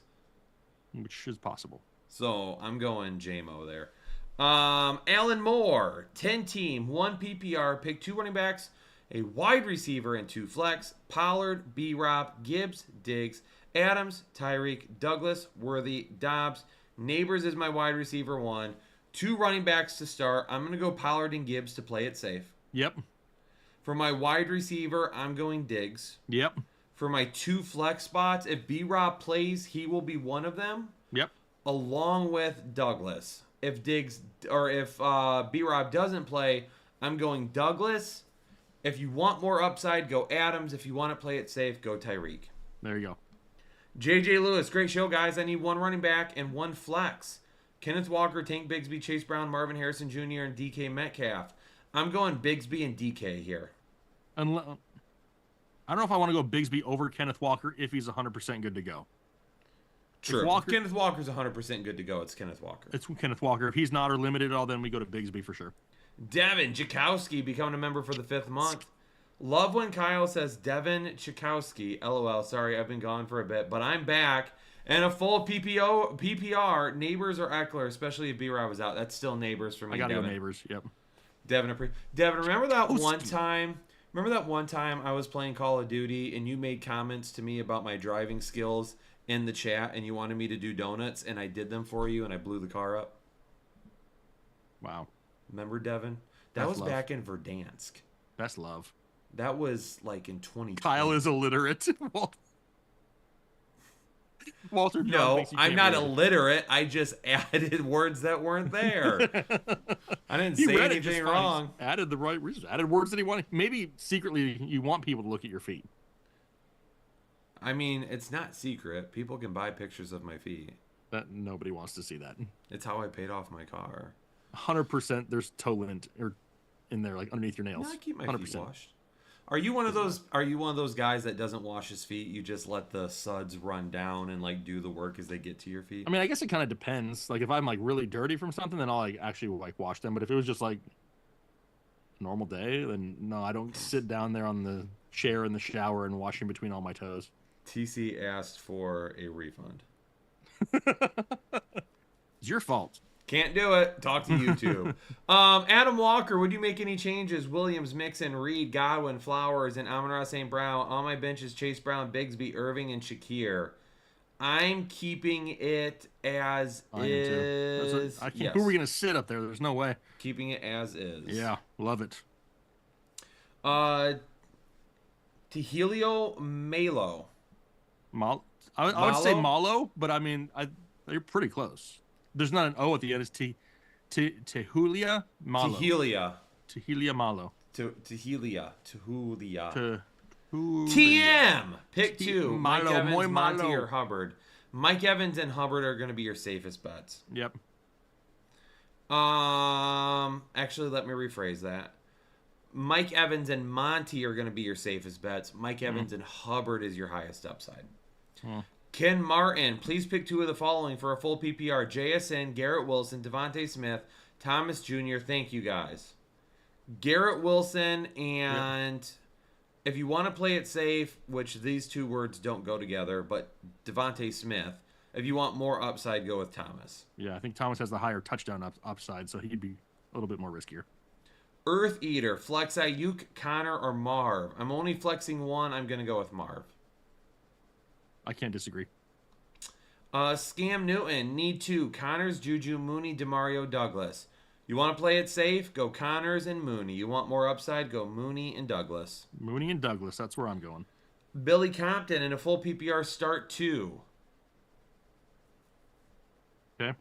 Speaker 5: Which is possible.
Speaker 4: So I'm going JMO there. Alan Moore, 10 team, 1 PPR, pick 2 running backs, a wide receiver, and 2 flex. Pollard, B-Rob, Gibbs, Diggs, Adams, Tyreek, Douglas, Worthy, Dobbs. Neighbors is my wide receiver 1. 2 running backs to start. I'm going to go Pollard and Gibbs to play it safe.
Speaker 5: Yep.
Speaker 4: For my wide receiver, I'm going Diggs.
Speaker 5: Yep.
Speaker 4: For my 2 flex spots, if B-Rob plays, he will be one of them.
Speaker 5: Yep.
Speaker 4: Along with Douglas. If B-Rob doesn't play, I'm going Douglas. If you want more upside, go Adams. If you want to play it safe, go Tyreek.
Speaker 5: There you go.
Speaker 4: JJ Lewis, great show, guys. I need 1 running back and 1 flex. Kenneth Walker, Tank Bigsby, Chase Brown, Marvin Harrison Jr., and DK Metcalf. I'm going Bigsby and DK here.
Speaker 5: I don't know if I want to go Bigsby over Kenneth Walker if he's 100% good to go.
Speaker 4: True.
Speaker 5: Walker-
Speaker 4: Kenneth Walker's 100% good to go. It's Kenneth Walker.
Speaker 5: It's Kenneth Walker. If he's not or limited at all, then we go to Bigsby for sure.
Speaker 4: Devin Chakowski becoming a member for the 5th month. Love when Kyle says Devin Chakowski. LOL. Sorry, I've been gone for a bit, but I'm back. And a full PPR, Neighbors or Eckler, especially if B-Rob was out. That's still Neighbors for me.
Speaker 5: I gotta
Speaker 4: Devin.
Speaker 5: go Neighbors. Yep.
Speaker 4: Devin, remember that one time? Remember that one time I was playing Call of Duty and you made comments to me about my driving skills in the chat and you wanted me to do donuts and I did them for you and I blew the car up?
Speaker 5: Wow.
Speaker 4: Remember, Devin? That
Speaker 5: That's
Speaker 4: was
Speaker 5: love.
Speaker 4: back in Verdansk.
Speaker 5: That's love.
Speaker 4: That was like in 2020.
Speaker 5: Kyle is illiterate. Walter John
Speaker 4: No,
Speaker 5: thinks you
Speaker 4: I'm
Speaker 5: can't
Speaker 4: not
Speaker 5: read it.
Speaker 4: illiterate. I just added words that weren't there. I didn't
Speaker 5: He
Speaker 4: say
Speaker 5: read it just
Speaker 4: anything
Speaker 5: fine.
Speaker 4: wrong.
Speaker 5: Added the right reasons. Added words that he wanted. Maybe secretly you want people to look at your feet.
Speaker 4: I mean, it's not secret. People can buy pictures of my feet.
Speaker 5: That nobody wants to see that.
Speaker 4: It's how I paid off my car.
Speaker 5: 100%. There's toe lint or in there, like underneath your nails.
Speaker 4: No, I keep my
Speaker 5: 100%.
Speaker 4: feet washed. Are you one of those guys that doesn't wash his feet? You just let the suds run down and like do the work as they get to your feet?
Speaker 5: I mean, I guess it kind of depends. Like if I'm like really dirty from something, then I'll like actually like wash them. But if it was just like a normal day, then no, I don't sit down there on the chair in the shower and wash in between all my toes.
Speaker 4: TC asked for a refund.
Speaker 5: It's your fault.
Speaker 4: Can't do it. Talk to YouTube. Adam Walker, would you make any changes? Williams, Mixon, Reed, Godwin, Flowers, and Amon-Ra St. Brown. On my bench is Chase Brown, Bigsby, Irving, and Shakir. I'm keeping it as
Speaker 5: I am too.
Speaker 4: is.
Speaker 5: I can't.
Speaker 4: Yes.
Speaker 5: Who are we gonna sit up there? There's no way.
Speaker 4: Keeping it as is.
Speaker 5: Yeah, love it.
Speaker 4: Tehilio Malo.
Speaker 5: I would say
Speaker 4: Malo?
Speaker 5: Malo, but I mean, they're pretty close. There's not an O at the end. It's Tehulia Malo.
Speaker 4: Tehilia.
Speaker 5: Malo.
Speaker 4: Tehilia.
Speaker 5: Tehulia.
Speaker 4: TM. Pick two. Mike
Speaker 5: Malo,
Speaker 4: Evans,
Speaker 5: muy
Speaker 4: Monty,
Speaker 5: malo.
Speaker 4: or Hubbard. Mike Evans and Hubbard are going to be your safest bets.
Speaker 5: Yep.
Speaker 4: Actually, let me rephrase that. Mike Evans and Monty are going to be your safest bets. Mike Evans and Hubbard is your highest upside. Ken Martin, please pick two of the following for a full PPR. JSN, Garrett Wilson, Devontae Smith, Thomas Jr. Thank you, guys. Garrett Wilson and if you want to play it safe, which these two words don't go together, but Devontae Smith. If you want more upside, go with Thomas.
Speaker 5: Yeah, I think Thomas has the higher touchdown upside, so he'd be a little bit more riskier.
Speaker 4: Earth Eater, flex Ayuk, Connor, or Marv. I'm only flexing one. I'm going to go with Marv.
Speaker 5: I can't disagree.
Speaker 4: Scam Newton, need two. Connors, Juju, Mooney, DeMario, Douglas. You want to play it safe? Go Connors and Mooney. You want more upside? Go Mooney and Douglas.
Speaker 5: Mooney and Douglas, that's where I'm going.
Speaker 4: Billy Compton in a full PPR start two.
Speaker 5: Okay.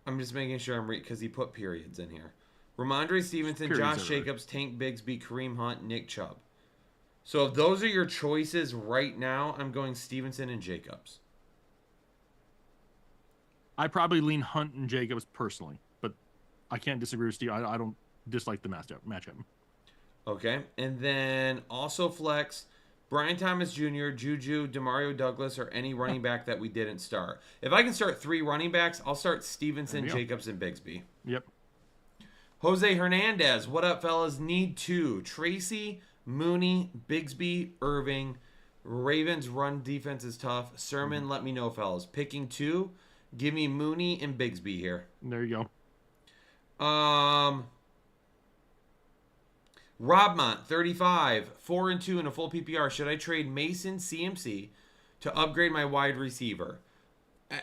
Speaker 4: I'm just making sure I'm because he put periods in here. Ramondre Stevenson,
Speaker 5: Periods
Speaker 4: Josh
Speaker 5: everywhere.
Speaker 4: Jacobs, Tank Bigsby, Kareem Hunt, Nick Chubb. So if those are your choices right now, I'm going Stevenson and Jacobs.
Speaker 5: I probably lean Hunt and Jacobs personally, but I can't disagree with Steve. I don't dislike the matchup.
Speaker 4: Okay. And then also flex Brian Thomas Jr., Juju, DeMario Douglas, or any running back that we didn't start. If I can start three running backs, I'll start Stevenson,
Speaker 5: There you go.
Speaker 4: Jacobs, and Bigsby.
Speaker 5: Yep.
Speaker 4: Jose Hernandez, what up, fellas? Need two. Tracy, Mooney, Bigsby, Irving. Ravens run defense is tough. Sermon, let me know, fellas. Picking two. Give me Mooney and Bigsby here.
Speaker 5: There you go.
Speaker 4: Robmont, 35, 4-2 in a full PPR. Should I trade Mason CMC to upgrade my wide receiver?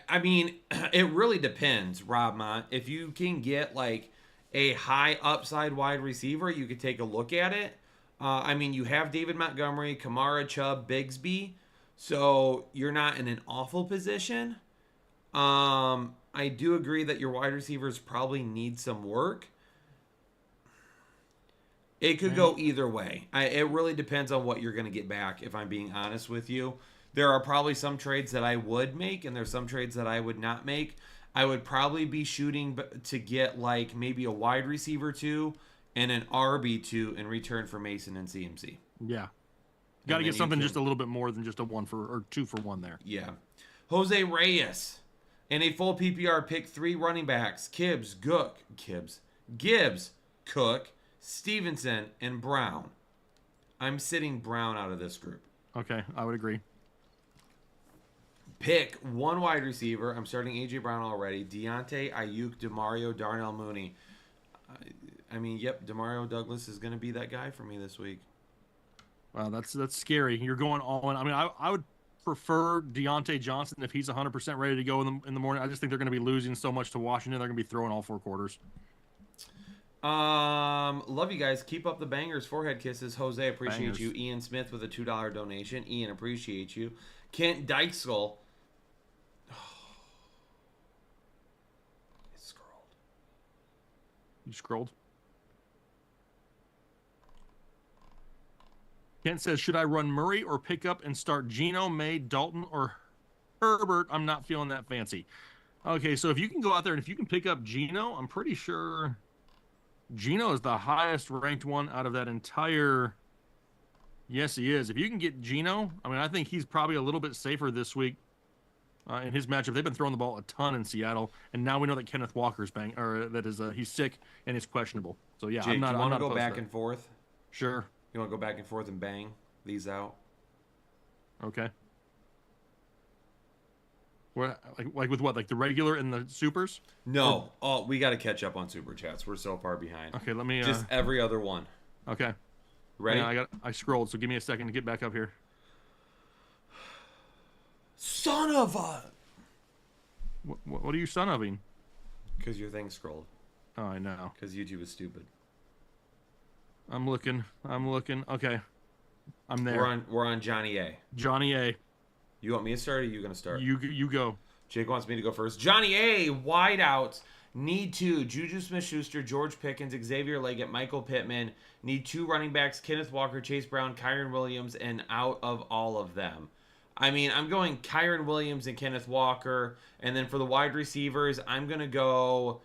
Speaker 4: I mean, it really depends, Robmont. If you can get like a high upside wide receiver, you could take a look at it. I mean, you have David Montgomery, Kamara, Chubb, Bigsby, so you're not in an awful position. I do agree that your wide receivers probably need some work. It could go either way. It really depends on what you're going to get back, if I'm being honest with you. There are probably some trades that I would make, and there's some trades that I would not make. I would probably be shooting to get like maybe a wide receiver 2 and an RB2 in return for Mason and CMC.
Speaker 5: Yeah. Got to
Speaker 4: then
Speaker 5: get
Speaker 4: you
Speaker 5: something
Speaker 4: can-
Speaker 5: just a little bit more than just a 2 for 1 there.
Speaker 4: Yeah. Jose Reyes. In a full PPR, pick 3 running backs. Gibbs, Cook, Stevenson, and Brown. I'm sitting Brown out of this group.
Speaker 5: Okay, I would agree.
Speaker 4: Pick one wide receiver. I'm starting A.J. Brown already. Deontay, Ayuk, DeMario, Darnell Mooney. I mean, yep, DeMario Douglas is going to be that guy for me this week.
Speaker 5: Wow, that's scary. You're going all in. I mean, I would prefer Deontay Johnson if he's 100% ready to go in the morning. I just think they're going to be losing so much to Washington. They're going to be throwing all 4 quarters.
Speaker 4: Love you guys. Keep up the bangers. Forehead kisses. Jose, appreciate
Speaker 5: Bangers.
Speaker 4: you. Ian Smith with a $2 donation. Ian, appreciate you. Kent Dykeskull. It's scrolled.
Speaker 5: You scrolled. Kent says, should I run Murray or pick up and start Geno, May, Dalton, or Herbert? I'm not feeling that fancy. Okay, so if you can go out there and if you can pick up Geno, I'm pretty sure Geno is the highest ranked one out of that entire. Yes, he is. If you can get Geno, I mean, I think he's probably a little bit safer this week in his matchup. They've been throwing the ball a ton in Seattle, and now we know that Kenneth Walker's he's sick and is questionable. So yeah,
Speaker 4: Jake,
Speaker 5: I'm not.
Speaker 4: you want to
Speaker 5: I'm not
Speaker 4: go
Speaker 5: opposed
Speaker 4: back
Speaker 5: to that.
Speaker 4: and forth?
Speaker 5: Sure.
Speaker 4: You want to go back and forth and bang these out?
Speaker 5: Okay. What like with what? Like the regular and the supers?
Speaker 4: No. Oh, we got to catch up on super chats. We're so far behind.
Speaker 5: Okay, let me.
Speaker 4: Just every other one.
Speaker 5: Okay.
Speaker 4: Ready?
Speaker 5: Yeah, I scrolled, so give me a second to get back up here.
Speaker 4: Son of a.
Speaker 5: What are you son ofing?
Speaker 4: Because your thing scrolled.
Speaker 5: Oh, I know.
Speaker 4: Because YouTube is stupid.
Speaker 5: I'm looking. Okay. I'm there.
Speaker 4: We're on Johnny A.
Speaker 5: Johnny A.
Speaker 4: You want me to start or are you going to start?
Speaker 5: You go.
Speaker 4: Jake wants me to go first. Johnny A. Wideouts. Need 2. Juju Smith-Schuster, George Pickens, Xavier Leggett, Michael Pittman. Need 2 running backs, Kenneth Walker, Chase Brown, Kyron Williams, and out of all of them. I mean, I'm going Kyron Williams and Kenneth Walker. And then for the wide receivers, I'm going to go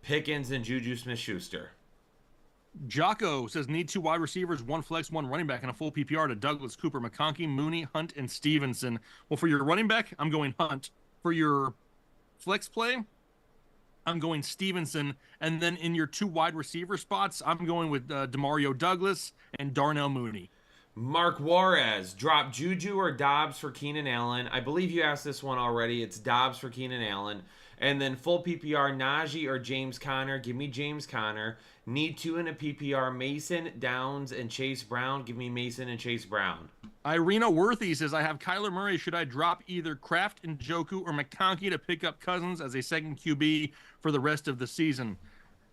Speaker 4: Pickens and Juju Smith-Schuster.
Speaker 5: Jocko says need 2 wide receivers, 1 flex, 1 running back, and a full PPR to Douglas, Cooper, McConkey, Mooney, Hunt, and Stevenson. Well, for your running back, I'm going Hunt. For your flex play, I'm going Stevenson. And then in your 2 wide receiver spots, I'm going with DeMario Douglas and Darnell Mooney.
Speaker 4: Mark Juarez, drop Juju or Dobbs for Keenan Allen. I believe you asked this one already. It's Dobbs for Keenan Allen. And then full PPR, Najee or James Conner. Give me James Conner. Need 2 in a PPR, Mason, Downs, and Chase Brown. Give me Mason and Chase Brown.
Speaker 5: Irina Worthy says, I have Kyler Murray. Should I drop either Kraft, Njoku, or McConkey to pick up Cousins as a second QB for the rest of the season?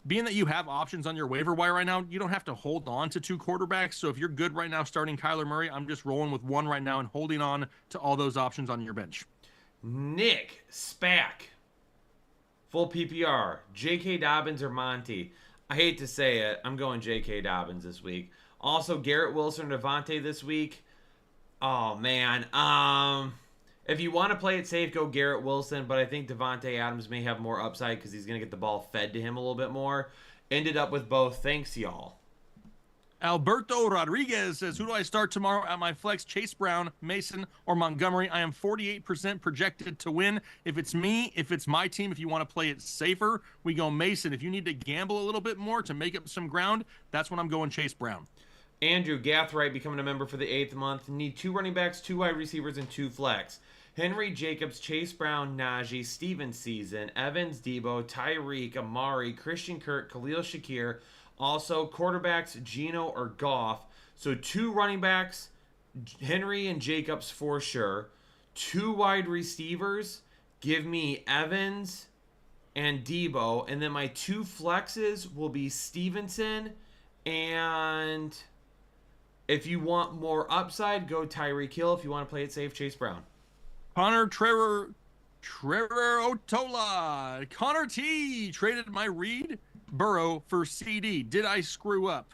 Speaker 5: Being that you have options on your waiver wire right now, you don't have to hold on to 2 quarterbacks. So if you're good right now starting Kyler Murray, I'm just rolling with 1 right now and holding on to all those options on your bench.
Speaker 4: Nick Spack, full PPR, J.K. Dobbins or Monty. I hate to say it, I'm going J.K. Dobbins this week. Also, Garrett Wilson or Devontae this week. Oh, man. If you want to play it safe, go Garrett Wilson, but I think Devontae Adams may have more upside because he's going to get the ball fed to him a little bit more. Ended up with both. Thanks, y'all.
Speaker 5: Alberto Rodriguez says, who do I start tomorrow at my flex? Chase Brown, Mason, or Montgomery? I am 48% projected to win. If it's me, if it's my team, if you want to play it safer, we go Mason. If you need to gamble a little bit more to make up some ground, that's when I'm going Chase Brown.
Speaker 4: Andrew Gathright becoming a member for the 8th month. Need 2 running backs, 2 wide receivers, and 2 flex. Henry Jacobs, Chase Brown, Najee, Steven Season, Evans, Debo, Tyreek, Amari, Christian Kirk, Khalil Shakir. Also, quarterbacks, Geno or Goff. So 2 running backs, Henry and Jacobs for sure. 2 wide receivers, give me Evans and Debo. And then my 2 flexes will be Stevenson. And if you want more upside, go Tyreek Hill. If you want to play it safe, Chase Brown.
Speaker 5: Connor Trevor Otola. Connor T traded my Reed Burrow for CD. Did I screw up?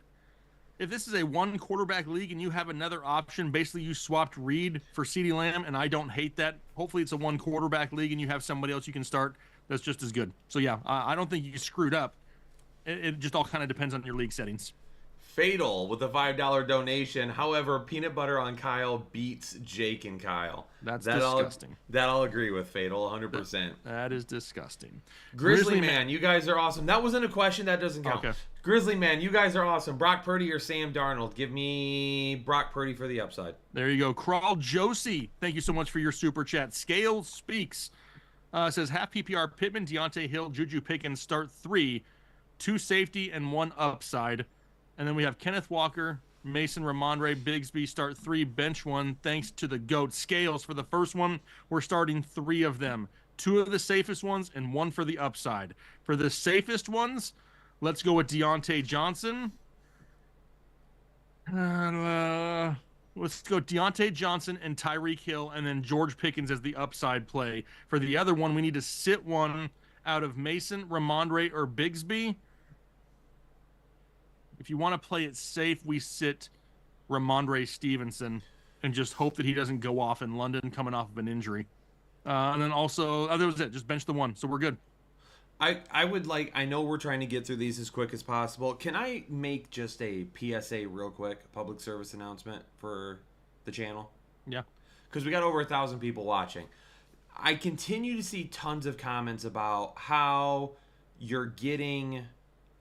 Speaker 5: If this is a 1 quarterback league and you have another option, basically you swapped Reed for CD Lamb, and I don't hate that. Hopefully it's a 1 quarterback league and you have somebody else you can start that's just as good. So yeah, I don't think you screwed up. It just all kind of depends on your league settings.
Speaker 4: Fatal with a $5 donation. However, peanut butter on Kyle beats Jake and Kyle.
Speaker 5: That's
Speaker 4: that
Speaker 5: disgusting.
Speaker 4: That I'll agree with, Fatal, 100%.
Speaker 5: That is disgusting.
Speaker 4: Grizzly Man, you guys are awesome. That wasn't a question. That doesn't count.
Speaker 5: Okay.
Speaker 4: Grizzly Man, you guys are awesome. Brock Purdy or Sam Darnold? Give me Brock Purdy for the upside.
Speaker 5: There you go. Crawl Josie, thank you so much for your super chat. Scale Speaks says half PPR Pittman, Deontay Hill, Juju Pickens start 3, 2 safety and 1 upside. And then we have Kenneth Walker, Mason, Ramondre, Bigsby start 3, bench 1. Thanks to the GOAT. Scales for the first one, we're starting 3 of them. 2 of the safest ones and 1 for the upside. For the safest ones, let's go with Deontay Johnson. Let's go Deontay Johnson and Tyreek Hill, and then George Pickens as the upside play. For the other one, we need to sit one out of Mason, Ramondre, or Bigsby. If you want to play it safe, we sit Ramondre Stevenson and just hope that he doesn't go off in London coming off of an injury. And then also, that was it. Just bench the one, so we're good.
Speaker 4: I would like, I know we're trying to get through these as quick as possible. Can I make just a PSA real quick, public service announcement for the channel?
Speaker 5: Yeah.
Speaker 4: Because we got over 1,000 people watching. I continue to see tons of comments about how you're getting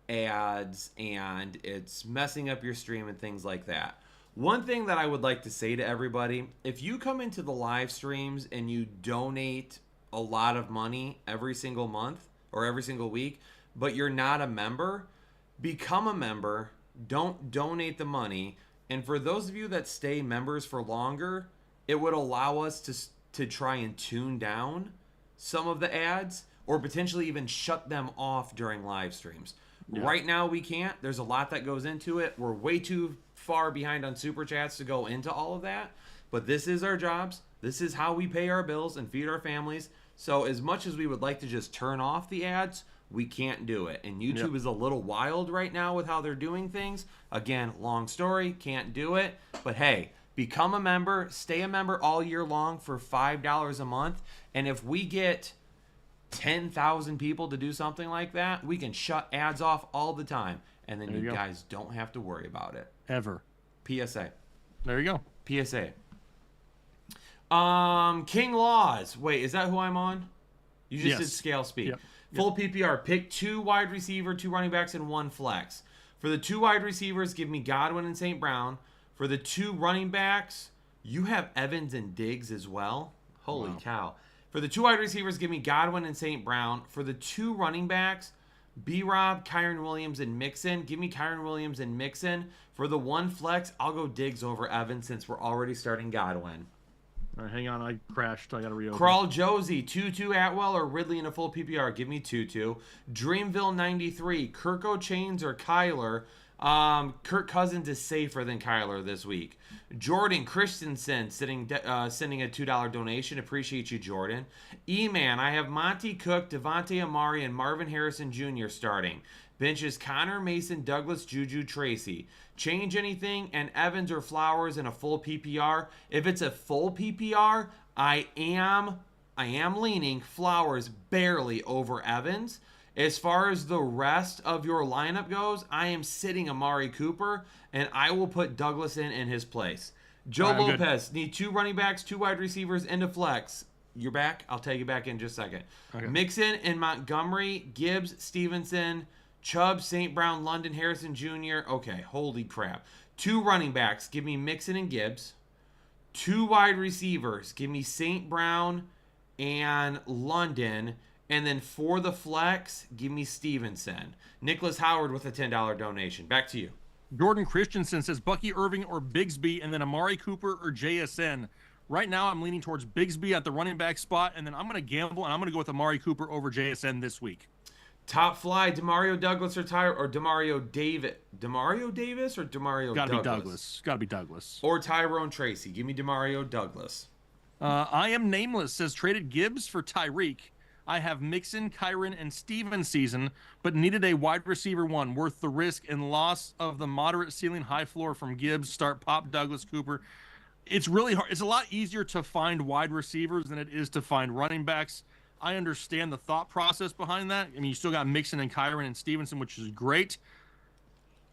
Speaker 4: ads and it's messing up your stream and things like that. One thing that I would like to say to everybody, if you come into the live streams and you donate a lot of money every single month or every single week, but you're not a member, become a member. Don't donate the money. And for those of you that stay members for longer, it would allow us to try and tune down some of the ads or potentially even shut them off during live streams. Yeah. Right now we can't. There's a lot that goes into it. We're way too far behind on super chats to go into all of that. But this is our jobs. This is how we pay our bills and feed our families. So as much as we would like to just turn off the ads, we can't do it. And YouTube is a little wild right now with how they're doing things. Again, long story, can't do it. But hey, become a member, stay a member all year long for $5 a month. And if we get 10,000 people to do something like that, we can shut ads off all the time. And then you guys don't have to worry about it.
Speaker 5: Ever.
Speaker 4: PSA.
Speaker 5: There you go.
Speaker 4: PSA. King Laws. Wait, is that who I'm on? You just did Scale Speak.
Speaker 5: Yep.
Speaker 4: Full PPR. Pick 2 wide receiver, 2 running backs, and 1 flex. For the 2 wide receivers, give me Godwin and St. Brown. For the 2 running backs, you have Evans and Diggs as well. Holy cow. For the 2 wide receivers, give me Godwin and St. Brown. For the 2 running backs, B-Rob, Kyron Williams, and Mixon. Give me Kyron Williams and Mixon. For the 1 flex, I'll go Diggs over Evans since we're already starting Godwin.
Speaker 5: All right, hang on. I crashed. I got to reopen.
Speaker 4: Crawl Josie, Tutu Atwell or Ridley in a full PPR. Give me Tutu. Dreamville 93, Kirko Chains or Kyler. Kirk Cousins is safer than Kyler this week. Jordan Christensen sending a $2 donation. Appreciate you, Jordan. E-Man, I have Monty Cook, Devontae Amari, and Marvin Harrison Jr. starting. Benches Connor, Mason, Douglas, Juju, Tracy. Change anything and Evans or Flowers in a full PPR. If it's a full PPR, I am leaning Flowers barely over Evans. As far as the rest of your lineup goes, I am sitting Amari Cooper, and I will put Douglas in his place. Joe Lopez, need 2 running backs, 2 wide receivers, into flex. You're back? I'll take you back in just a second. Okay. Mixon and Montgomery, Gibbs, Stevenson, Chubb, St. Brown, London, Harrison Jr. Okay, holy crap. 2 running backs, give me Mixon and Gibbs. 2 wide receivers, give me St. Brown and London. And then for the flex, give me Stevenson. Nicholas Howard with a $10 donation. Back to you.
Speaker 5: Jordan Christensen says Bucky Irving or Bigsby, and then Amari Cooper or JSN. Right now, I'm leaning towards Bigsby at the running back spot, and then I'm going to gamble, and I'm going to go with Amari Cooper over JSN this week.
Speaker 4: Top fly, Demario Douglas or Demario Davis. Demario Davis or Demario
Speaker 5: Gotta
Speaker 4: Douglas?
Speaker 5: Gotta be Douglas.
Speaker 4: Or Tyrone Tracy. Give me Demario Douglas.
Speaker 5: I Am Nameless says traded Gibbs for Tyreek. I have Mixon, Kyron, and Steven season, but needed a wide receiver 1 worth the risk and loss of the moderate ceiling, high floor from Gibbs. Start Pop, Douglas, Cooper. It's really hard. It's a lot easier to find wide receivers than it is to find running backs. I understand the thought process behind that. I mean, you still got Mixon and Kyron and Stevenson, which is great.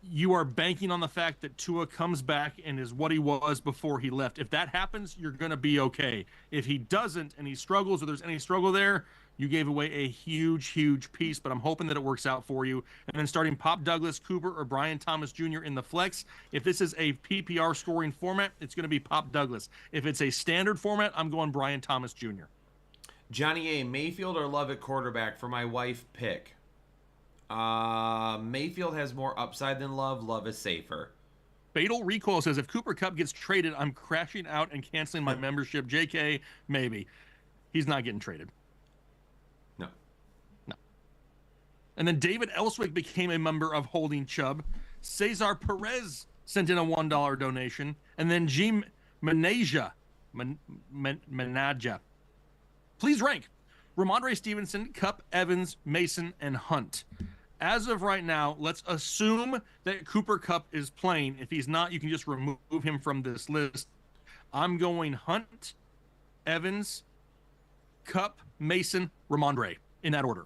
Speaker 5: you are banking on the fact that Tua comes back and is what he was before he left. If that happens, you're going to be okay. If he doesn't and he struggles or there's any struggle there, you gave away a huge piece, but I'm hoping that it works out for you. And then starting Pop Douglas, Cooper, or Brian Thomas Jr. in the flex. If this is a PPR scoring format, it's going to be Pop Douglas. If it's a standard format, I'm going Brian Thomas Jr.
Speaker 4: Johnny A, Mayfield or Love at quarterback for my wife pick. Mayfield has more upside than Love. Love is safer.
Speaker 5: Fatal Recoil says, if Cooper Kupp gets traded, I'm crashing out and canceling my membership. JK, maybe. He's not getting traded.
Speaker 4: No.
Speaker 5: And then David Elswick became a member of Holding Chubb. Cesar Perez sent in a $1 donation. And then G. Menaja. Please rank Ramondre Stevenson, Kupp, Evans, Mason, and Hunt. As of right now, let's assume that Cooper Kupp is playing. If he's not, you can just remove him from this list. I'm going Hunt, Evans, Kupp, Mason, Ramondre, in that order.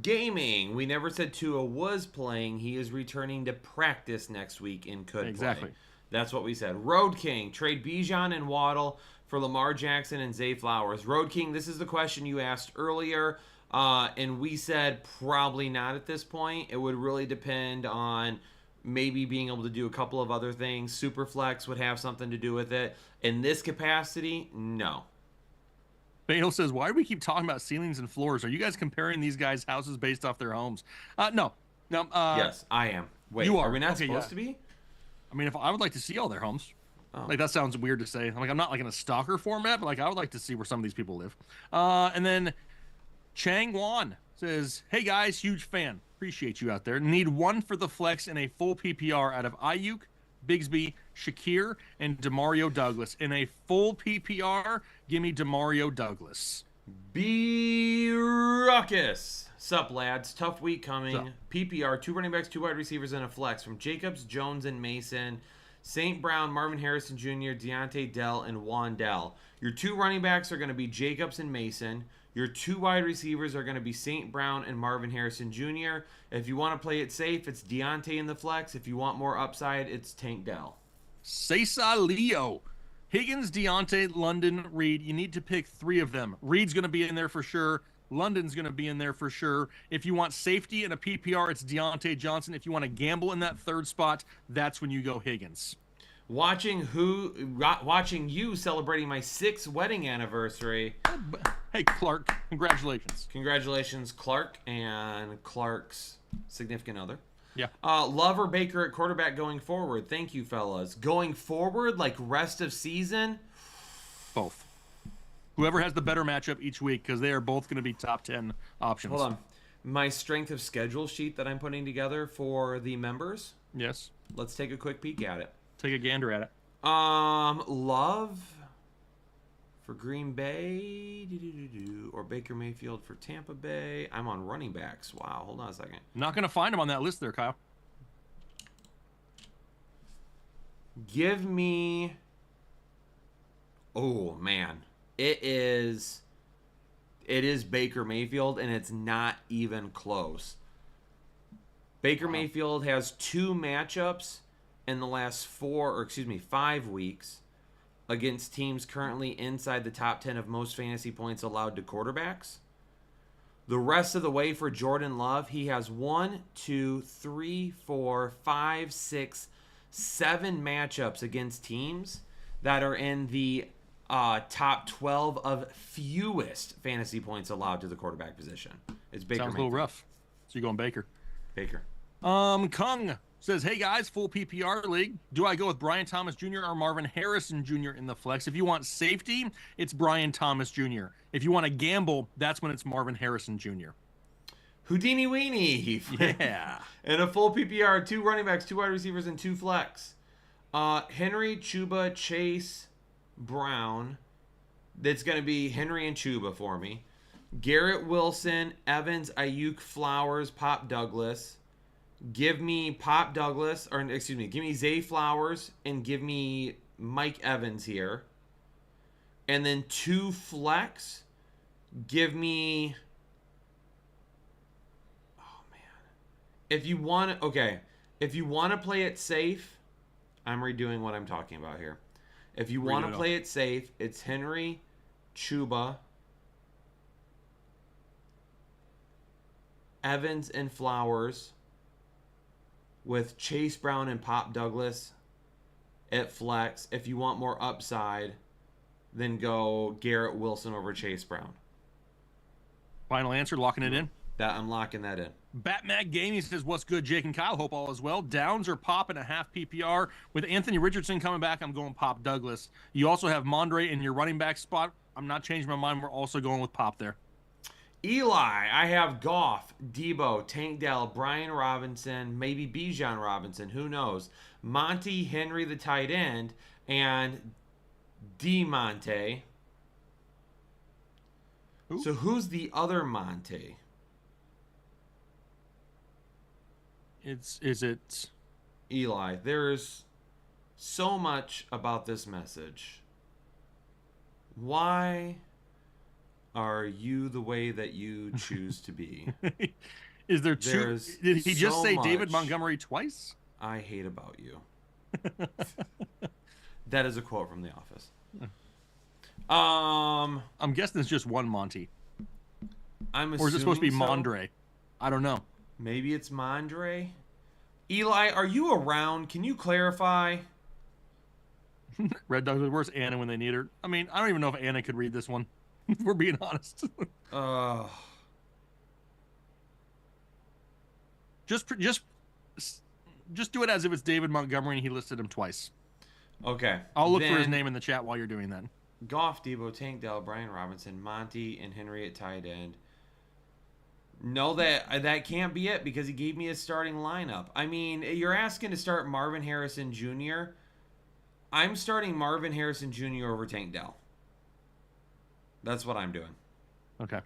Speaker 4: Gaming. We never said Tua was playing. He is returning to practice next week and could
Speaker 5: Exactly.
Speaker 4: play. That's what we said. Road King. Trade Bijan and Waddle for Lamar Jackson and Zay Flowers. Road King, this is the question you asked earlier. And we said probably not at this point. It would really depend on maybe being able to do a couple of other things. Superflex would have something to do with it. In this capacity, no.
Speaker 5: Fatal says, why do we keep talking about ceilings and floors? Are you guys comparing these guys' houses based off their homes? No.
Speaker 4: Yes, I am. Wait,
Speaker 5: you are.
Speaker 4: we not
Speaker 5: Okay,
Speaker 4: supposed
Speaker 5: yeah.
Speaker 4: to be?
Speaker 5: I mean, if I would like to see all their homes.
Speaker 4: Oh.
Speaker 5: Like, that sounds weird to say. I'm not like in a stalker format, but like I would like to see where some of these people live. And then Chang Wan says, hey guys, huge fan. Appreciate you out there. Need one for the flex in a full PPR out of Ayuk, Bigsby, Shakir, and Demario Douglas. In a full PPR, give me Demario Douglas.
Speaker 4: Be ruckus. Sup, lads? Tough week coming.
Speaker 5: Sup?
Speaker 4: PPR, 2 running backs, 2 wide receivers, and a flex from Jacobs, Jones, and Mason. St. Brown, Marvin Harrison Jr., Deontay Dell, and Wandell. Your 2 running backs are going to be Jacobs and Mason. Your 2 wide receivers are going to be St. Brown and Marvin Harrison Jr. If you want to play it safe, it's Deontay in the flex. If you want more upside, it's Tank Dell.
Speaker 5: Cesar Leo. Higgins, Deontay, London, Reed. You need to pick 3 of them. Reed's going to be in there for sure. London's going to be in there for sure. If you want safety in a PPR, it's Deontay Johnson. If you want to gamble in that 3rd spot, that's when you go Higgins.
Speaker 4: Watching you celebrating my 6th wedding anniversary.
Speaker 5: Hey, Clark, congratulations.
Speaker 4: Congratulations, Clark and Clark's significant other.
Speaker 5: Yeah.
Speaker 4: Love or Baker at quarterback going forward? Thank you, fellas. Going forward, like rest of season?
Speaker 5: Both. Whoever has the better matchup each week, because they are both going to be top 10 options.
Speaker 4: Hold on. My strength of schedule sheet that I'm putting together for the members.
Speaker 5: Yes.
Speaker 4: Let's take a quick peek at it.
Speaker 5: Take a gander at it.
Speaker 4: Love for Green Bay, or Baker Mayfield for Tampa Bay. I'm on running backs. Wow, hold on a second.
Speaker 5: Not going to find him on that list there, Kyle.
Speaker 4: Give me... Oh, man. It is Baker Mayfield, and it's not even close. Baker Mayfield has 2 matchups in the last 5 weeks against teams currently inside the top 10 of most fantasy points allowed to quarterbacks. The rest of the way for Jordan Love, he has 1, 2, 3, 4, 5, 6, 7 matchups against teams that are in the top 12 of fewest fantasy points allowed to the quarterback position. It's Baker
Speaker 5: Sounds a
Speaker 4: Mayfield.
Speaker 5: little rough. So you're going Baker.
Speaker 4: Baker.
Speaker 5: Kung says, hey guys, full PPR league. Do I go with Brian Thomas Jr. or Marvin Harrison Jr. in the flex? If you want safety, it's Brian Thomas Jr. If you want to gamble, that's when it's Marvin Harrison Jr.
Speaker 4: Houdini Weenie.
Speaker 5: Yeah.
Speaker 4: And a full PPR, 2 running backs, 2 wide receivers, and 2 flex. Henry, Chuba, Chase, Brown. That's going to be Henry and Chuba for me. Garrett Wilson, Evans, Ayuk, Flowers, Pop Douglas. Give me Pop Douglas, give me Zay Flowers, and give me Mike Evans here. And then 2 flex. Give me... Oh, man. If you want... Okay. If you want to play it safe, I'm redoing what I'm talking about here. If you want to play it safe, it's Henry, Chuba, Evans, and Flowers with Chase Brown and Pop Douglas at flex. If you want more upside, then go Garrett Wilson over Chase Brown.
Speaker 5: Final answer, locking it in?
Speaker 4: I'm locking that in.
Speaker 5: Batmag Gaming says, what's good, Jake and Kyle? Hope all is well. Downs or Pop in a half PPR. With Anthony Richardson coming back, I'm going Pop Douglas. You also have Mondre in your running back spot. I'm not changing my mind. We're also going with Pop there.
Speaker 4: Eli, I have Goff, Debo, Tank Dell, Brian Robinson, maybe Bijan Robinson, who knows? Monty Henry, the tight end, and DeMonte.
Speaker 5: Who?
Speaker 4: So who's the other Monte?
Speaker 5: Is it
Speaker 4: Eli? There's so much about this message. Why are you the way that you choose to be?
Speaker 5: Is there two?
Speaker 4: There's
Speaker 5: Did he just
Speaker 4: so
Speaker 5: say David
Speaker 4: much
Speaker 5: Montgomery twice?
Speaker 4: I hate about you. That is a quote from The Office.
Speaker 5: I'm guessing it's just one Monty. Or is it supposed to be Mondre? I don't know.
Speaker 4: Maybe it's Mondre. Eli, are you around? Can you clarify?
Speaker 5: Red Dogs, where's Anna when they need her? I mean, I don't even know if Anna could read this one. If we're being honest. Just do it as if it's David Montgomery and he listed him twice.
Speaker 4: Okay.
Speaker 5: I'll look for his name in the chat while you're doing that.
Speaker 4: Goff, Debo, Tank Dell, Brian Robinson, Monty, and Henry at tight end. No, that can't be it because he gave me a starting lineup. I mean, you're asking to start Marvin Harrison Jr. I'm starting Marvin Harrison Jr. over Tank Dell. That's what I'm doing.
Speaker 5: Okay.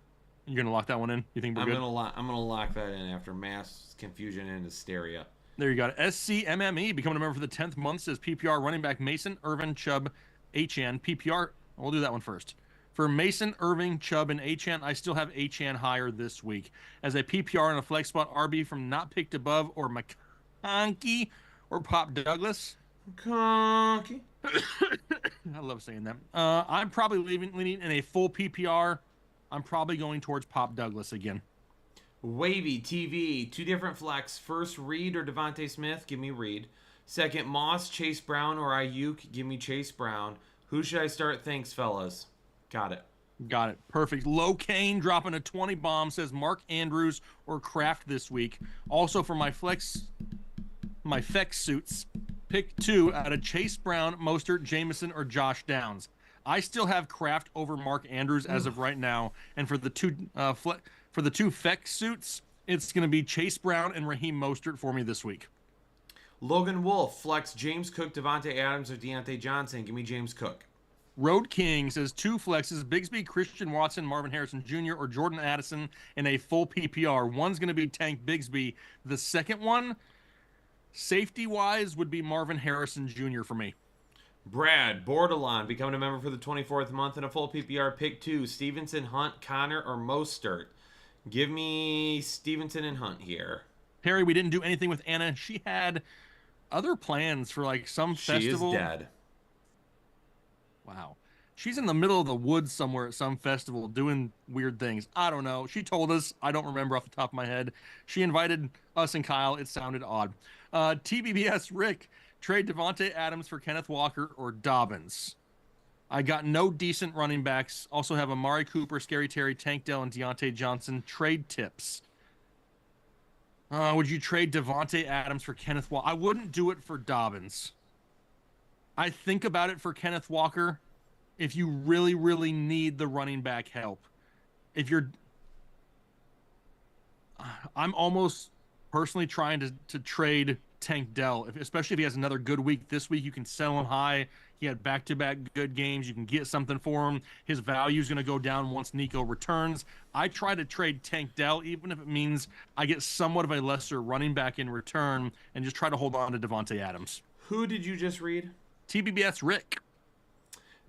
Speaker 5: You're going to lock that one in? You think we're good?
Speaker 4: I'm gonna lock that in after mass confusion and hysteria.
Speaker 5: There you got it. SCMME becoming a member for the 10th month says PPR running back Mason, Irvin, Chubb, HN. PPR, we'll do that one first. For Mason, Irving, Chubb, and HN, I still have HN higher this week. As a PPR in a flex spot, RB from not picked above or McConkey or Pop Douglas.
Speaker 4: McConkey.
Speaker 5: I love saying that. I'm probably leaning in a full PPR. I'm probably going towards Pop Douglas again.
Speaker 4: Wavy TV, two different flex. First, Reed or Devontae Smith. Give me Reed. Second, Moss, Chase Brown, or Ayuk. Give me Chase Brown. Who should I start? Thanks, fellas. Got it.
Speaker 5: Got it. Perfect. Low Kane dropping a 20 bomb says Mark Andrews or Kraft this week. Also for my flex suits, pick 2 out of Chase Brown, Mostert, Jameson, or Josh Downs. I still have Kraft over Mark Andrews as of right now, and for the two Feck suits, it's going to be Chase Brown and Raheem Mostert for me this week.
Speaker 4: Logan Wolf, flex James Cook, Devontae Adams, or Deontay Johnson. Give me James Cook.
Speaker 5: Road King says 2 flexes, Bigsby, Christian Watson, Marvin Harrison Jr., or Jordan Addison in a full PPR. One's going to be Tank Bigsby. The second one, safety-wise, would be Marvin Harrison Jr. for me.
Speaker 4: Brad, Bordelon, becoming a member for the 24th month in a full PPR. Pick 2, Stevenson, Hunt, Connor, or Mostert. Give me Stevenson and Hunt here.
Speaker 5: Harry, we didn't do anything with Anna. She had other plans for like some festival.
Speaker 4: She is dead.
Speaker 5: Wow. She's in the middle of the woods somewhere at some festival doing weird things. I don't know. She told us. I don't remember off the top of my head. She invited us and Kyle. It sounded odd. TBBS Rick, trade Devontae Adams for Kenneth Walker or Dobbins. I got no decent running backs. Also have Amari Cooper, Scary Terry, Tank Dell, and Deontay Johnson. Trade tips. Would you trade Devontae Adams for Kenneth Walker? I wouldn't do it for Dobbins. I think about it for Kenneth Walker if you really, really need the running back help. I'm almost personally trying to trade Tank Dell, especially if he has another good week this week. You can sell him high. He had back-to-back good games. You can get something for him. His value is going to go down once Nico returns. I try to trade Tank Dell, even if it means I get somewhat of a lesser running back in return, and just try to hold on to Devontae Adams.
Speaker 4: Who did you just read?
Speaker 5: TBBS Rick.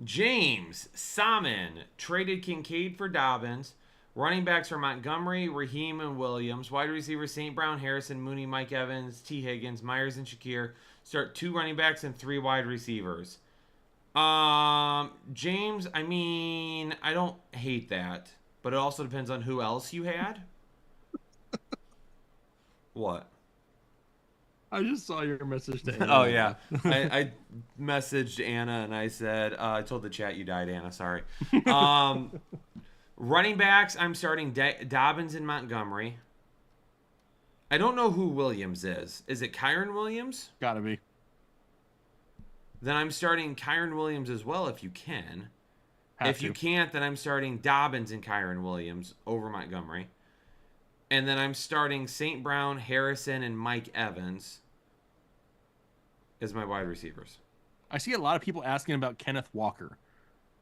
Speaker 4: James Salmon traded Kincaid for Dobbins. Running backs for Montgomery, Raheem, and Williams. Wide receivers, St. Brown, Harrison, Mooney, Mike Evans, T. Higgins, Myers, and Shakir. Start 2 running backs and 3 wide receivers. James, I mean, I don't hate that, but it also depends on who else you had. What?
Speaker 5: I just saw your message to Anna.
Speaker 4: Oh, yeah. I messaged Anna and I said, I told the chat you died, Anna. Sorry. Running backs, I'm starting Dobbins and Montgomery. I don't know who Williams is. Is it Kyron Williams?
Speaker 5: Gotta be.
Speaker 4: Then I'm starting Kyron Williams as well if you can.
Speaker 5: Have
Speaker 4: if
Speaker 5: to.
Speaker 4: you can't, then I'm starting Dobbins and Kyron Williams over Montgomery. And then I'm starting St. Brown, Harrison, and Mike Evans as my wide receivers.
Speaker 5: I see a lot of people asking about Kenneth Walker.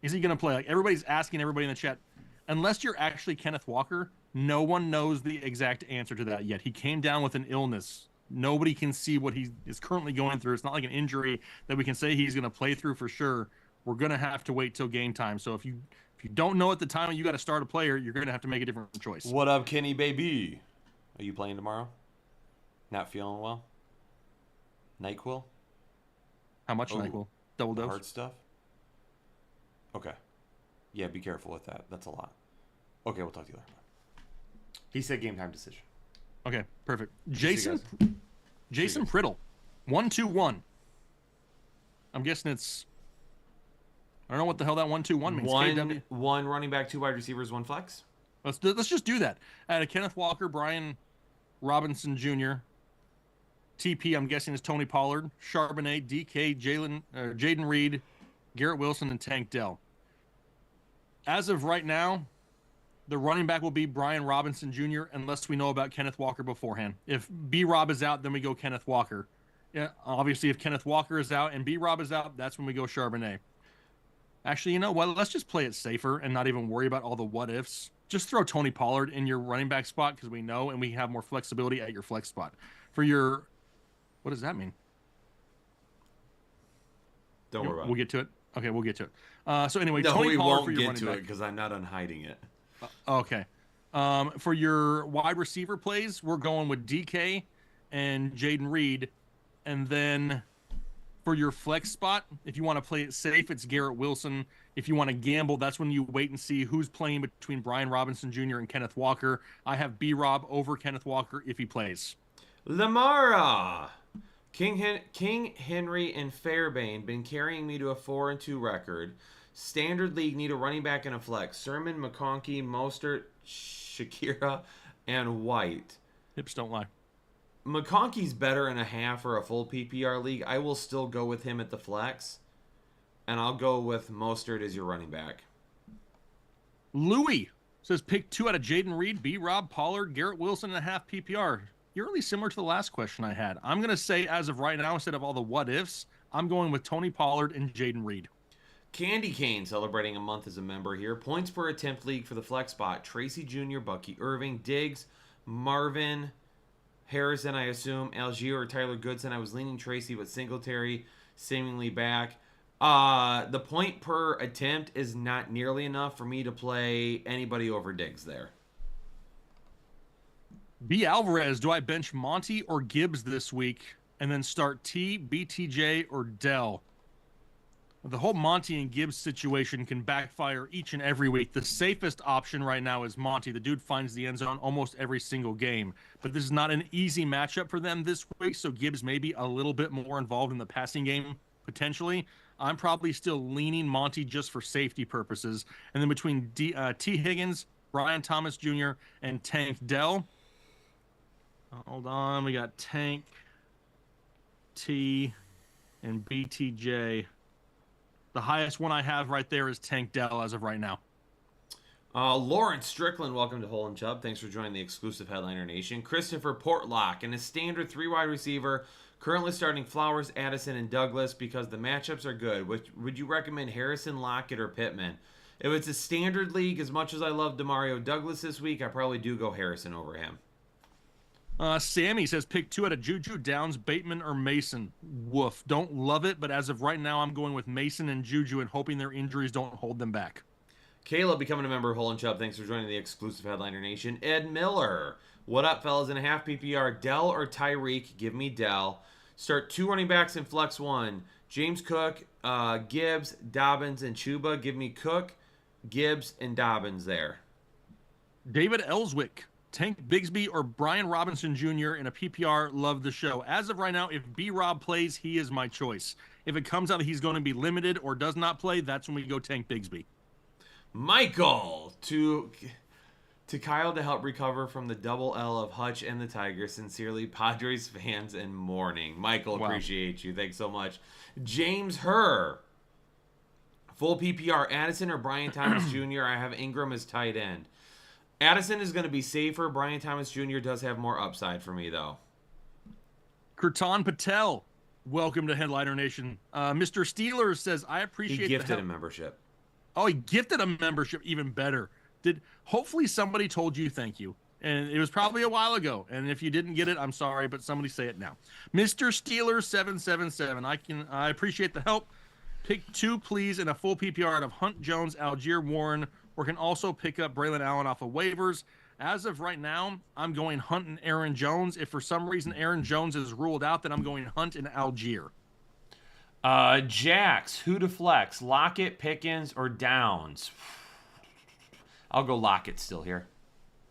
Speaker 5: Is he going to play? Like, everybody's asking everybody in the chat. Unless you're actually Kenneth Walker, no one knows the exact answer to that yet. He came down with an illness. Nobody can see what he is currently going through. It's not like an injury that we can say he's going to play through for sure. We're going to have to wait till game time. So if you don't know at the time you got to start a player, you're going to have to make a different choice.
Speaker 4: What up, Kenny baby? Are you playing tomorrow? Not feeling well? NyQuil?
Speaker 5: How much NyQuil? Double dose?
Speaker 4: Hard stuff? Okay. Yeah, be careful with that. That's a lot. Okay, we'll talk to you later. He said game time decision.
Speaker 5: Okay, perfect.
Speaker 4: See you
Speaker 5: Jason Priddle, 1-2-1. I'm guessing it's. I don't know what the hell that 1-2-1 means. KW.
Speaker 4: One running back, 2 wide receivers, 1 flex.
Speaker 5: Let's just do that. Out of Kenneth Walker, Brian Robinson Jr., TP, I'm guessing is Tony Pollard, Charbonnet, DK, Jaden Reed, Garrett Wilson, and Tank Dell. As of right now, the running back will be Brian Robinson Jr. unless we know about Kenneth Walker beforehand. If B-Rob is out, then we go Kenneth Walker. Yeah, obviously, if Kenneth Walker is out and B-Rob is out, that's when we go Charbonnet. Actually, you know what? Let's just play it safer and not even worry about all the what-ifs. Just throw Tony Pollard in your running back spot because we know and we have more flexibility at your flex spot. For your... What does that mean?
Speaker 4: Don't worry about
Speaker 5: We'll
Speaker 4: it.
Speaker 5: get to it. Okay, we'll get to it. So anyway,
Speaker 4: No,
Speaker 5: Tony
Speaker 4: we
Speaker 5: Pollard
Speaker 4: won't
Speaker 5: for your
Speaker 4: get
Speaker 5: running
Speaker 4: to
Speaker 5: back.
Speaker 4: it because I'm not unhiding it.
Speaker 5: Okay. For your wide receiver plays, we're going with DK and Jaden Reed. And then for your flex spot, if you want to play it safe, it's Garrett Wilson. If you want to gamble, that's when you wait and see who's playing between Brian Robinson Jr. and Kenneth Walker. I have B-Rob over Kenneth Walker if he plays.
Speaker 4: Lamara. King Henry and Fairbairn been carrying me to a 4-2 record. Standard league need a running back and a flex. Sermon, McConkey, Mostert, Shakira, and White.
Speaker 5: Hips don't lie.
Speaker 4: McConkey's better in a half or a full PPR league. I will still go with him at the flex. And I'll go with Mostert as your running back.
Speaker 5: Louis says pick 2 out of Jaden Reed, B-Rob, Pollard, Garrett Wilson, and a half PPR. You're really similar to the last question I had. I'm going to say, as of right now, instead of all the what-ifs, I'm going with Tony Pollard and Jaden Reed.
Speaker 4: Candy Cane celebrating a month as a member here. Points per attempt league for the flex spot. Tracy Jr., Bucky Irving, Diggs, Marvin, Harrison, I assume, Algier or Tyler Goodson. I was leaning Tracy, but Singletary seemingly back. The point per attempt is not nearly enough for me to play anybody over Diggs there.
Speaker 5: B. Alvarez, do I bench Monty or Gibbs this week and then start T, BTJ, or Dell? The whole Monty and Gibbs situation can backfire each and every week. The safest option right now is Monty. The dude finds the end zone almost every single game. But this is not an easy matchup for them this week, so Gibbs may be a little bit more involved in the passing game, potentially. I'm probably still leaning Monty just for safety purposes. And then between T. Higgins, Brian Thomas Jr., and Tank Dell. Hold on. We got Tank, T, and BTJ. The highest one I have right there is Tank Dell as of right now.
Speaker 4: Lawrence Strickland, welcome to Hole and Chubb. Thanks for joining the exclusive Headliner Nation. Christopher Portlock, and a standard 3 wide receiver, currently starting Flowers, Addison, and Douglas because the matchups are good. Would you recommend Harrison, Lockett, or Pittman? If it's a standard league, as much as I love DeMario Douglas this week, I probably do go Harrison over him.
Speaker 5: Sammy says pick 2 out of Juju, Downs, Bateman, or Mason. Woof. Don't love it, but as of right now, I'm going with Mason and Juju and hoping their injuries don't hold them back.
Speaker 4: Caleb becoming a member of Hole and Chubb. Thanks for joining the exclusive Headliner Nation. Ed Miller. What up, fellas? In a half PPR, Dell or Tyreek? Give me Dell. Start 2 running backs in flex 1. James Cook, Gibbs, Dobbins, and Chuba. Give me Cook, Gibbs, and Dobbins there.
Speaker 5: David Ellswick, Tank Bigsby, or Brian Robinson Jr. in a PPR. Love the show. As of right now, if B-Rob plays, he is my choice. If it comes out that he's going to be limited or does not play, that's when we go Tank Bigsby.
Speaker 4: Michael, to Kyle to help recover from the double L of Hutch and the Tigers. Sincerely, Padres fans and mourning. Michael, appreciate you. Thanks so much. James Herr. Full PPR, Addison or Brian Thomas Jr. I have Ingram as tight end. Addison is going to be safer. Brian Thomas Jr. does have more upside for me, though.
Speaker 5: Kirtan Patel, welcome to Headliner Nation. Mr. Steelers says, I appreciate
Speaker 4: He gifted a membership.
Speaker 5: Oh, he gifted a membership. Even better. Hopefully somebody told you thank you. And it was probably a while ago. And if you didn't get it, I'm sorry, but somebody say it now. Mr. Steelers 777. I appreciate the help. Pick 2, please, in a full PPR out of Hunt, Jones, Algier, Warren, or can also pick up Braylon Allen off of waivers. As of right now, I'm going Hunt and Aaron Jones. If for some reason Aaron Jones is ruled out, then I'm going Hunt and Algier.
Speaker 4: Jax, who to flex? Lockett, Pickens, or Downs? I'll go Lockett still here.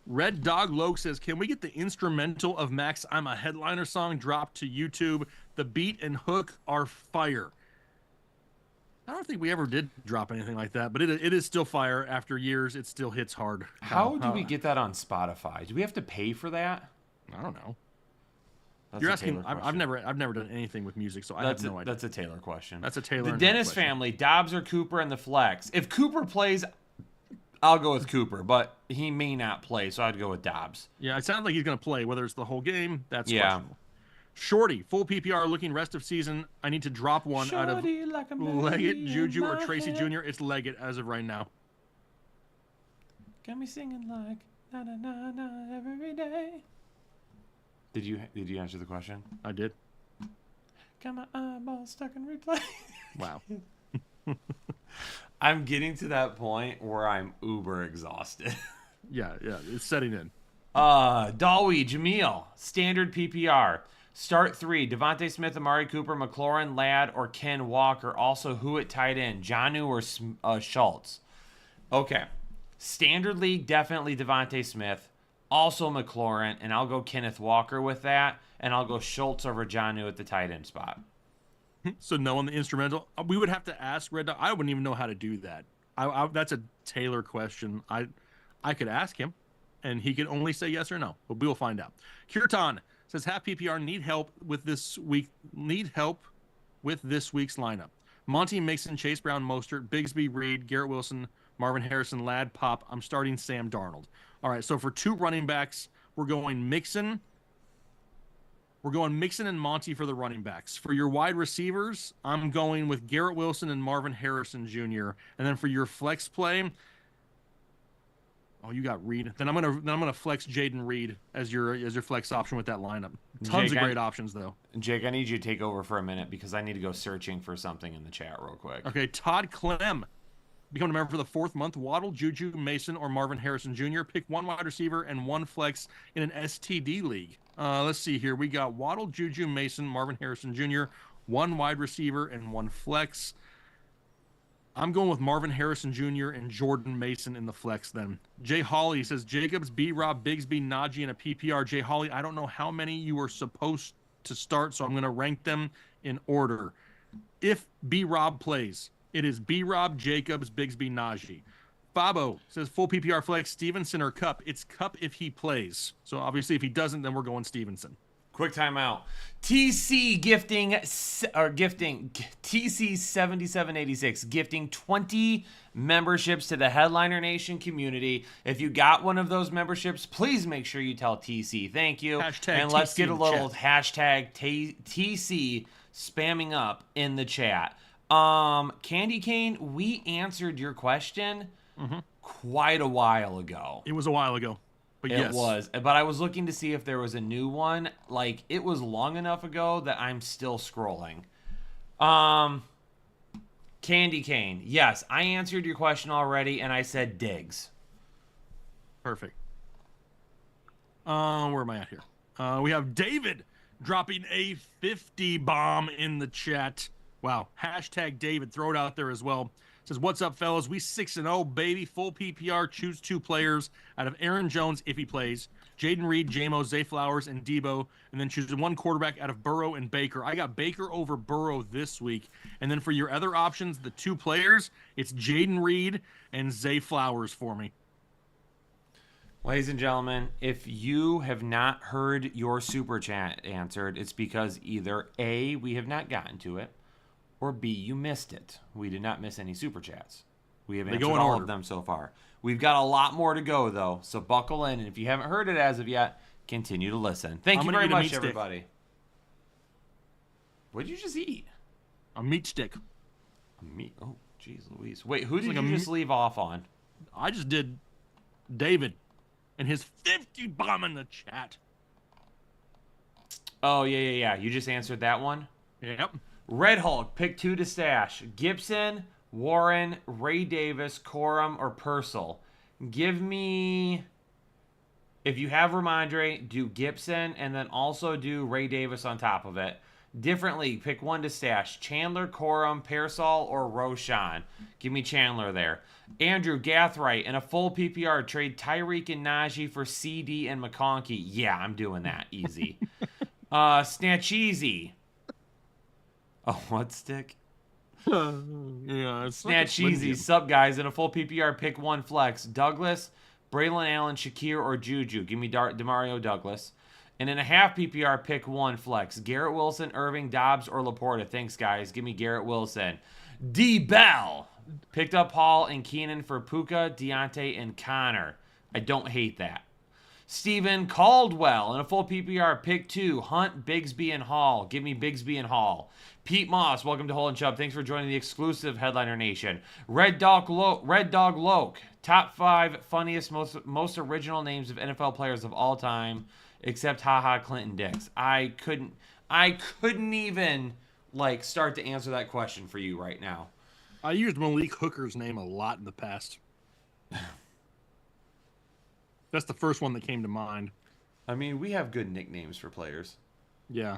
Speaker 5: Red Dog Loke says, can we get the instrumental of Max I'm a Headliner song dropped to YouTube? The beat and hook are fire. I don't think we ever did drop anything like that, but it is still fire. After years, it still hits hard.
Speaker 4: How do we get that on Spotify? Do we have to pay for that?
Speaker 5: I don't know.
Speaker 4: That's
Speaker 5: You're
Speaker 4: a
Speaker 5: asking.
Speaker 4: Taylor
Speaker 5: I've
Speaker 4: question.
Speaker 5: never done anything with music, so I have no idea.
Speaker 4: That's a Taylor question.
Speaker 5: That's a Taylor.
Speaker 4: The
Speaker 5: and
Speaker 4: Dennis
Speaker 5: question.
Speaker 4: family, Dobbs or Cooper in the flex. If Cooper plays, I'll go with Cooper, but he may not play, so I'd go with Dobbs.
Speaker 5: Yeah, it sounds like he's going to play. Whether it's the whole game, that's questionable. Shorty, full PPR looking rest of season. I need to drop one out of Leggett, Juju, or Tracy Jr. It's Leggett as of right now.
Speaker 4: Got me singing like na na na na every day. Did you answer the question?
Speaker 5: I did.
Speaker 4: Got my eyeballs stuck in replay.
Speaker 5: Wow.
Speaker 4: I'm getting to that point where I'm uber exhausted.
Speaker 5: Yeah, it's setting in.
Speaker 4: Dalwi, Jameel, standard PPR. Start 3, Devontae Smith, Amari Cooper, McLaurin, Ladd, or Ken Walker. Also, who at tight end, Jonnu or Schultz? Okay. Standard league, definitely Devontae Smith. Also McLaurin, and I'll go Kenneth Walker with that, and I'll go Schultz over Jonnu at the tight end spot.
Speaker 5: So no on the instrumental. We would have to ask Red Dog. I wouldn't even know how to do that. That's a Taylor question. I could ask him, and he could only say yes or no. But we will find out. Kirtan says, half PPR need help with this week's lineup. Monty, Mixon, Chase Brown, Mostert, Bigsby, Reed, Garrett Wilson, Marvin Harrison, Ladd, Pop. I'm starting Sam Darnold. All right, so for 2 running backs, we're going Mixon. We're going Mixon and Monty for the running backs. For your wide receivers, I'm going with Garrett Wilson and Marvin Harrison Jr. And then for your flex play, you got Reed. Then I'm gonna flex Jaden Reed as your flex option with that lineup. Tons of great options though.
Speaker 4: Jake, I need you to take over for a minute because I need to go searching for something in the chat real quick.
Speaker 5: Okay, Todd Clem, becoming a member for the 4th month. Waddle, Juju, Mason, or Marvin Harrison Jr. Pick 1 wide receiver and 1 flex in an STD league. Let's see here. We got Waddle, Juju, Mason, Marvin Harrison Jr., 1 wide receiver and 1 flex. I'm going with Marvin Harrison Jr. and Jordan Mason in the flex then. Jay Hawley says, Jacobs, B-Rob, Bigsby, Najee in a PPR. Jay Hawley, I don't know how many you are supposed to start, so I'm going to rank them in order. If B-Rob plays, it is B-Rob, Jacobs, Bigsby, Najee. Fabo says, full PPR flex, Stevenson or Cup. It's Cup if he plays. So obviously if he doesn't, then we're going Stevenson.
Speaker 4: Quick timeout. TC TC 7786 gifting 20 memberships to the Headliner Nation community. If you got one of those memberships, please make sure you tell TC. Thank you. And let's get a little hashtag TC spamming up in the chat. Candy Cane, we answered your question quite a while ago.
Speaker 5: It was a while ago. But yes.
Speaker 4: It was, but I was looking to see if there was a new one. Like, it was long enough ago that I'm still scrolling. Candy cane. Yes, I answered your question already, and I said Diggs.
Speaker 5: Perfect. Where am I at here? We have David dropping a 50 bomb in the chat. Wow. Hashtag David. Throw it out there as well. Says, what's up, fellas? We 6-0, baby. Full PPR. Choose 2 players out of Aaron Jones if he plays, Jaden Reed, J-Mo, Zay Flowers, and Debo, and then choose 1 quarterback out of Burrow and Baker. I got Baker over Burrow this week. And then for your other options, the 2 players, it's Jaden Reed and Zay Flowers for me.
Speaker 4: Ladies and gentlemen, if you have not heard your super chat answered, it's because either A, we have not gotten to it, or B, you missed it. We did not miss any super chats. We have answered all of them so far. We've got a lot more to go, though, so buckle in. And if you haven't heard it as of yet, continue to listen. Thank you very much, everybody. What did you just eat?
Speaker 5: A meat stick.
Speaker 4: A meat? Oh, jeez Louise. Wait, who did you just leave off on?
Speaker 5: I just did David and his 50 bomb in the chat.
Speaker 4: Oh, yeah. You just answered that one?
Speaker 5: Yep.
Speaker 4: Red Hulk, pick 2 to stash. Gibson, Warren, Ray Davis, Corum, or Purcell. Give me, if you have Ramondre, do Gibson, and then also do Ray Davis on top of it. Different league, pick 1 to stash. Chandler, Corum, Pearsall, or Roshan. Give me Chandler there. Andrew, Gathright, in a full PPR, trade Tyreek and Najee for CD and McConkey. Yeah, I'm doing that. Easy. Snatcheezy. Oh, what stick?
Speaker 5: Yeah, it's
Speaker 4: Snatcheezy. Sup, guys. In a full PPR, pick 1 flex. Douglas, Braylon Allen, Shakir, or Juju. Give me Demario Douglas. And in a half PPR, pick 1 flex. Garrett Wilson, Irving, Dobbs, or Laporta. Thanks, guys. Give me Garrett Wilson. D. Bell. Picked up Hall and Keenan for Puka, Deontay, and Connor. I don't hate that. Steven Caldwell. In a full PPR, pick 2. Hunt, Bigsby, and Hall. Give me Bigsby and Hall. Pete Moss, welcome to Hole and Chubb. Thanks for joining the exclusive Headliner Nation. Red Dog Loke. Top 5 funniest, most original names of NFL players of all time, except haha Clinton Dix. I couldn't even start to answer that question for you right now.
Speaker 5: I used Malik Hooker's name a lot in the past. That's the first one that came to mind.
Speaker 4: I mean, we have good nicknames for players.
Speaker 5: Yeah.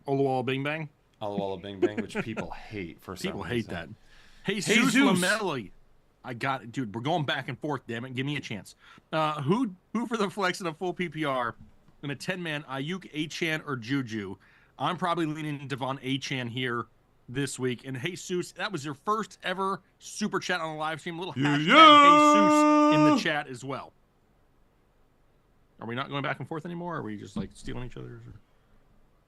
Speaker 5: Oluwala Bing Bang?
Speaker 4: Oluwala Bing Bang, which people hate for some reason.
Speaker 5: People hate that. Jesus Lamelli. I got it. Dude, we're going back and forth, damn it. Give me a chance. Who for the flex in a full PPR in a 10-man, Ayuk, Achane, or Juju? I'm probably leaning Devon Achane here this week. And Jesus, that was your first ever super chat on a live stream. A little hashtag Jesus in the chat as well. Are we not going back and forth anymore? Or are we just stealing each other's?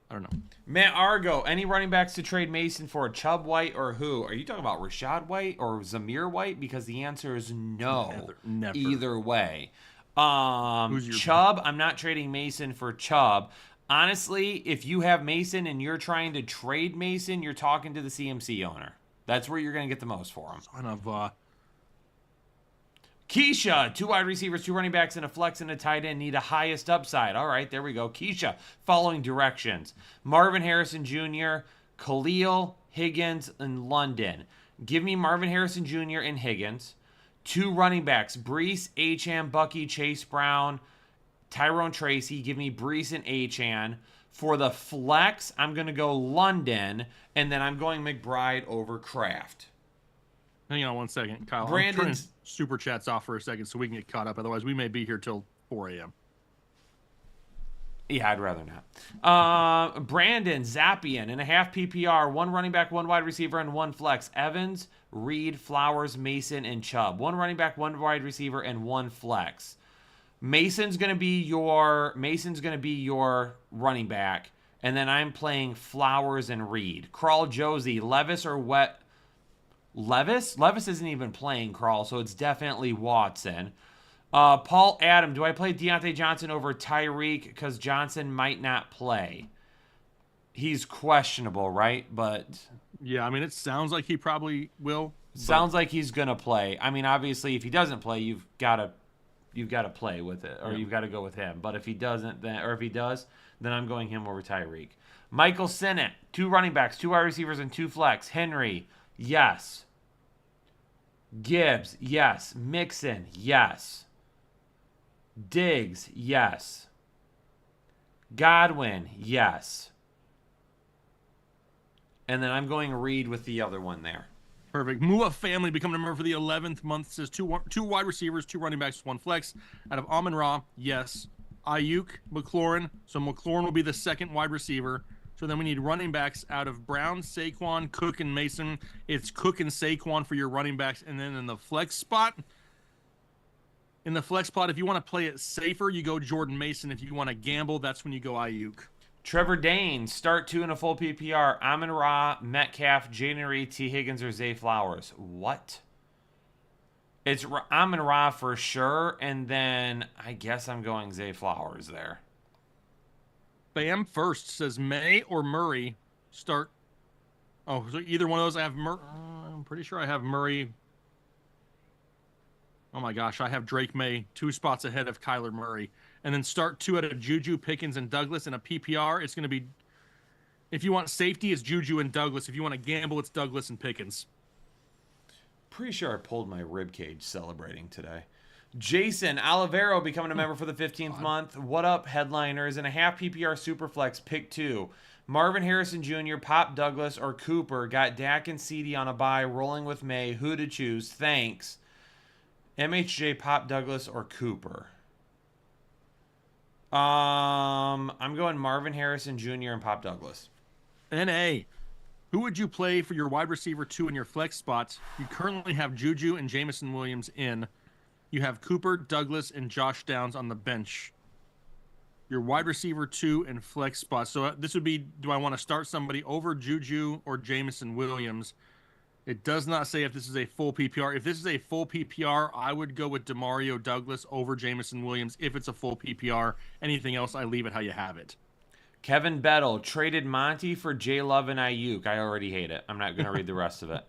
Speaker 5: I don't know.
Speaker 4: Matt Argo, any running backs to trade Mason for? Chubb, White, or who? Are you talking about Rashad White or Zamir White? Because the answer is no.
Speaker 5: Never.
Speaker 4: Either way. Chubb, I'm not trading Mason for Chubb. Honestly, if you have Mason and you're trying to trade Mason, you're talking to the CMC owner. That's where you're going to get the most for him.
Speaker 5: Son of
Speaker 4: Keisha, 2 wide receivers, 2 running backs, and a flex and a tight end need a highest upside. All right, there we go. Keisha, following directions. Marvin Harrison Jr., Khalil, Higgins, and London. Give me Marvin Harrison Jr. and Higgins. 2 running backs, Breece, Achane, Bucky, Chase Brown, Tyrone Tracy. Give me Breece and Achane. For the flex, I'm going to go London, and then I'm going McBride over Kraft.
Speaker 5: Hang on 1 second, Kyle.
Speaker 4: Brandon's
Speaker 5: I'm turning super chats off for a second so we can get caught up. Otherwise, we may be here till 4 a.m.
Speaker 4: Yeah, I'd rather not. Brandon Zappian in a half PPR, 1 running back, 1 wide receiver, and 1 flex. Evans, Reed, Flowers, Mason, and Chubb. 1 running back, 1 wide receiver, and 1 flex. Mason's gonna be your running back, and then I'm playing Flowers and Reed. Crawl, Josie, Levis, or Wet. Levis isn't even playing Crawl, so it's definitely Watson. Paul Adam, do I play Deontay Johnson over Tyreek because Johnson might not play? He's questionable, right? But
Speaker 5: yeah, I mean, it sounds like he probably will.
Speaker 4: Sounds like he's gonna play. I mean, obviously, if he doesn't play, you've got to play with it, or you've got to go with him. But if he doesn't, if he does, then I'm going him over Tyreek. Michael Sinnott, 2 running backs, 2 wide receivers, and 2 flex. Henry, Yes. Gibbs, yes. Mixon, yes. Diggs, yes. Godwin, yes. And then I'm going Reed with the other one there.
Speaker 5: Perfect. Mua family becoming a member for the 11th month. Says two wide receivers, 2 running backs, 1 flex. Out of Amon-Ra, yes. Ayuk, McLaurin. So McLaurin will be the second wide receiver. So then we need running backs out of Brown, Saquon, Cook, and Mason. It's Cook and Saquon for your running backs. And then in the flex spot, if you want to play it safer, you go Jordan Mason. If you want to gamble, that's when you go Ayuk.
Speaker 4: Trevor Dane, start 2 in a full PPR. Amon-Ra, Metcalf, Jayden Reed, T. Higgins, or Zay Flowers. What? It's Amon-Ra for sure, and then I guess I'm going Zay Flowers there.
Speaker 5: Bam first says May or Murray start. Oh, so either one of those. I have I'm pretty sure I have Murray. Oh my gosh, I have Drake May 2 spots ahead of Kyler Murray. And then start 2 out of Juju, Pickens, and Douglas in a PPR. It's going to be, if you want safety, it's Juju and Douglas. If you want to gamble, it's Douglas and Pickens.
Speaker 4: Pretty sure I pulled my rib cage celebrating today. Jason Olivero becoming a member for the 15th month. What up, headliners? In a half PPR Superflex, pick 2. Marvin Harrison Jr., Pop Douglas, or Cooper. Got Dak and CD on a bye, rolling with May. Who to choose? Thanks. MHJ, Pop Douglas, or Cooper? I'm going Marvin Harrison Jr. and Pop Douglas.
Speaker 5: NA. Who would you play for your wide receiver 2 in your flex spots? You currently have Juju and Jameson Williams in. You have Cooper, Douglas, and Josh Downs on the bench. Your wide receiver 2 in flex spots. So this would be, do I want to start somebody over Juju or Jameson Williams? It does not say if this is a full PPR. If this is a full PPR, I would go with Demario Douglas over Jameson Williams if it's a full PPR. Anything else, I leave it how you have it.
Speaker 4: Kevin Bettle traded Monty for J. Love and Ayuk. I already hate it. I'm not going to read the rest of it.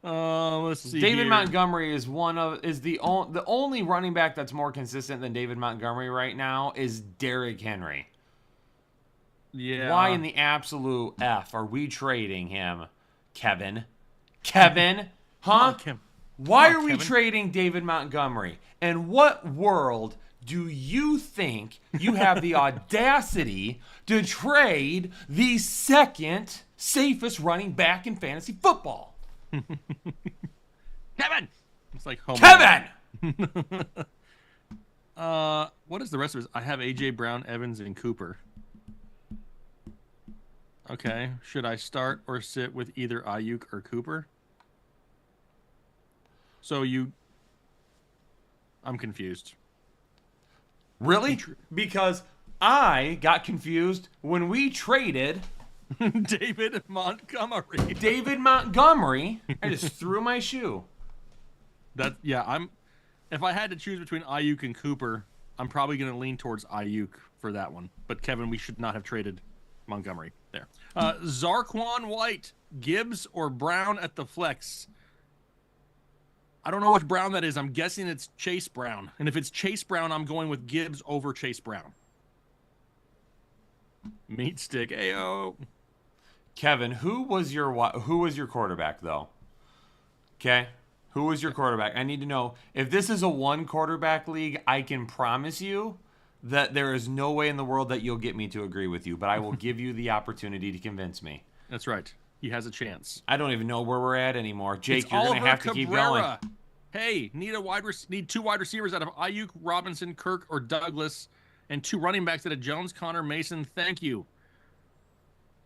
Speaker 5: Let's see.
Speaker 4: David
Speaker 5: here.
Speaker 4: Montgomery is the only running back that's more consistent than David Montgomery right now is Derrick Henry.
Speaker 5: Yeah.
Speaker 4: Why in the absolute F are we trading him, Kevin? Kevin? Huh?
Speaker 5: Kim.
Speaker 4: Why
Speaker 5: Come on,
Speaker 4: are we
Speaker 5: Kevin.
Speaker 4: trading David Montgomery? And what world do you think you have the audacity to trade the second safest running back in fantasy football?
Speaker 5: Kevin! It's like home.
Speaker 4: Kevin!
Speaker 5: What is the rest of it? I have AJ Brown, Evans, and Cooper. Okay. Should I start or sit with either Ayuk or Cooper? So I'm confused.
Speaker 4: Really? Because I got confused when we traded
Speaker 5: David Montgomery.
Speaker 4: David Montgomery. I just threw my shoe.
Speaker 5: If I had to choose between Ayuk and Cooper, I'm probably going to lean towards Ayuk for that one. But Kevin, we should not have traded Montgomery there. Zarquan White, Gibbs or Brown at the flex. I don't know which Brown that is. I'm guessing it's Chase Brown. And if it's Chase Brown, I'm going with Gibbs over Chase Brown. Meat stick. Ayo.
Speaker 4: Kevin, who was your quarterback though? Okay? Who was your quarterback? I need to know. If this is a 1 quarterback league, I can promise you that there is no way in the world that you'll get me to agree with you, but I will give you the opportunity to convince me.
Speaker 5: That's right. He has a chance.
Speaker 4: I don't even know where we're at anymore. Jake,
Speaker 5: It's
Speaker 4: you're going to
Speaker 5: Oliver
Speaker 4: have to keep going.
Speaker 5: Cabrera. Hey, need 2 wide receivers out of Ayuk, Robinson, Kirk, or Douglas, and 2 running backs out of Jones, Connor, Mason. Thank you.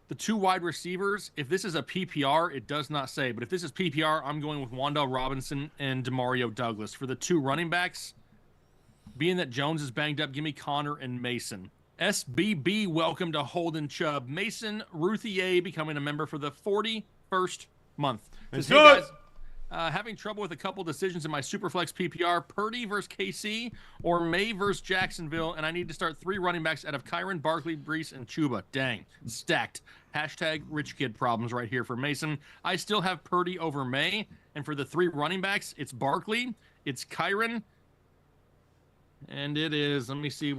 Speaker 5: The 2 wide receivers, if this is a PPR, it does not say. But if this is PPR, I'm going with Wan'Dale Robinson and Demario Douglas. For the 2 running backs, being that Jones is banged up, give me Connor and Mason. SBB, welcome to Holden Chubb. Mason Ruthier becoming a member for the 41st month. Says, hey guys, having trouble with a couple decisions in my Superflex PPR. Purdy versus KC or May versus Jacksonville, and I need to start 3 running backs out of Kyron, Barkley, Brees, and Chuba. Dang, stacked. Hashtag rich kid problems right here for Mason. I still have Purdy over May, and for the 3 running backs, it's Barkley, it's Kyron, and it is, let me see,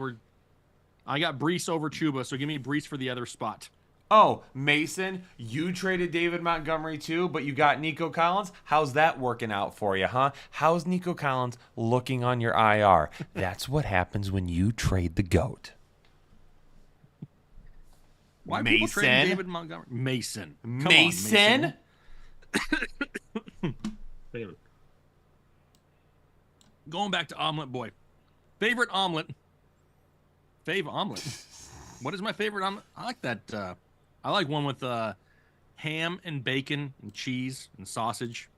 Speaker 5: I got Brees over Chuba, so give me Brees for the other spot.
Speaker 4: Oh, Mason, you traded David Montgomery too, but you got Nico Collins. How's that working out for you, huh? How's Nico Collins looking on your IR? That's what happens when you trade the GOAT.
Speaker 5: Why are
Speaker 4: Mason?
Speaker 5: people trading David Montgomery? Mason. Come on,
Speaker 4: Mason?
Speaker 5: Mason. Going back to Omelet Boy. Favorite omelet. Fave omelet. What is my favorite omelet? I like that. I like one with ham and bacon and cheese and sausage.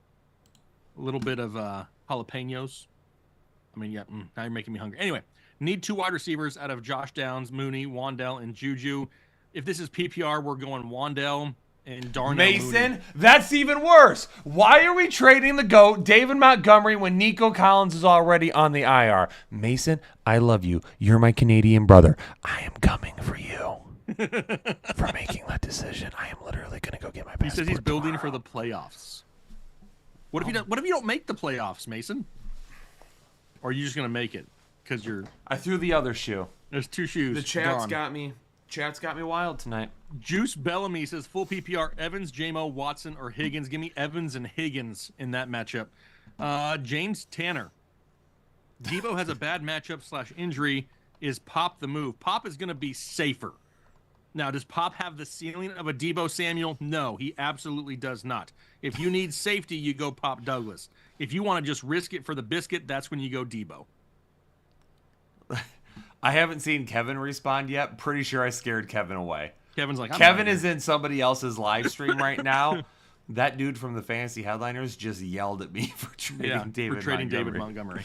Speaker 5: A little bit of jalapenos. I mean, yeah, now you're making me hungry. Anyway, need 2 wide receivers out of Josh Downs, Mooney, Wandell, and Juju. If this is PPR, we're going Wandell and Darnell
Speaker 4: Mason,
Speaker 5: Mooney.
Speaker 4: that's even worse. Why are we trading the GOAT, David Montgomery, when Nico Collins is already on the IR? Mason, I love you. You're my Canadian brother. I am coming for you for making that decision. I am literally going to go get my passport.
Speaker 5: He says he's building
Speaker 4: tomorrow.
Speaker 5: for the playoffs. What if you don't make the playoffs, Mason? Or are you just going to make it because
Speaker 4: I threw the other shoe.
Speaker 5: there's 2 shoes.
Speaker 4: The chat's
Speaker 5: gone.
Speaker 4: got me. Chat's got me wild tonight.
Speaker 5: Juice Bellamy says full PPR Evans, JMO, Watson, or Higgins. Give me Evans and Higgins in that matchup. James Tanner. Debo has a bad matchup / injury. Is Pop the move? Pop is going to be safer. Now, does Pop have the ceiling of a Debo Samuel? No, he absolutely does not. If you need safety, you go Pop Douglas. If you want to just risk it for the biscuit, that's when you go Debo.
Speaker 4: I haven't seen Kevin respond yet. Pretty sure I scared Kevin away.
Speaker 5: Kevin's like, I'm
Speaker 4: Kevin
Speaker 5: not
Speaker 4: is in somebody else's live stream right now. That dude from the Fantasy Headliners just yelled at me for trading
Speaker 5: yeah,
Speaker 4: David
Speaker 5: for trading
Speaker 4: Montgomery.
Speaker 5: David Montgomery.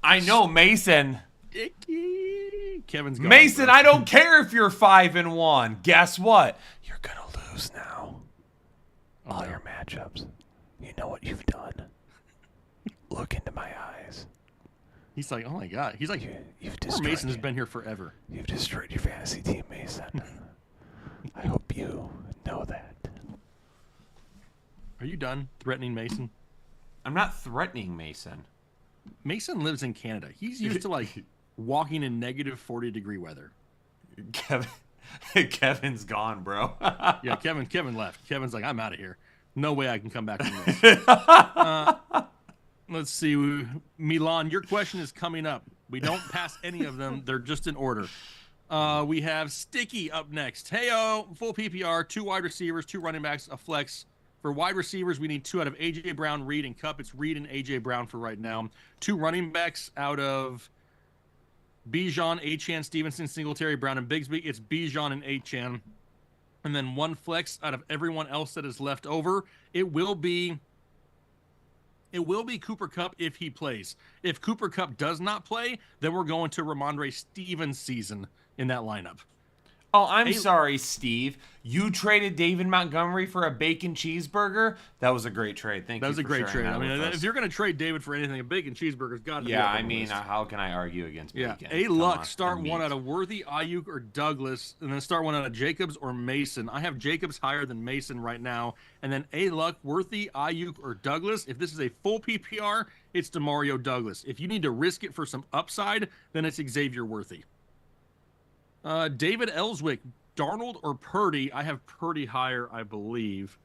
Speaker 4: I know, Mason.
Speaker 5: Icky. Kevin's gone.
Speaker 4: Mason,
Speaker 5: bro.
Speaker 4: I don't care if you're 5-1. Guess what? You're gonna lose now. All your matchups. You know what you've done. Look into my eyes.
Speaker 5: He's like, oh my god. He's like,
Speaker 4: You've
Speaker 5: poor
Speaker 4: destroyed.
Speaker 5: Mason has been here forever.
Speaker 4: You've destroyed your fantasy team, Mason. I hope you know that.
Speaker 5: Are you done threatening Mason?
Speaker 4: I'm not threatening Mason.
Speaker 5: Mason lives in Canada. He's used to like walking in negative 40-degree weather.
Speaker 4: Kevin's gone, bro.
Speaker 5: Yeah, Kevin left. Kevin's like, I'm out of here. No way I can come back from this. Let's see. Milan, your question is coming up. We don't pass any of them. They're just in order. We have Sticky up next. Hey-o, full PPR, 2 wide receivers, 2 running backs, a flex. For wide receivers, we need 2 out of A.J. Brown, Reed, and Kupp. It's Reed and A.J. Brown for right now. 2 running backs out of Bijan, Achane, Stevenson, Singletary, Brown, and Bigsby. It's Bijan and Achane. And then 1 flex out of everyone else that is left over. It will be Cooper Kupp if he plays. If Cooper Kupp does not play, then we're going to Ramondre Stevens season in that lineup.
Speaker 4: Oh, I'm sorry, Steve. You traded David Montgomery for a bacon cheeseburger? That was a great trade. Thank you.
Speaker 5: That was a great
Speaker 4: sharing
Speaker 5: trade.
Speaker 4: that
Speaker 5: I mean,
Speaker 4: with
Speaker 5: if
Speaker 4: us.
Speaker 5: you're going to trade David for anything, a bacon cheeseburger's got to be
Speaker 4: Yeah,
Speaker 5: up on
Speaker 4: I
Speaker 5: the
Speaker 4: mean,
Speaker 5: list.
Speaker 4: how can I argue against
Speaker 5: Yeah,
Speaker 4: bacon?
Speaker 5: A
Speaker 4: Come
Speaker 5: Luck,
Speaker 4: on,
Speaker 5: start
Speaker 4: the
Speaker 5: one
Speaker 4: meat.
Speaker 5: out of Worthy, Ayuk, or Douglas, and then start one out of Jacobs or Mason. I have Jacobs higher than Mason right now, and then A Luck, Worthy, Ayuk, or Douglas. If this is a full PPR, it's DeMario Douglas. If you need to risk it for some upside, then it's Xavier Worthy. David Ellswick, Darnold or Purdy? I have Purdy higher, I believe.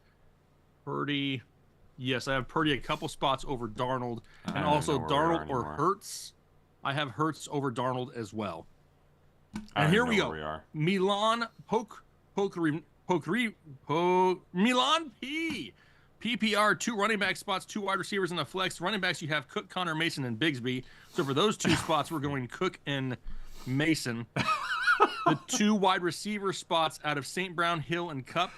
Speaker 5: Purdy, yes, I have Purdy a couple spots over Darnold,
Speaker 4: I
Speaker 5: and
Speaker 4: don't
Speaker 5: also
Speaker 4: know where we are
Speaker 5: Darnold or
Speaker 4: anymore.
Speaker 5: Hurts. I have Hurts over Darnold as well.
Speaker 4: I
Speaker 5: And
Speaker 4: don't
Speaker 5: here
Speaker 4: know
Speaker 5: we
Speaker 4: where
Speaker 5: go.
Speaker 4: we are.
Speaker 5: Milan Milan P. PPR, 2 running back spots, 2 wide receivers, and a flex. Running backs, you have Cook, Connor, Mason, and Bigsby. So for those 2 spots, we're going Cook and Mason. The 2 wide receiver spots out of St. Brown, Hill, and Kupp.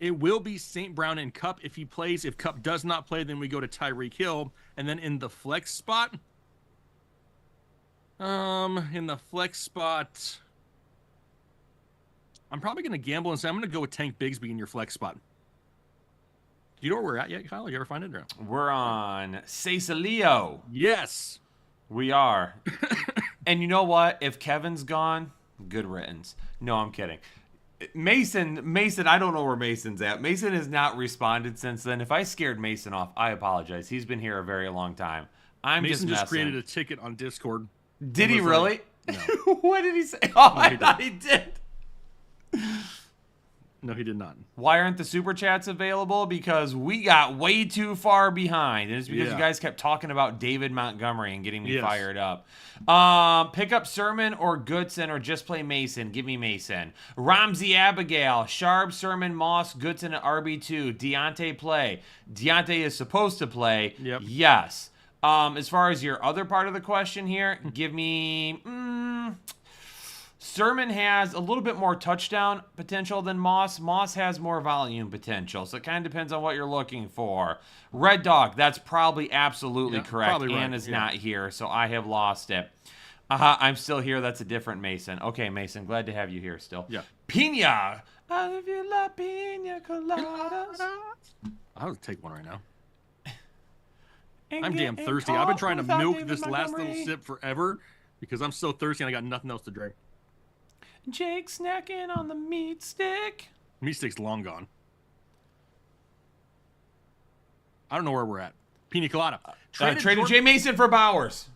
Speaker 5: It will be St. Brown and Kupp if he plays. If Kupp does not play, then we go to Tyreek Hill. And then in the flex spot, I'm probably going to gamble and say I'm going to go with Tank Bigsby in your flex spot. Do you know where we're at yet, Kyle? You ever find it? Or?
Speaker 4: We're on Cecilio.
Speaker 5: Yes.
Speaker 4: We are. And you know what? If Kevin's gone, good riddance. No, I'm kidding. Mason, I don't know where Mason's at. Mason has not responded since then. If I scared Mason off, I apologize. He's been here a very long time. I'm
Speaker 5: Mason just
Speaker 4: messing.
Speaker 5: created a ticket on Discord.
Speaker 4: Did he
Speaker 5: was
Speaker 4: really?
Speaker 5: like,
Speaker 4: What did he say? Oh, I
Speaker 5: he
Speaker 4: thought he did.
Speaker 5: No, he did not.
Speaker 4: Why aren't the super chats available? Because we got way too far behind. And it's because
Speaker 5: Yeah.
Speaker 4: you guys kept talking about David Montgomery and getting me
Speaker 5: Yes.
Speaker 4: fired up. Pick up Sermon or Goodson or just play Mason. Give me Mason. Ramsey Abigail, Sharp, Sermon, Moss, Goodson at RB2. Deontay play. Deontay is supposed to play.
Speaker 5: Yep.
Speaker 4: Yes. As far as your other part of the question here, give me... Sermon has a little bit more touchdown potential than Moss. Moss has more volume potential. So it kind of depends on what you're looking for. Red Dog, that's probably absolutely
Speaker 5: Yeah,
Speaker 4: correct.
Speaker 5: probably right,
Speaker 4: Anna's
Speaker 5: yeah.
Speaker 4: not here, so I have lost it. I'm still here. That's a different Mason. Okay, Mason, glad to have you here still.
Speaker 5: Yeah.
Speaker 4: Pina. I love you, la pina coladas.
Speaker 5: I'll take one right now.
Speaker 4: And
Speaker 5: I'm
Speaker 4: get
Speaker 5: damn
Speaker 4: in
Speaker 5: thirsty. I've been
Speaker 4: caught
Speaker 5: trying to
Speaker 4: without
Speaker 5: milk
Speaker 4: David
Speaker 5: this last little
Speaker 4: Montgomery.
Speaker 5: sip forever because I'm so thirsty and I got nothing else to drink.
Speaker 4: Jake snacking on the meat stick.
Speaker 5: Meat stick's long gone. I don't know where we're at. Pina colada.
Speaker 4: Traded
Speaker 5: Jordan-
Speaker 4: Jay Mason for Bowers.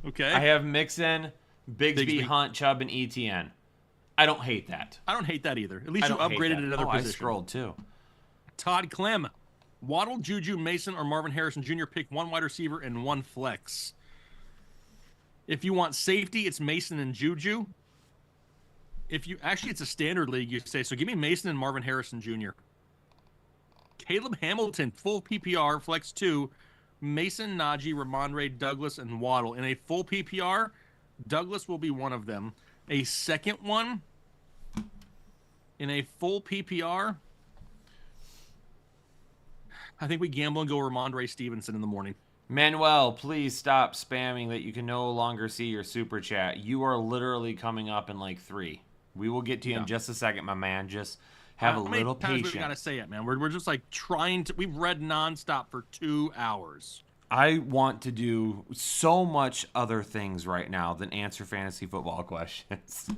Speaker 5: Okay.
Speaker 4: I have Mixon, Bigsby,
Speaker 5: Bigsby.
Speaker 4: Hunt, Chubb, and ETN. I don't hate that.
Speaker 5: I don't hate that either. At least
Speaker 4: I
Speaker 5: you
Speaker 4: don't hate
Speaker 5: upgraded
Speaker 4: that.
Speaker 5: another
Speaker 4: I
Speaker 5: position.
Speaker 4: scrolled too.
Speaker 5: Todd Clem. Waddle, Juju, Mason, or Marvin Harrison Jr. Pick one wide receiver and one flex. If you want safety, it's Mason and Juju. If you actually, it's a standard league, you say, so give me Mason and Marvin Harrison Jr. Caleb Hamilton, full PPR, flex 2. Mason, Najee, Ramondre, Douglas, and Waddle. In a full PPR, Douglas will be one of them. A second one, in a full PPR, I think we gamble and go Ramondre Stevenson in the morning.
Speaker 4: Manuel, please stop spamming that you can no longer see your super chat. You are literally coming up in like 3. We will get to you in just a second, my man. Just have a
Speaker 5: How many
Speaker 4: little
Speaker 5: times
Speaker 4: patience.
Speaker 5: we gotta say it, man. We're just like trying to. We've read nonstop for 2 hours.
Speaker 4: I want to do so much other things right now than answer fantasy football questions.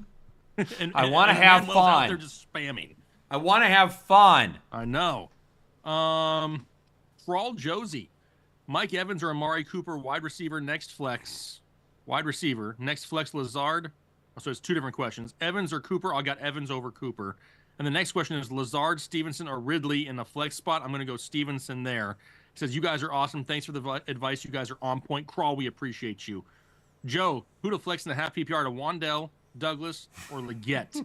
Speaker 5: And,
Speaker 4: I wanna
Speaker 5: and
Speaker 4: have
Speaker 5: Manuel's out
Speaker 4: fun.
Speaker 5: there just spamming.
Speaker 4: I want to have fun.
Speaker 5: I know. Crawl Josie, Mike Evans or Amari Cooper, wide receiver, next flex. Wide receiver, next flex Lazard. So it's 2 different questions. Evans or Cooper? I got Evans over Cooper. And the next question is Lazard, Stevenson, or Ridley in the flex spot. I'm going to go Stevenson there. It says, you guys are awesome. Thanks for the advice. You guys are on point. Crawl, we appreciate you. Joe, who to flex in the half PPR to Wandell, Douglas, or Leggett?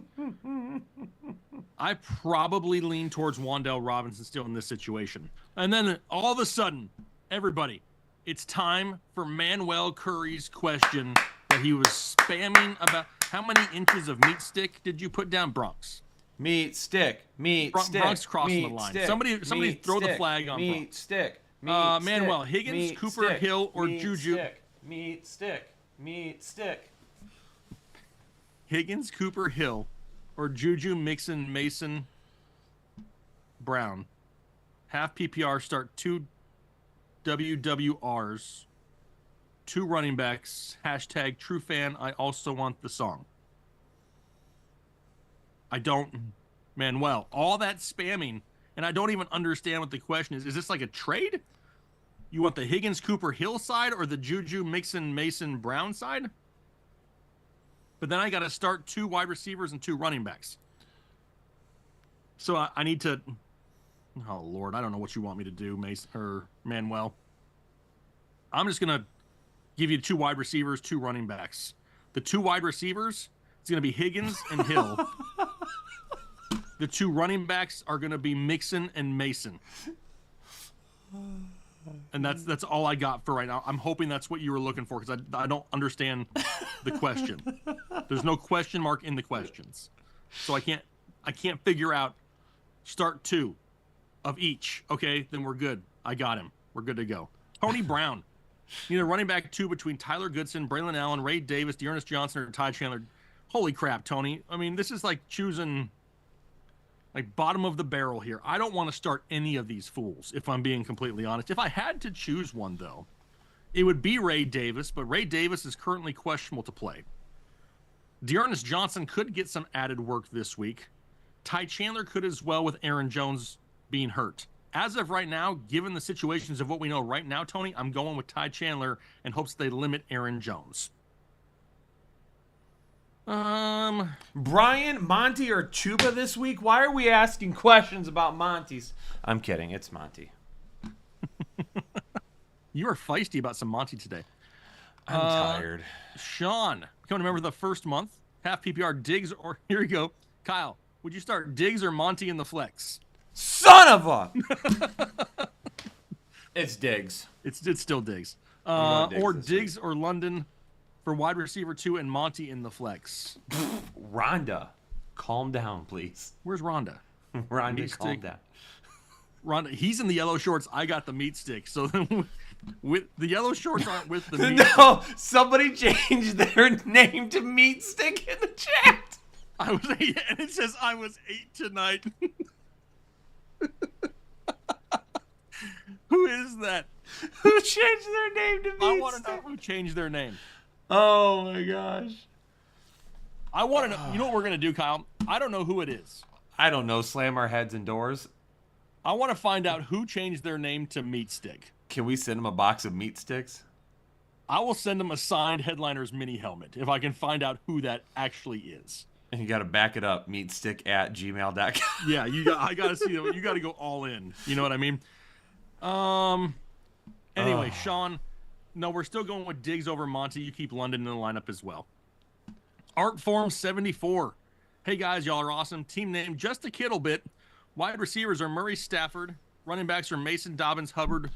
Speaker 5: I probably lean towards Wandell Robinson still in this situation. And then all of a sudden, everybody, it's time for Manuel Curry's question that he was spamming about. How many inches of meat stick did you put down, Bronx?
Speaker 4: Meat stick. Meat stick.
Speaker 5: Bronx crossing the
Speaker 4: meat
Speaker 5: line.
Speaker 4: stick,
Speaker 5: Somebody
Speaker 4: meat
Speaker 5: throw the
Speaker 4: stick,
Speaker 5: flag on
Speaker 4: meat
Speaker 5: Bronx.
Speaker 4: stick. Meat
Speaker 5: Manuel,
Speaker 4: stick,
Speaker 5: Higgins,
Speaker 4: meat
Speaker 5: Cooper,
Speaker 4: stick,
Speaker 5: Hill, or
Speaker 4: meat
Speaker 5: Juju?
Speaker 4: Stick, meat stick. Meat stick.
Speaker 5: Higgins, Cooper, Hill, or Juju, Mixon, Mason, Brown. Half PPR, start 2 WWRs, 2 running backs, hashtag true fan. I also want the song. I don't, Manuel, all that spamming, and I don't even understand what the question is. Is this like a trade? You want the Higgins, Cooper, Hill side or the Juju, Mixon, Mason, Brown side? But then I got to start 2 wide receivers and 2 running backs. So I need to. Oh Lord, I don't know what you want me to do, Mason or Manuel. I'm just gonna give you 2 wide receivers, 2 running backs. The 2 wide receivers, it's gonna be Higgins and Hill. The 2 running backs are gonna be Mixon and Mason. And that's all I got for right now. I'm hoping that's what you were looking for because I don't understand the question. There's no question mark in the questions, so I can't figure out. Start 2 of each. Okay, then we're good. I got him. We're good to go. Tony Brown. Need a running back 2 between Tyler Goodson, Braylon Allen, Ray Davis, Dearness Johnson, or Ty Chandler. Holy crap, Tony. I mean, this is like choosing like bottom of the barrel here. I don't want to start any of these fools, if I'm being completely honest. If I had to choose one, though, it would be Ray Davis, but Ray Davis is currently questionable to play. Dearness Johnson could get some added work this week. Ty Chandler could as well with Aaron Jones being hurt. As of right now, given the situations of what we know right now, Tony, I'm going with Ty Chandler in hopes they limit Aaron Jones.
Speaker 4: Brian, Monty, or Chuba this week? Why are we asking questions about Monty's? I'm kidding. It's Monty.
Speaker 5: You are feisty about some Monty today.
Speaker 4: I'm tired.
Speaker 5: Sean, becoming a member of the first month. Half PPR Diggs or here we go. Kyle, would you start Diggs or Monty in the flex?
Speaker 4: Son of a! It's Diggs.
Speaker 5: It's still Diggs.
Speaker 4: going Diggs
Speaker 5: Or
Speaker 4: this
Speaker 5: Diggs or London for wide receiver 2 and Monty in the flex.
Speaker 4: Rhonda, calm down, please.
Speaker 5: Where's Rhonda?
Speaker 4: Rhonda,
Speaker 5: Meat
Speaker 4: calm
Speaker 5: stick.
Speaker 4: down.
Speaker 5: Rhonda, he's in the yellow shorts. I got the meat stick. So then with the yellow shorts aren't with the meat stick.
Speaker 4: No, somebody changed their name to Meat Stick in the chat.
Speaker 5: I was 8, and it says I was 8 tonight. Who is that?
Speaker 4: Who changed their name to Meat
Speaker 5: I want to
Speaker 4: Stick?
Speaker 5: know who changed their name.
Speaker 4: Oh my gosh.
Speaker 5: I want to know. You know what we're gonna do, Kyle? I don't know who it is.
Speaker 4: I don't know. Slam our heads indoors.
Speaker 5: I want to find out who changed their name to Meat Stick.
Speaker 4: Can we send him a box of meat sticks?
Speaker 5: I will send them a signed Headliners mini helmet if I can find out who that actually is.
Speaker 4: And you got to back it up. Meatstick@gmail.com.
Speaker 5: Yeah, I gotta see. You got to go all in. You know what I mean? Anyway, Sean. No, we're still going with Diggs over Monty. You keep London in the lineup as well. Artform 74. Hey guys, y'all are awesome. Team name just a Kittle bit. Wide receivers are Murray Stafford. Running backs are Mason, Dobbins, Hubbard.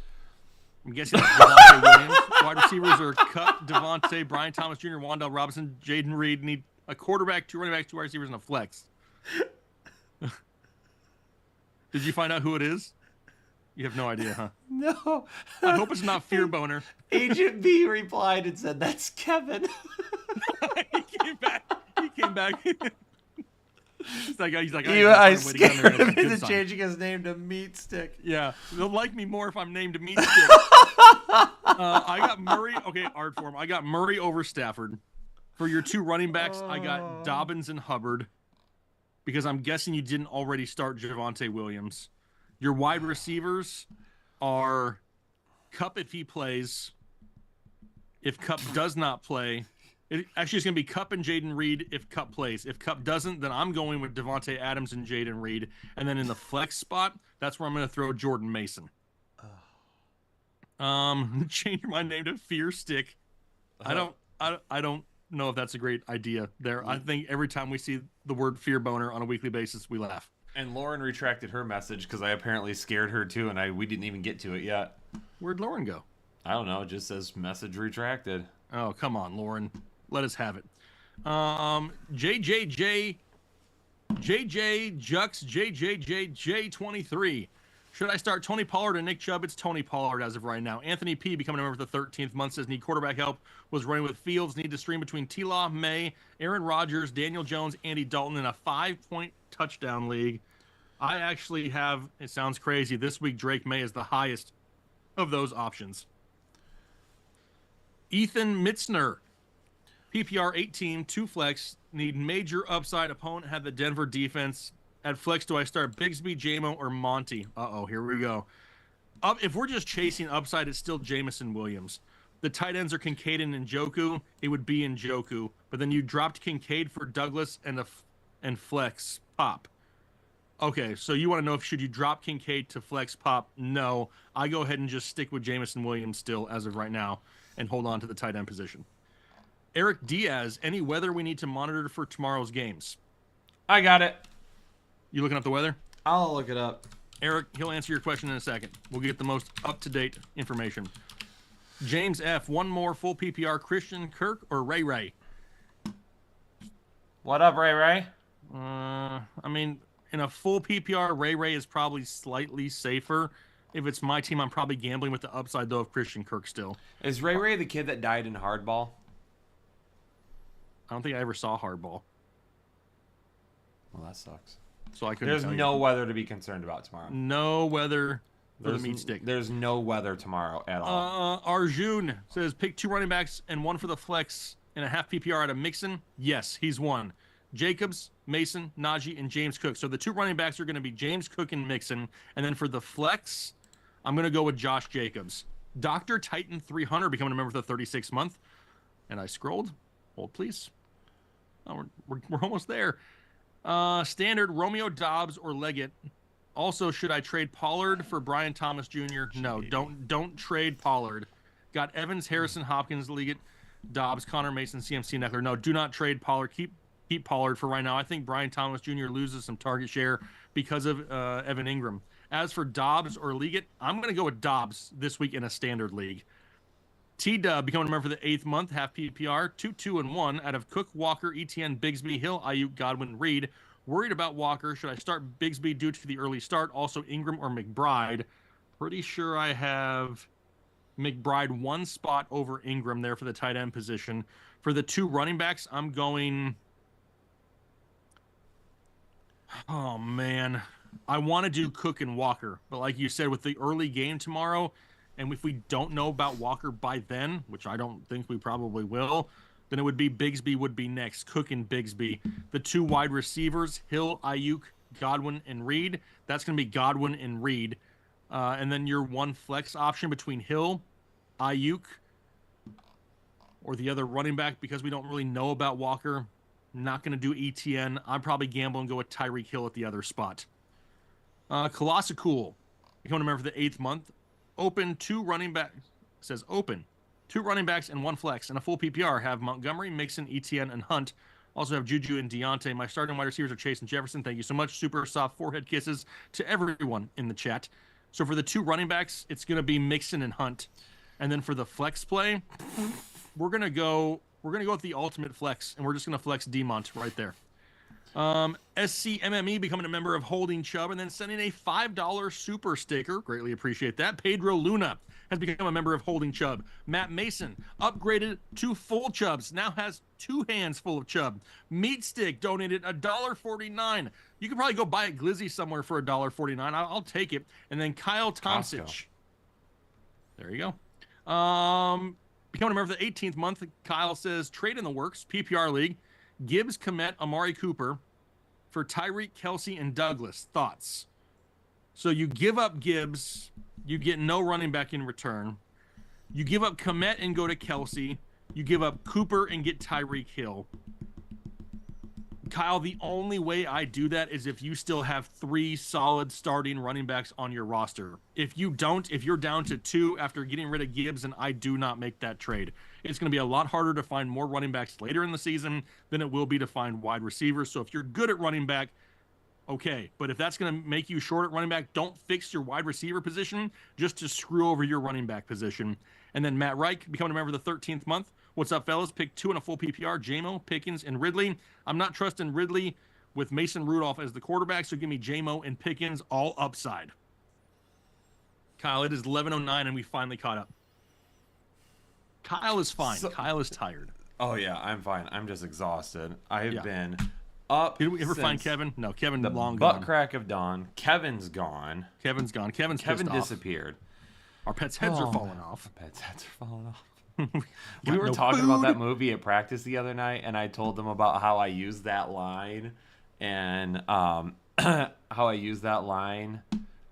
Speaker 5: I'm guessing that's Devontae Williams. Wide receivers are Cup, Devontae, Brian Thomas Jr., Wandale Robinson, Jaden Reed. Need a quarterback, 2 running backs, 2 wide receivers, and a flex. Did you find out who it is? You have no idea, huh?
Speaker 4: No.
Speaker 5: I hope it's not Fear Boner.
Speaker 4: Agent B replied and said, "That's Kevin."
Speaker 5: He came back. He's like,
Speaker 4: I
Speaker 5: find a way to get on there.
Speaker 4: scared
Speaker 5: That's a
Speaker 4: him
Speaker 5: good
Speaker 4: into
Speaker 5: sign.
Speaker 4: changing his name to Meat Stick.
Speaker 5: Yeah, they'll like me more if I'm named Meat Stick. I got Murray. Okay, art form. I got Murray over Stafford. For your 2 running backs, I got Dobbins and Hubbard. Because I'm guessing you didn't already start Javonte Williams. Your wide receivers are Cup if he plays. If Cup does not play, actually it's going to be Cup and Jaden Reed if Cup plays. If Cup doesn't, then I'm going with Devontae Adams and Jaden Reed. And then in the flex spot, that's where I'm going to throw Jordan Mason. Change my name to Fear Stick. I don't know if that's a great idea there. I think every time we see the word Fear Boner on a weekly basis, we laugh.
Speaker 4: And Lauren retracted her message because I apparently scared her too, and we didn't even get to it yet.
Speaker 5: Where'd Lauren go?
Speaker 4: I don't know. It just says message retracted.
Speaker 5: Oh, come on, Lauren. Let us have it. JJ Jux JJJ 23. Should I start Tony Pollard and Nick Chubb? It's Tony Pollard as of right now. Anthony P. becoming a member of the 13th month says need quarterback help. Was running with Fields. Need to stream between T-Law, May, Aaron Rodgers, Daniel Jones, Andy Dalton in a 5-point touchdown league. I actually have, it sounds crazy, this week Drake May is the highest of those options. Ethan Mitzner. PPR 18, 2 flex. Need major upside. Opponent had the Denver defense. At flex, do I start Bigsby, JMO, or Monty? Uh-oh, here we go. If we're just chasing upside, it's still Jamison Williams. The tight ends are Kincaid and Njoku. It would be Njoku. But then you dropped Kincaid for Douglas and flex pop. Okay, so you want to know if should you drop Kincaid to flex pop? No. I go ahead and just stick with Jamison Williams still as of right now and hold on to the tight end position. Eric Diaz, any weather we need to monitor for tomorrow's games?
Speaker 4: I got it.
Speaker 5: You looking up the weather?
Speaker 4: I'll look it up.
Speaker 5: Eric, he'll answer your question in a second. We'll get the most up-to-date information. James F., one more full PPR, Christian Kirk or Ray Ray?
Speaker 4: What up, Ray Ray?
Speaker 5: I mean, in a full PPR, Ray Ray is probably slightly safer. If it's my team, I'm probably gambling with the upside, though, of Christian Kirk still.
Speaker 4: Is Ray Ray the kid that died in Hardball?
Speaker 5: I don't think I ever saw Hardball,
Speaker 4: Well, that sucks.
Speaker 5: so I couldn't
Speaker 4: There's
Speaker 5: tell you.
Speaker 4: no weather to be concerned about tomorrow.
Speaker 5: No weather for the meat stick.
Speaker 4: There's no weather tomorrow at all.
Speaker 5: Arjun says pick 2 running backs and 1 for the flex in a half PPR out of Mixon. Yes, he's 1. Jacobs, Mason, Najee, and James Cook. So the 2 running backs are going to be James Cook and Mixon. And then for the flex, I'm going to go with Josh Jacobs. Dr. Titan 300 becoming a member for the 36th month. And I scrolled. Hold, please. Oh, we're almost there. Standard, Romeo Dobbs or Leggett. Also, should I trade Pollard for Brian Thomas Jr.? No, don't trade Pollard. Got Evans, Harrison, Hopkins, Leggett, Dobbs, Connor Mason, CMC, Neckler. No, do not trade Pollard. Keep Pollard for right now. I think Brian Thomas Jr. loses some target share because of Evan Ingram. As for Dobbs or Leggett, I'm going to go with Dobbs this week in a standard league. T-Dub becoming a member for the 8th month, half PPR, 2-2-1 out of Cook, Walker, ETN, Bigsby, Hill, Ayuk, Godwin, Reed. Worried about Walker. Should I start Bigsby due to the early start? Also Ingram or McBride. Pretty sure I have McBride one spot over Ingram there for the tight end position. For the 2 running backs, I'm going... Oh, man. I want to do Cook and Walker. But like you said, with the early game tomorrow, and if we don't know about Walker by then, which I don't think we probably will, then it would be Bigsby would be next. Cook and Bigsby. The 2 wide receivers, Hill, Ayuk, Godwin, and Reed. That's going to be Godwin and Reed. And then your 1 flex option between Hill, Ayuk, or the other running back, because we don't really know about Walker. Not going to do ETN. I'm probably gamble and go with Tyreek Hill at the other spot. Colossacool, becoming a member for the 8th month. Open 2 running backs. Says open 2 running backs and 1 flex. And a full PPR have Montgomery, Mixon, ETN, and Hunt. Also have Juju and Deontay. My starting wide receivers are Chase and Jefferson. Thank you so much. Super soft forehead kisses to everyone in the chat. So for the 2 running backs, it's going to be Mixon and Hunt. And then for the flex play, we're going to go with the ultimate flex, and we're just going to flex Demont right there. SCMME becoming a member of Holding Chubb and then sending a $5 super sticker. Greatly appreciate that. Pedro Luna has become a member of Holding Chubb. Matt Mason upgraded to full Chubbs. Now has 2 hands full of Chubb. Meat Stick donated $1.49. You could probably go buy a Glizzy somewhere for $1.49. I'll take it. And then Kyle Tomsich. There you go. Becoming a member of the 18th month, Kyle says, trade in the works, PPR League. Gibbs, Komet, Amari Cooper for Tyreek, Kelsey, and Douglas. Thoughts? So you give up Gibbs, you get no running back in return. You give up Komet and go to Kelsey. You give up Cooper and get Tyreek Hill. Kyle, the only way I do that is if you still have 3 solid starting running backs on your roster. If you don't, if you're down to 2 after getting rid of Gibbs, and I do not make that trade. It's going to be a lot harder to find more running backs later in the season than it will be to find wide receivers. So if you're good at running back, okay. But if that's going to make you short at running back, don't fix your wide receiver position just to screw over your running back position. And then Matt Reich, becoming a member of the 13th month. What's up, fellas? Pick 2 in a full PPR, J-Mo, Pickens, and Ridley. I'm not trusting Ridley with Mason Rudolph as the quarterback, so give me J-Mo and Pickens all upside. Kyle, it is 11:09, and we finally caught up. Kyle is fine. Kyle is tired.
Speaker 4: Oh, yeah, I'm fine. I'm just exhausted. I have been up.
Speaker 5: Did we ever find Kevin? No, Kevin
Speaker 4: the
Speaker 5: long
Speaker 4: butt
Speaker 5: gone.
Speaker 4: crack of dawn. Kevin's gone.
Speaker 5: Kevin's gone. Kevin
Speaker 4: disappeared.
Speaker 5: Our pets' heads are falling off.
Speaker 4: Pets' heads are falling off. We were talking about that movie at practice the other night, and I told them about how I used that line, and how I used that line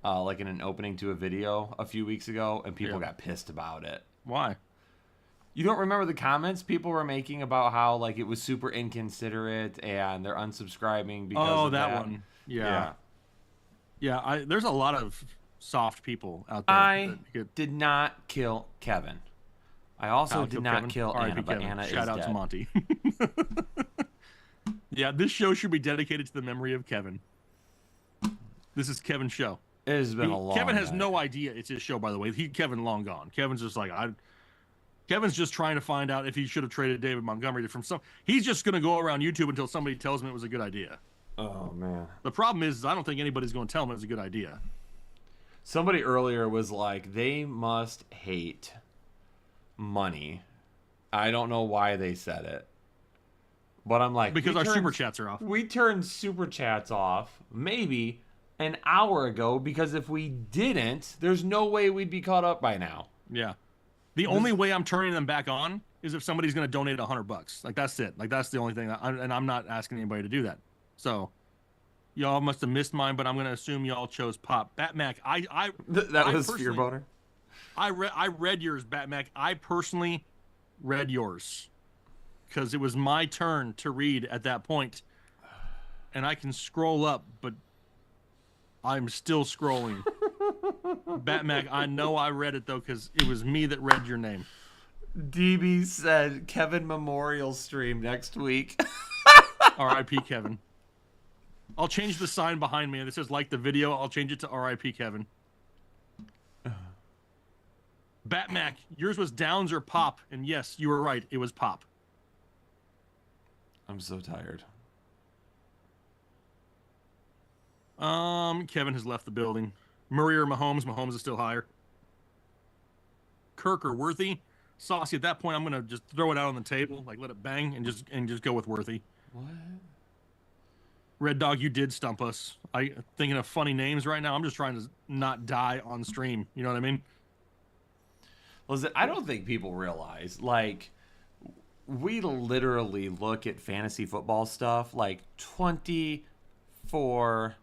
Speaker 4: like in an opening to a video a few weeks ago, and people got pissed about it.
Speaker 5: Why?
Speaker 4: You don't remember the comments people were making about how like it was super inconsiderate and they're unsubscribing because of that
Speaker 5: one. Yeah. There's a lot of soft people out there.
Speaker 4: I did not kill Kevin. I also did not kill Anna, but Anna is dead.
Speaker 5: Shout out to Monty. Yeah, this show should be dedicated to the memory of Kevin. This is Kevin's show.
Speaker 4: It has been a long
Speaker 5: Kevin has no idea it's his show, by the way. Kevin long gone. Kevin's just like, Kevin's just trying to find out if he should have traded David Montgomery from some. He's just going to go around YouTube until somebody tells him it was a good idea.
Speaker 4: Oh, man.
Speaker 5: The problem is I don't think anybody's going to tell him it's a good idea.
Speaker 4: Somebody earlier was like, they must hate money. I don't know why they said it. But I'm like,
Speaker 5: because our super chats are off.
Speaker 4: We turned super chats off maybe an hour ago because if we didn't, there's no way we'd be caught up by now.
Speaker 5: Yeah. The only way I'm turning them back on is if somebody's going to donate $100. Like, that's it. Like, that's the only thing. And I'm not asking anybody to do that. So, y'all must have missed mine, but I'm going to assume y'all chose Pop. Batmac,
Speaker 4: that was Fear Boner?
Speaker 5: I read yours, Batmac. I personally read yours. because it was my turn to read at that point. And I can scroll up, but I'm still scrolling. Batmac, I know I read it, though, because it was me that read your name.
Speaker 4: DB said Kevin Memorial stream next week.
Speaker 5: R.I.P. Kevin. I'll change the sign behind me. It says like the video. I'll change it to R.I.P. Kevin. Batmac, yours was Downs or Pop, and yes, you were right. It was Pop.
Speaker 4: I'm so tired.
Speaker 5: Kevin has left the building. Murray or Mahomes? Mahomes is still higher. Kirk or Worthy? Saucy, at that point, I'm gonna just throw it out on the table, like let it bang, and just go with Worthy.
Speaker 4: What?
Speaker 5: Red Dog, you did stump us. I thinking of funny names right now. I'm just trying to not die on stream. You know what I mean?
Speaker 4: Listen, I don't think people realize, like, we literally look at fantasy football stuff like 24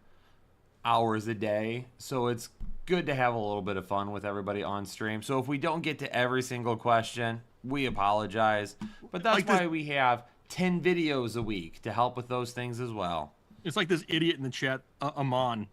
Speaker 4: hours a day. So it's good to have a little bit of fun with everybody on stream. So if we don't get to every single question, we apologize. But that's
Speaker 5: Like
Speaker 4: why we have 10 videos a week to help with those things as well.
Speaker 5: It's like this idiot in the chat, Amon.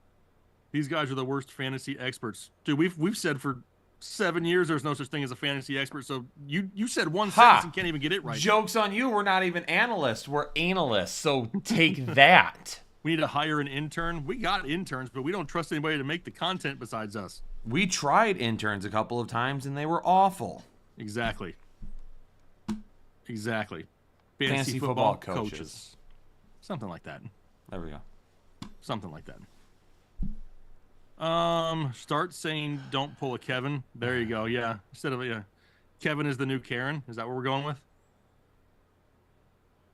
Speaker 5: These guys are the worst fantasy experts. Dude, we've said for 7 years there's no such thing as a fantasy expert. So you said one sentence and can't even get it right.
Speaker 4: Joke's on you. We're not even analysts. We're analysts. So take that.
Speaker 5: We need to hire an intern. We got interns, but we don't trust anybody to make the content besides us.
Speaker 4: We tried interns a couple of times and they were awful.
Speaker 5: Exactly.
Speaker 4: Fantasy football coaches.
Speaker 5: Something like that.
Speaker 4: There we go.
Speaker 5: Something like that. Start saying don't pull a Kevin. There you go. Yeah. Instead of Kevin is the new Karen. Is that what we're going with?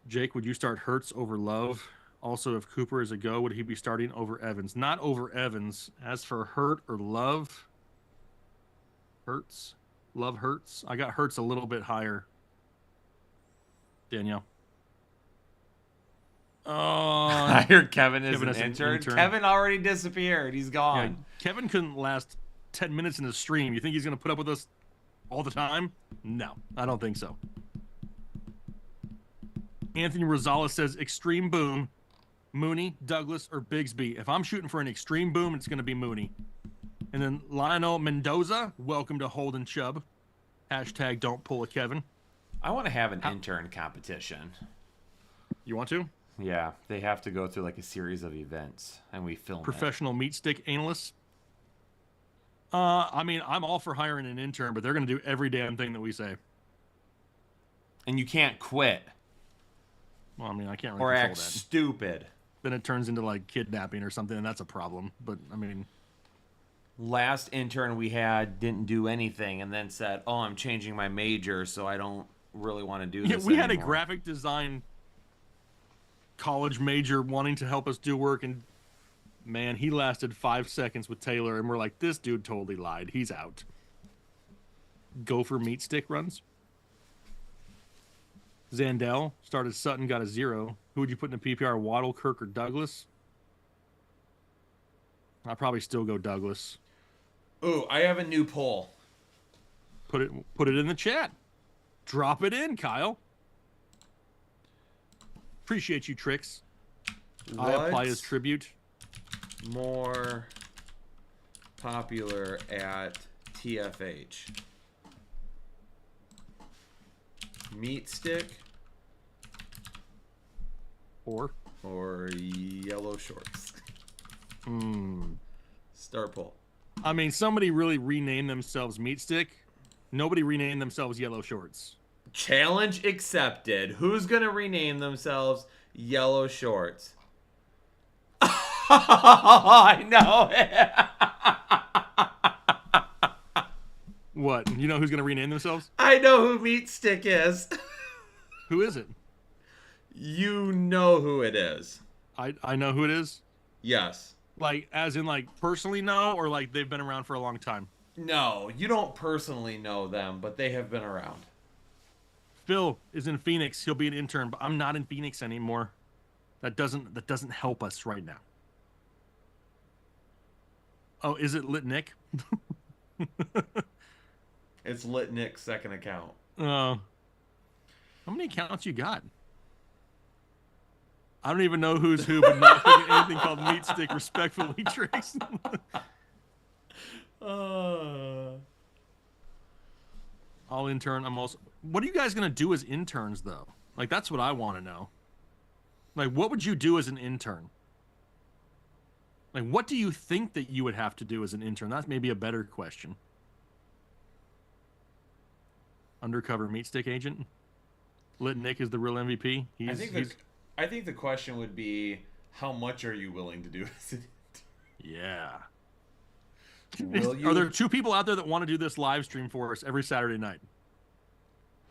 Speaker 5: Jake, would you start Hurts over Love? Also, if Cooper is a go, would he be starting over Evans? Not over Evans. As for Hurt or Love, Hurts. Love Hurts. I got Hurts a little bit higher. Danielle.
Speaker 4: I heard Kevin is
Speaker 5: Kevin
Speaker 4: an
Speaker 5: is an
Speaker 4: intern.
Speaker 5: intern.
Speaker 4: Kevin already disappeared. He's
Speaker 5: Yeah,
Speaker 4: gone.
Speaker 5: Kevin couldn't last 10 minutes in the stream. You think he's going to put up with us all the time? No, I don't think so. Anthony Rosales says extreme boom, Mooney, Douglas, or Bigsby. If I'm shooting for an extreme boom, it's going to be Mooney. And then Lionel Mendoza, welcome to Holden Chubb. Hashtag don't pull a Kevin.
Speaker 4: I want to have an intern competition.
Speaker 5: You want to?
Speaker 4: Yeah, they have to go through like a series of events, and we film
Speaker 5: Professional meat stick analysts. I mean, I'm all for hiring an intern, but they're going to do every damn thing that we say.
Speaker 4: it. And you can't quit
Speaker 5: Well, I mean, I can't really
Speaker 4: or
Speaker 5: control
Speaker 4: act
Speaker 5: that.
Speaker 4: stupid.
Speaker 5: Then it turns into like kidnapping or something, and that's a problem. But I mean,
Speaker 4: Last intern we had didn't do anything, and then said, "Oh, I'm changing my major, so I don't really want to do
Speaker 5: yeah,
Speaker 4: this."
Speaker 5: we had a
Speaker 4: anymore."
Speaker 5: graphic design college major wanting to help us do work, and man, he lasted 5 seconds with Taylor, and we're like, this dude totally lied. He's out. Go for meat stick runs. Zandel started Sutton, got a 0. Who would you put in the PPR? Waddle, Kirk, or Douglas? I'd probably still go Douglas.
Speaker 4: Ooh, I have a new poll.
Speaker 5: Put it in the chat. Drop it in, Kyle. Appreciate you, Tricks. I apply as tribute.
Speaker 4: More popular at TFH? Meat stick
Speaker 5: Or
Speaker 4: yellow shorts? Start poll.
Speaker 5: I mean, somebody really renamed themselves Meat Stick. Nobody renamed themselves Yellow Shorts.
Speaker 4: Challenge accepted. Who's gonna rename themselves Yellow Shorts? I know it.
Speaker 5: What? You know who's going to rename themselves?
Speaker 4: I know who Meat Stick is.
Speaker 5: Who is it?
Speaker 4: You know who it is.
Speaker 5: I know who it is.
Speaker 4: Yes.
Speaker 5: Like, as in, like, personally know, or like they've been around for a long time?
Speaker 4: No, you don't personally know them, but they have been around.
Speaker 5: Phil is in Phoenix. He'll be an intern, but I'm not in Phoenix anymore. That doesn't help us right now. Oh, is it Lit Nick?
Speaker 4: It's Lit Nick's second account.
Speaker 5: How many accounts you got? I don't even know who's who, but not thinking anything called Meat Stick respectfully, Trace. I'll intern. What are you guys going to do as interns, though? Like, that's what I want to know. Like, what would you do as an intern? Like, what do you think that you would have to do as an intern? That's maybe a better question. Undercover Meat Stick agent? Lit Nick is the real MVP?
Speaker 4: I think the question would be, how much are you willing to do as an intern?
Speaker 5: Yeah. Are there two people out there that want to do this live stream for us every Saturday night?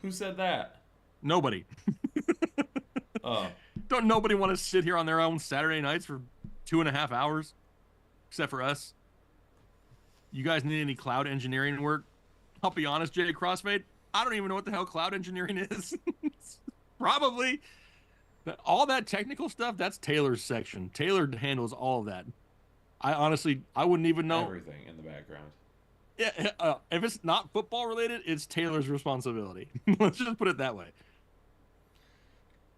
Speaker 4: Who said that?
Speaker 5: Nobody.
Speaker 4: Oh.
Speaker 5: Don't nobody want to sit here on their own Saturday nights for 2.5 hours? Except for us. You guys need any cloud engineering work? I'll be honest, Jay Crossfade, I don't even know what the hell cloud engineering is. Probably. All that technical stuff, that's Taylor's section. Taylor handles all of that. I wouldn't even know.
Speaker 4: Everything in the background.
Speaker 5: Yeah, if it's not football related, it's Taylor's responsibility. Let's just put it that way.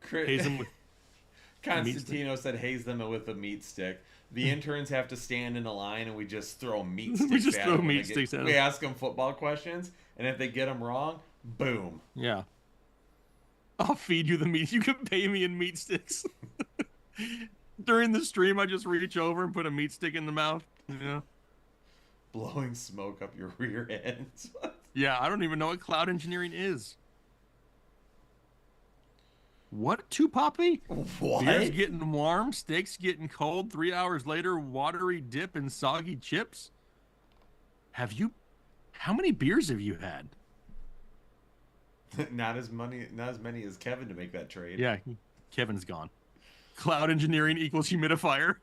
Speaker 5: Haze them with
Speaker 4: Constantino said haze them with a meat stick. The interns have to stand in a line, and we just throw meat sticks.
Speaker 5: We just
Speaker 4: at
Speaker 5: throw
Speaker 4: them
Speaker 5: meat sticks at them.
Speaker 4: We ask them football questions, and if they get them wrong, boom.
Speaker 5: Yeah. I'll feed you the meat. You can pay me in meat sticks. During the stream, I just reach over and put a meat stick in the mouth. Yeah.
Speaker 4: Blowing smoke up your rear end.
Speaker 5: Yeah, I don't even know what cloud engineering is. What? Two poppy?
Speaker 4: What?
Speaker 5: Beer's getting warm, steaks getting cold. 3 hours later, watery dip and soggy chips. How many beers have you had?
Speaker 4: Not as many as Kevin to make that trade.
Speaker 5: Yeah, Kevin's gone. Cloud engineering equals humidifier.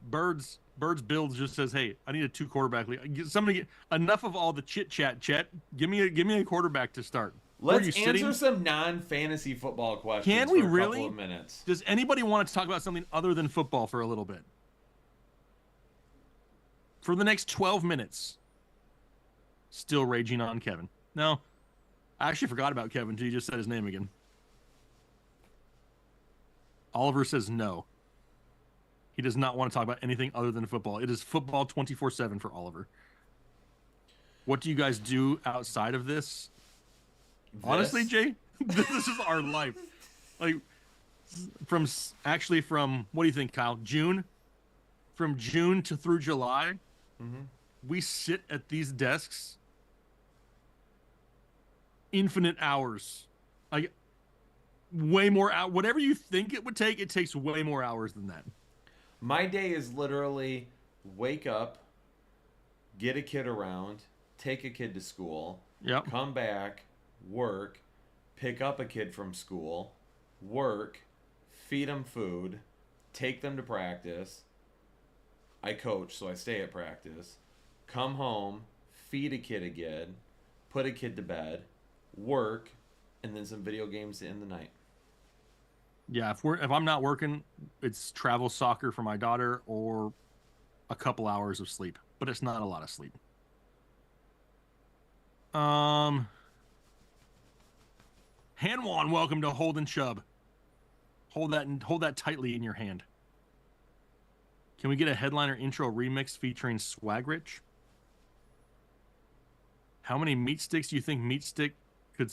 Speaker 5: Birds Builds just says, "Hey, I need a 2 quarterback league. Somebody get enough of all the chit chat. Chet, give me a quarterback to start."
Speaker 4: Let's answer some non-fantasy football questions.
Speaker 5: Can we
Speaker 4: for a
Speaker 5: really?
Speaker 4: Couple of minutes.
Speaker 5: Does anybody want to talk about something other than football for a little bit? For the next 12 minutes. Still raging on Kevin. No, I actually forgot about Kevin until you just said his name again. Oliver says no. He does not want to talk about anything other than football. It is football 24/7 for Oliver. What do you guys do outside of this? Honestly, Jay, this is our life. Like, from what do you think, Kyle? June? From June to through July, we sit at these desks infinite hours. Like, way more out. Whatever you think it would take, it takes way more hours than that.
Speaker 4: My day is literally wake up, get a kid around, take a kid to school, come back, work, pick up a kid from school, work, feed them food, take them to practice. I coach, so I stay at practice. Come home, feed a kid again, put a kid to bed, work, and then some video games to end the night.
Speaker 5: Yeah, if I'm not working, it's travel soccer for my daughter or a couple hours of sleep, but it's not a lot of sleep. Hanwan, welcome to Holden Chubb. Hold that tightly in your hand. Can we get a headliner intro remix featuring Swagrich? How many meat sticks do you think Meat Stick could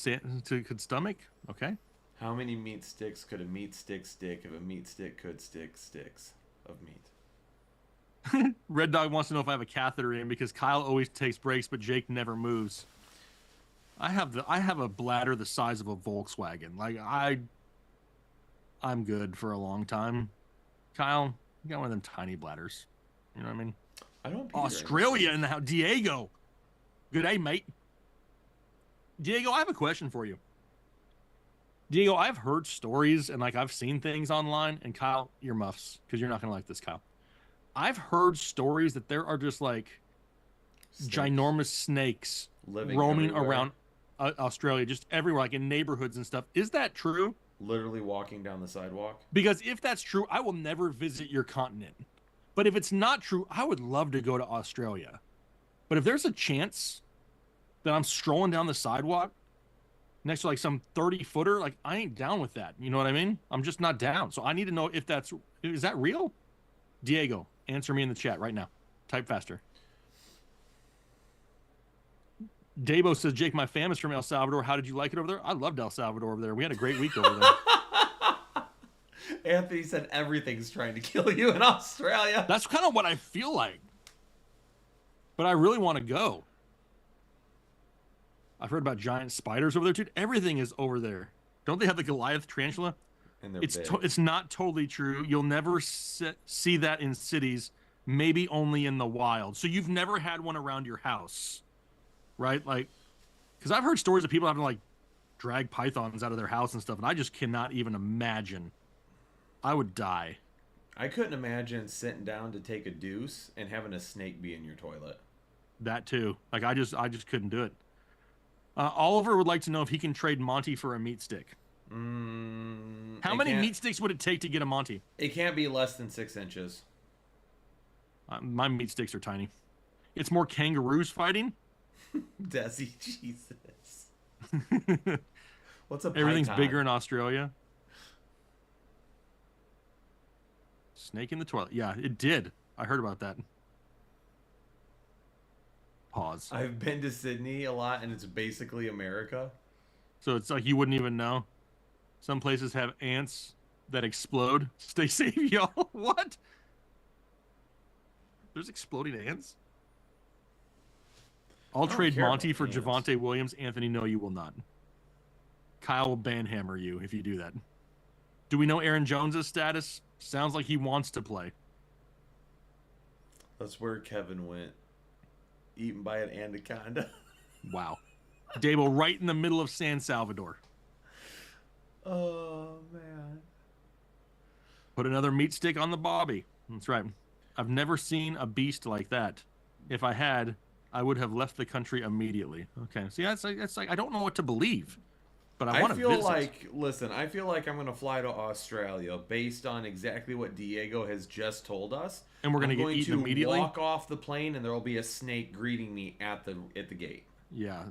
Speaker 5: stomach? Okay.
Speaker 4: How many meat sticks could a meat stick stick if a meat stick could stick sticks of meat?
Speaker 5: Red Dog wants to know if I have a catheter in because Kyle always takes breaks, but Jake never moves. I have a bladder the size of a Volkswagen. Like, I'm good for a long time. Kyle, you got one of them tiny bladders. You know what I mean?
Speaker 4: I don't.
Speaker 5: Australia in the house. Diego. Good day, mate. Diego, I have a question for you. Diego, I've heard stories and I've seen things online, and Kyle, you're muffs because you're not gonna like this, Kyle. I've heard stories that there are just ginormous snakes roaming around Australia, just everywhere, like in neighborhoods and stuff. Is that true?
Speaker 4: Literally walking down the sidewalk.
Speaker 5: Because if that's true, I will never visit your continent. But if it's not true, I would love to go to Australia. But if there's a chance, that I'm strolling down the sidewalk next to like some 30-footer. Like, I ain't down with that. You know what I mean? I'm just not down. So I need to know if is that real? Diego, answer me in the chat right now. Type faster. Dabo says, Jake, my fam is from El Salvador. How did you like it over there? I loved El Salvador over there. We had a great week over there.
Speaker 4: Anthony said everything's trying to kill you in Australia.
Speaker 5: That's kind of what I feel like. But I really want to go. I've heard about giant spiders over there, too. Everything is over there. Don't they have the Goliath tarantula?
Speaker 4: And they're
Speaker 5: It's
Speaker 4: big.
Speaker 5: it's not totally true. You'll never see that in cities, maybe only in the wild. So you've never had one around your house, right? Like, because I've heard stories of people having to like drag pythons out of their house and stuff, and I just cannot even imagine. I would die.
Speaker 4: I couldn't imagine sitting down to take a deuce and having a snake be in your toilet.
Speaker 5: That too. Like I just couldn't do it. Oliver would like to know if he can trade Monty for a meat stick. How many meat sticks would it take to get a Monty?
Speaker 4: It can't be less than 6 inches.
Speaker 5: My meat sticks are tiny. It's more kangaroos fighting.
Speaker 4: Desi, Jesus. What's a
Speaker 5: Everything's
Speaker 4: python?
Speaker 5: bigger in Australia. Snake in the toilet. Yeah, it did. I heard about that. Pause.
Speaker 4: I've been to Sydney a lot, and it's basically America.
Speaker 5: So it's like you wouldn't even know. Some places have ants that explode. Stay safe, y'all. What? There's exploding ants? I'll
Speaker 4: don't
Speaker 5: trade
Speaker 4: care
Speaker 5: Monty
Speaker 4: about
Speaker 5: for
Speaker 4: ants.
Speaker 5: Javonte Williams. Anthony, no, you will not. Kyle will banhammer you if you do that. Do we know Aaron Jones' status? Sounds like he wants to play.
Speaker 4: That's where Kevin went. Eaten by an anaconda.
Speaker 5: Wow. Dable right in the middle of San Salvador.
Speaker 4: Oh, man.
Speaker 5: Put another meat stick on the Bobby. That's right. I've never seen a beast like that. If I had, I would have left the country immediately. Okay. See, it's like I don't know what to believe, but I want to
Speaker 4: feel
Speaker 5: visit.
Speaker 4: I feel like I'm going to fly to Australia based on exactly what Diego has just told us.
Speaker 5: And we're gonna
Speaker 4: I'm
Speaker 5: get
Speaker 4: going
Speaker 5: eaten
Speaker 4: to
Speaker 5: immediately?
Speaker 4: walk off the plane, and there will be a snake greeting me at the gate.
Speaker 5: Yeah,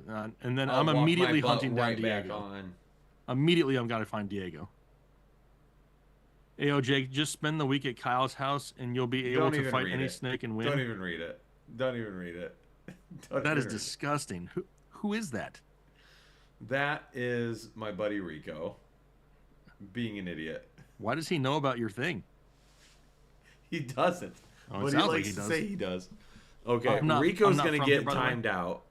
Speaker 5: and then
Speaker 4: I'll
Speaker 5: I'm
Speaker 4: walk my
Speaker 5: immediately
Speaker 4: butt
Speaker 5: hunting down
Speaker 4: right back
Speaker 5: Diego.
Speaker 4: on.
Speaker 5: Immediately, I'm got to find Diego. Ayo, Jake, just spend the week at Kyle's house, and you'll be able
Speaker 4: Don't
Speaker 5: to
Speaker 4: even
Speaker 5: fight
Speaker 4: read
Speaker 5: any
Speaker 4: it.
Speaker 5: snake and win.
Speaker 4: Don't even read it. Don't even read it. Don't
Speaker 5: That is
Speaker 4: even read it.
Speaker 5: disgusting. Who is that?
Speaker 4: That is my buddy Rico being an idiot.
Speaker 5: Why does he know about your thing?
Speaker 4: He doesn't.
Speaker 5: Oh, it
Speaker 4: but he
Speaker 5: sounds like
Speaker 4: likes
Speaker 5: he
Speaker 4: to
Speaker 5: does.
Speaker 4: say he does. Okay,
Speaker 5: I'm not
Speaker 4: Rico's going to
Speaker 5: from
Speaker 4: get
Speaker 5: here, by the way.
Speaker 4: timed out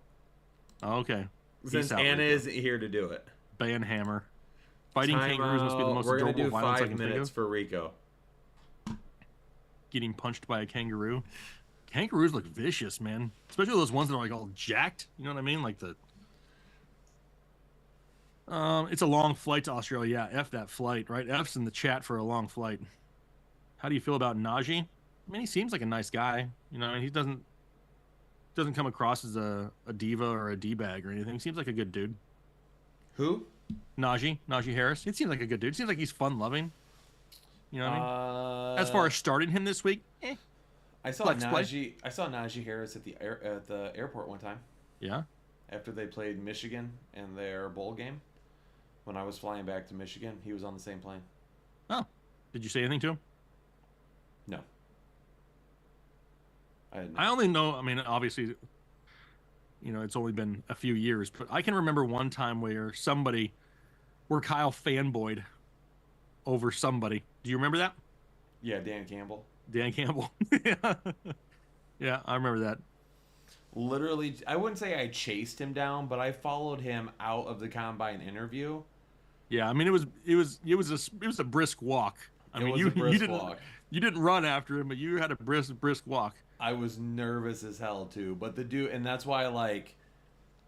Speaker 5: Oh, okay.
Speaker 4: since
Speaker 5: Peace out,
Speaker 4: Anna
Speaker 5: Rico.
Speaker 4: isn't here to do it.
Speaker 5: Banhammer. Fighting
Speaker 4: Time
Speaker 5: kangaroos must be the
Speaker 4: out.
Speaker 5: most
Speaker 4: We're gonna
Speaker 5: adorable
Speaker 4: do
Speaker 5: violence I
Speaker 4: 5
Speaker 5: can think
Speaker 4: minutes
Speaker 5: of.
Speaker 4: for Rico.
Speaker 5: Getting punched by a kangaroo. Kangaroos look vicious, man. Especially those ones that are like all jacked. You know what I mean? Like the. It's a long flight to Australia. Yeah, F that flight, right? F's in the chat for a long flight. How do you feel about Najee? I mean, he seems like a nice guy. You know, and he doesn't come across as a diva or a d-bag or anything. He seems like a good dude.
Speaker 4: Who?
Speaker 5: Najee Harris. He seems like a good dude. Seems like he's fun-loving. You know what I mean? As far as starting him this week,
Speaker 4: I saw
Speaker 5: flex play.
Speaker 4: Najee Harris at the airport one time
Speaker 5: yeah.
Speaker 4: after they played Michigan in their bowl game. When I was flying back to Michigan, he was on the same plane.
Speaker 5: Oh, did you say anything to him?
Speaker 4: No. I didn't.
Speaker 5: I only know. I mean, obviously, you know, it's only been a few years, but I can remember one time where Kyle fanboyed over somebody. Do you remember that?
Speaker 4: Yeah, Dan Campbell.
Speaker 5: Dan Campbell. Yeah, I remember that.
Speaker 4: Literally, I wouldn't say I chased him down, but I followed him out of the combine interview.
Speaker 5: Yeah, I mean, it was a brisk walk. I mean,
Speaker 4: was
Speaker 5: you
Speaker 4: a brisk
Speaker 5: didn't
Speaker 4: walk.
Speaker 5: you didn't run after him, but you had a brisk walk.
Speaker 4: I was nervous as hell too, but the dude, and that's why I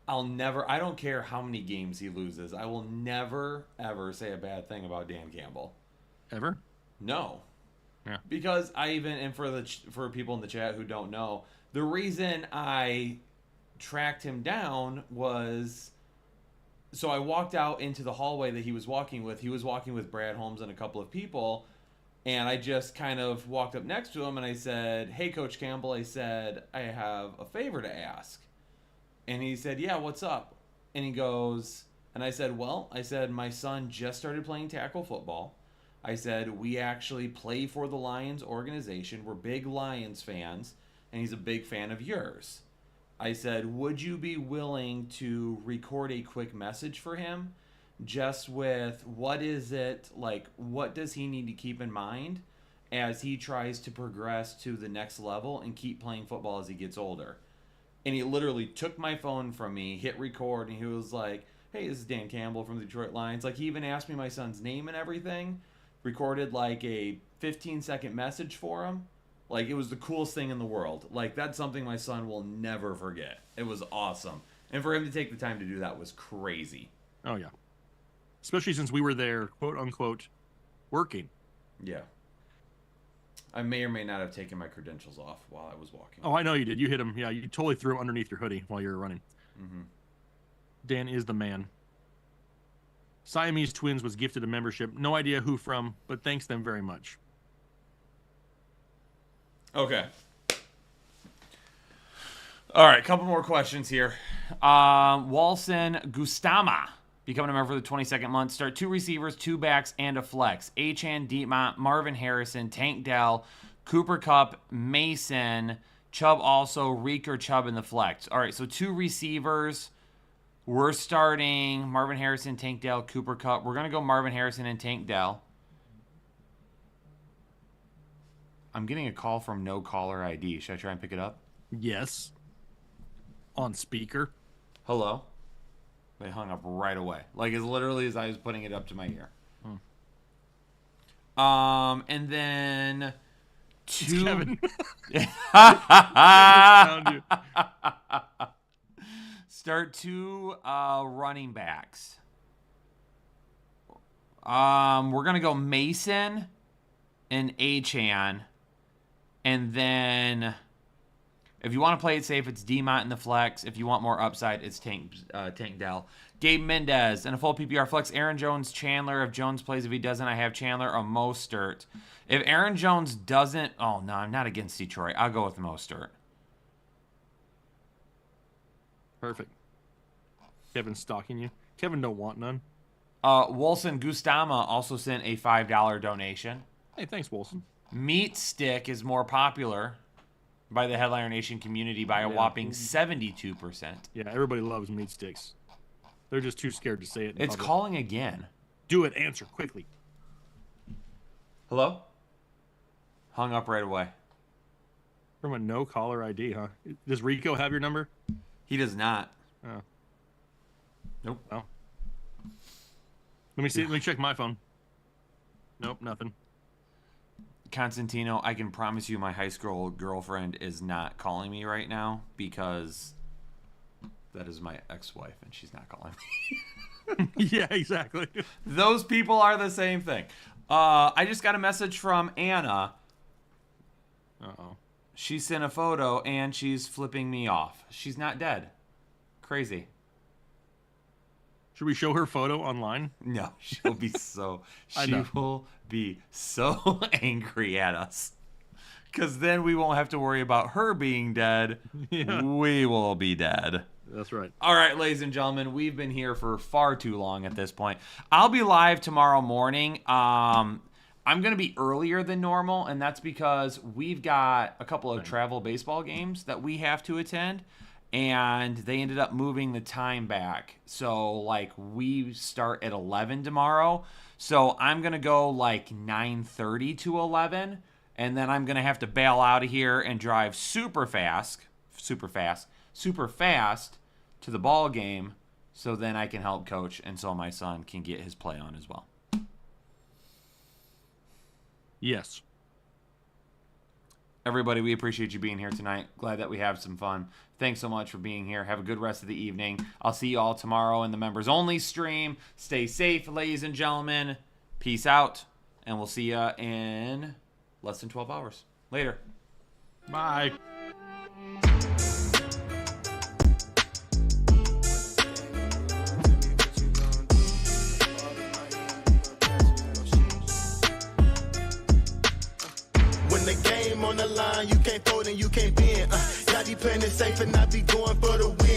Speaker 4: don't care how many games he loses. I will never ever say a bad thing about Dan Campbell.
Speaker 5: Ever?
Speaker 4: No.
Speaker 5: Yeah.
Speaker 4: Because for people in the chat who don't know, the reason I tracked him down was so I walked out into the hallway that he was walking with. He was walking with Brad Holmes and a couple of people. And I just kind of walked up next to him and I said, "Hey, Coach Campbell," I said, "I have a favor to ask." And he said, yeah, what's up? And he goes, and I said, well, my son just started playing tackle football. I said, we actually play for the Lions organization. We're big Lions fans, and he's a big fan of yours. I said, would you be willing to record a quick message for him just with what is it, like, what does he need to keep in mind as he tries to progress to the next level and keep playing football as he gets older? And he literally took my phone from me, hit record, and he was like, hey, this is Dan Campbell from the Detroit Lions. Like, he even asked me my son's name and everything, recorded like a 15-second message for him. Like, it was the coolest thing in the world. Like, that's something my son will never forget. It was awesome. And for him to take the time to do that was crazy.
Speaker 5: Oh, yeah. Especially since we were there, quote unquote, working.
Speaker 4: Yeah. I may or may not have taken my credentials off while I was walking.
Speaker 5: Oh, I know you did. You hit him. Yeah, you totally threw him underneath your hoodie while you were running.
Speaker 4: Mm-hmm.
Speaker 5: Dan is the man. Siamese Twins was gifted a membership. No idea who from, but thanks them very much.
Speaker 4: Okay. All right, couple more questions here. Walson Gustama, becoming a member for the 22nd month. Start 2 receivers, 2 backs, and a flex. Achane, Dietmont, Marvin Harrison, Tank Dell, Cooper Kupp, Mason, Chubb also, Reek or Chubb in the flex. All right, so 2 receivers. We're starting Marvin Harrison, Tank Dell, Cooper Kupp. We're going to go Marvin Harrison and Tank Dell. I'm getting a call from no caller ID. Should I try and pick it up?
Speaker 5: Yes. On speaker.
Speaker 4: Hello? They hung up right away. Like, as literally as I was putting it up to my ear. And then 2...
Speaker 5: Kevin.
Speaker 4: Start 2 running backs. We're going to go Mason and Achane. And then, if you want to play it safe, it's D-Mont in the flex. If you want more upside, it's Tank Dell. Gabe Mendez in a full PPR flex. Aaron Jones, Chandler. If Jones plays, if he doesn't, I have Chandler or Mostert. If Aaron Jones doesn't, oh no, I'm not against Detroit. I'll go with Mostert.
Speaker 5: Perfect. Kevin's stalking you. Kevin don't want none.
Speaker 4: Wilson Gustama also sent a $5 donation.
Speaker 5: Hey, thanks, Wilson.
Speaker 4: Meat Stick is more popular by the Headliner Nation community by a whopping 72%.
Speaker 5: Yeah, everybody loves meat sticks. They're just too scared to say it.
Speaker 4: It's calling again.
Speaker 5: Do it. Answer quickly.
Speaker 4: Hello? Hung up right away.
Speaker 5: From a no caller ID, huh? Does Rico have your number?
Speaker 4: He does not.
Speaker 5: Oh.
Speaker 4: Nope.
Speaker 5: Oh. Let me see. Let me check my phone. Nope, nothing.
Speaker 4: Constantino, I can promise you my high school girlfriend is not calling me right now because that is my ex-wife and she's not calling me.
Speaker 5: Yeah, exactly.
Speaker 4: Those people are the same thing. I just got a message from Anna.
Speaker 5: Uh-oh.
Speaker 4: She sent a photo and she's flipping me off. She's not dead. Crazy.
Speaker 5: Should we show her photo online?
Speaker 4: No, she'll be so
Speaker 5: I
Speaker 4: she
Speaker 5: know.
Speaker 4: will be so angry at us. Cause then we won't have to worry about her being dead.
Speaker 5: Yeah.
Speaker 4: We will be dead.
Speaker 5: That's right.
Speaker 4: All right, ladies and gentlemen, we've been here for far too long at this point. I'll be live tomorrow morning. I'm going to be earlier than normal, and that's because we've got a couple of travel baseball games that we have to attend, and they ended up moving the time back. So, like, we start at 11 tomorrow. So I'm going to go, like, 9:30 to 11, and then I'm going to have to bail out of here and drive super fast to the ball game so then I can help coach and so my son can get his play on as well.
Speaker 5: Yes.
Speaker 4: Everybody, we appreciate you being here tonight. Glad that we have some fun. Thanks so much for being here. Have a good rest of the evening. I'll see you all tomorrow in the members only stream. Stay safe, ladies and gentlemen. Peace out, and we'll see you in less than 12 hours. Later.
Speaker 5: Bye.
Speaker 1: When the game on the line, you can't fold and you can't bend. Y'all be playing it safe and I be going for the win.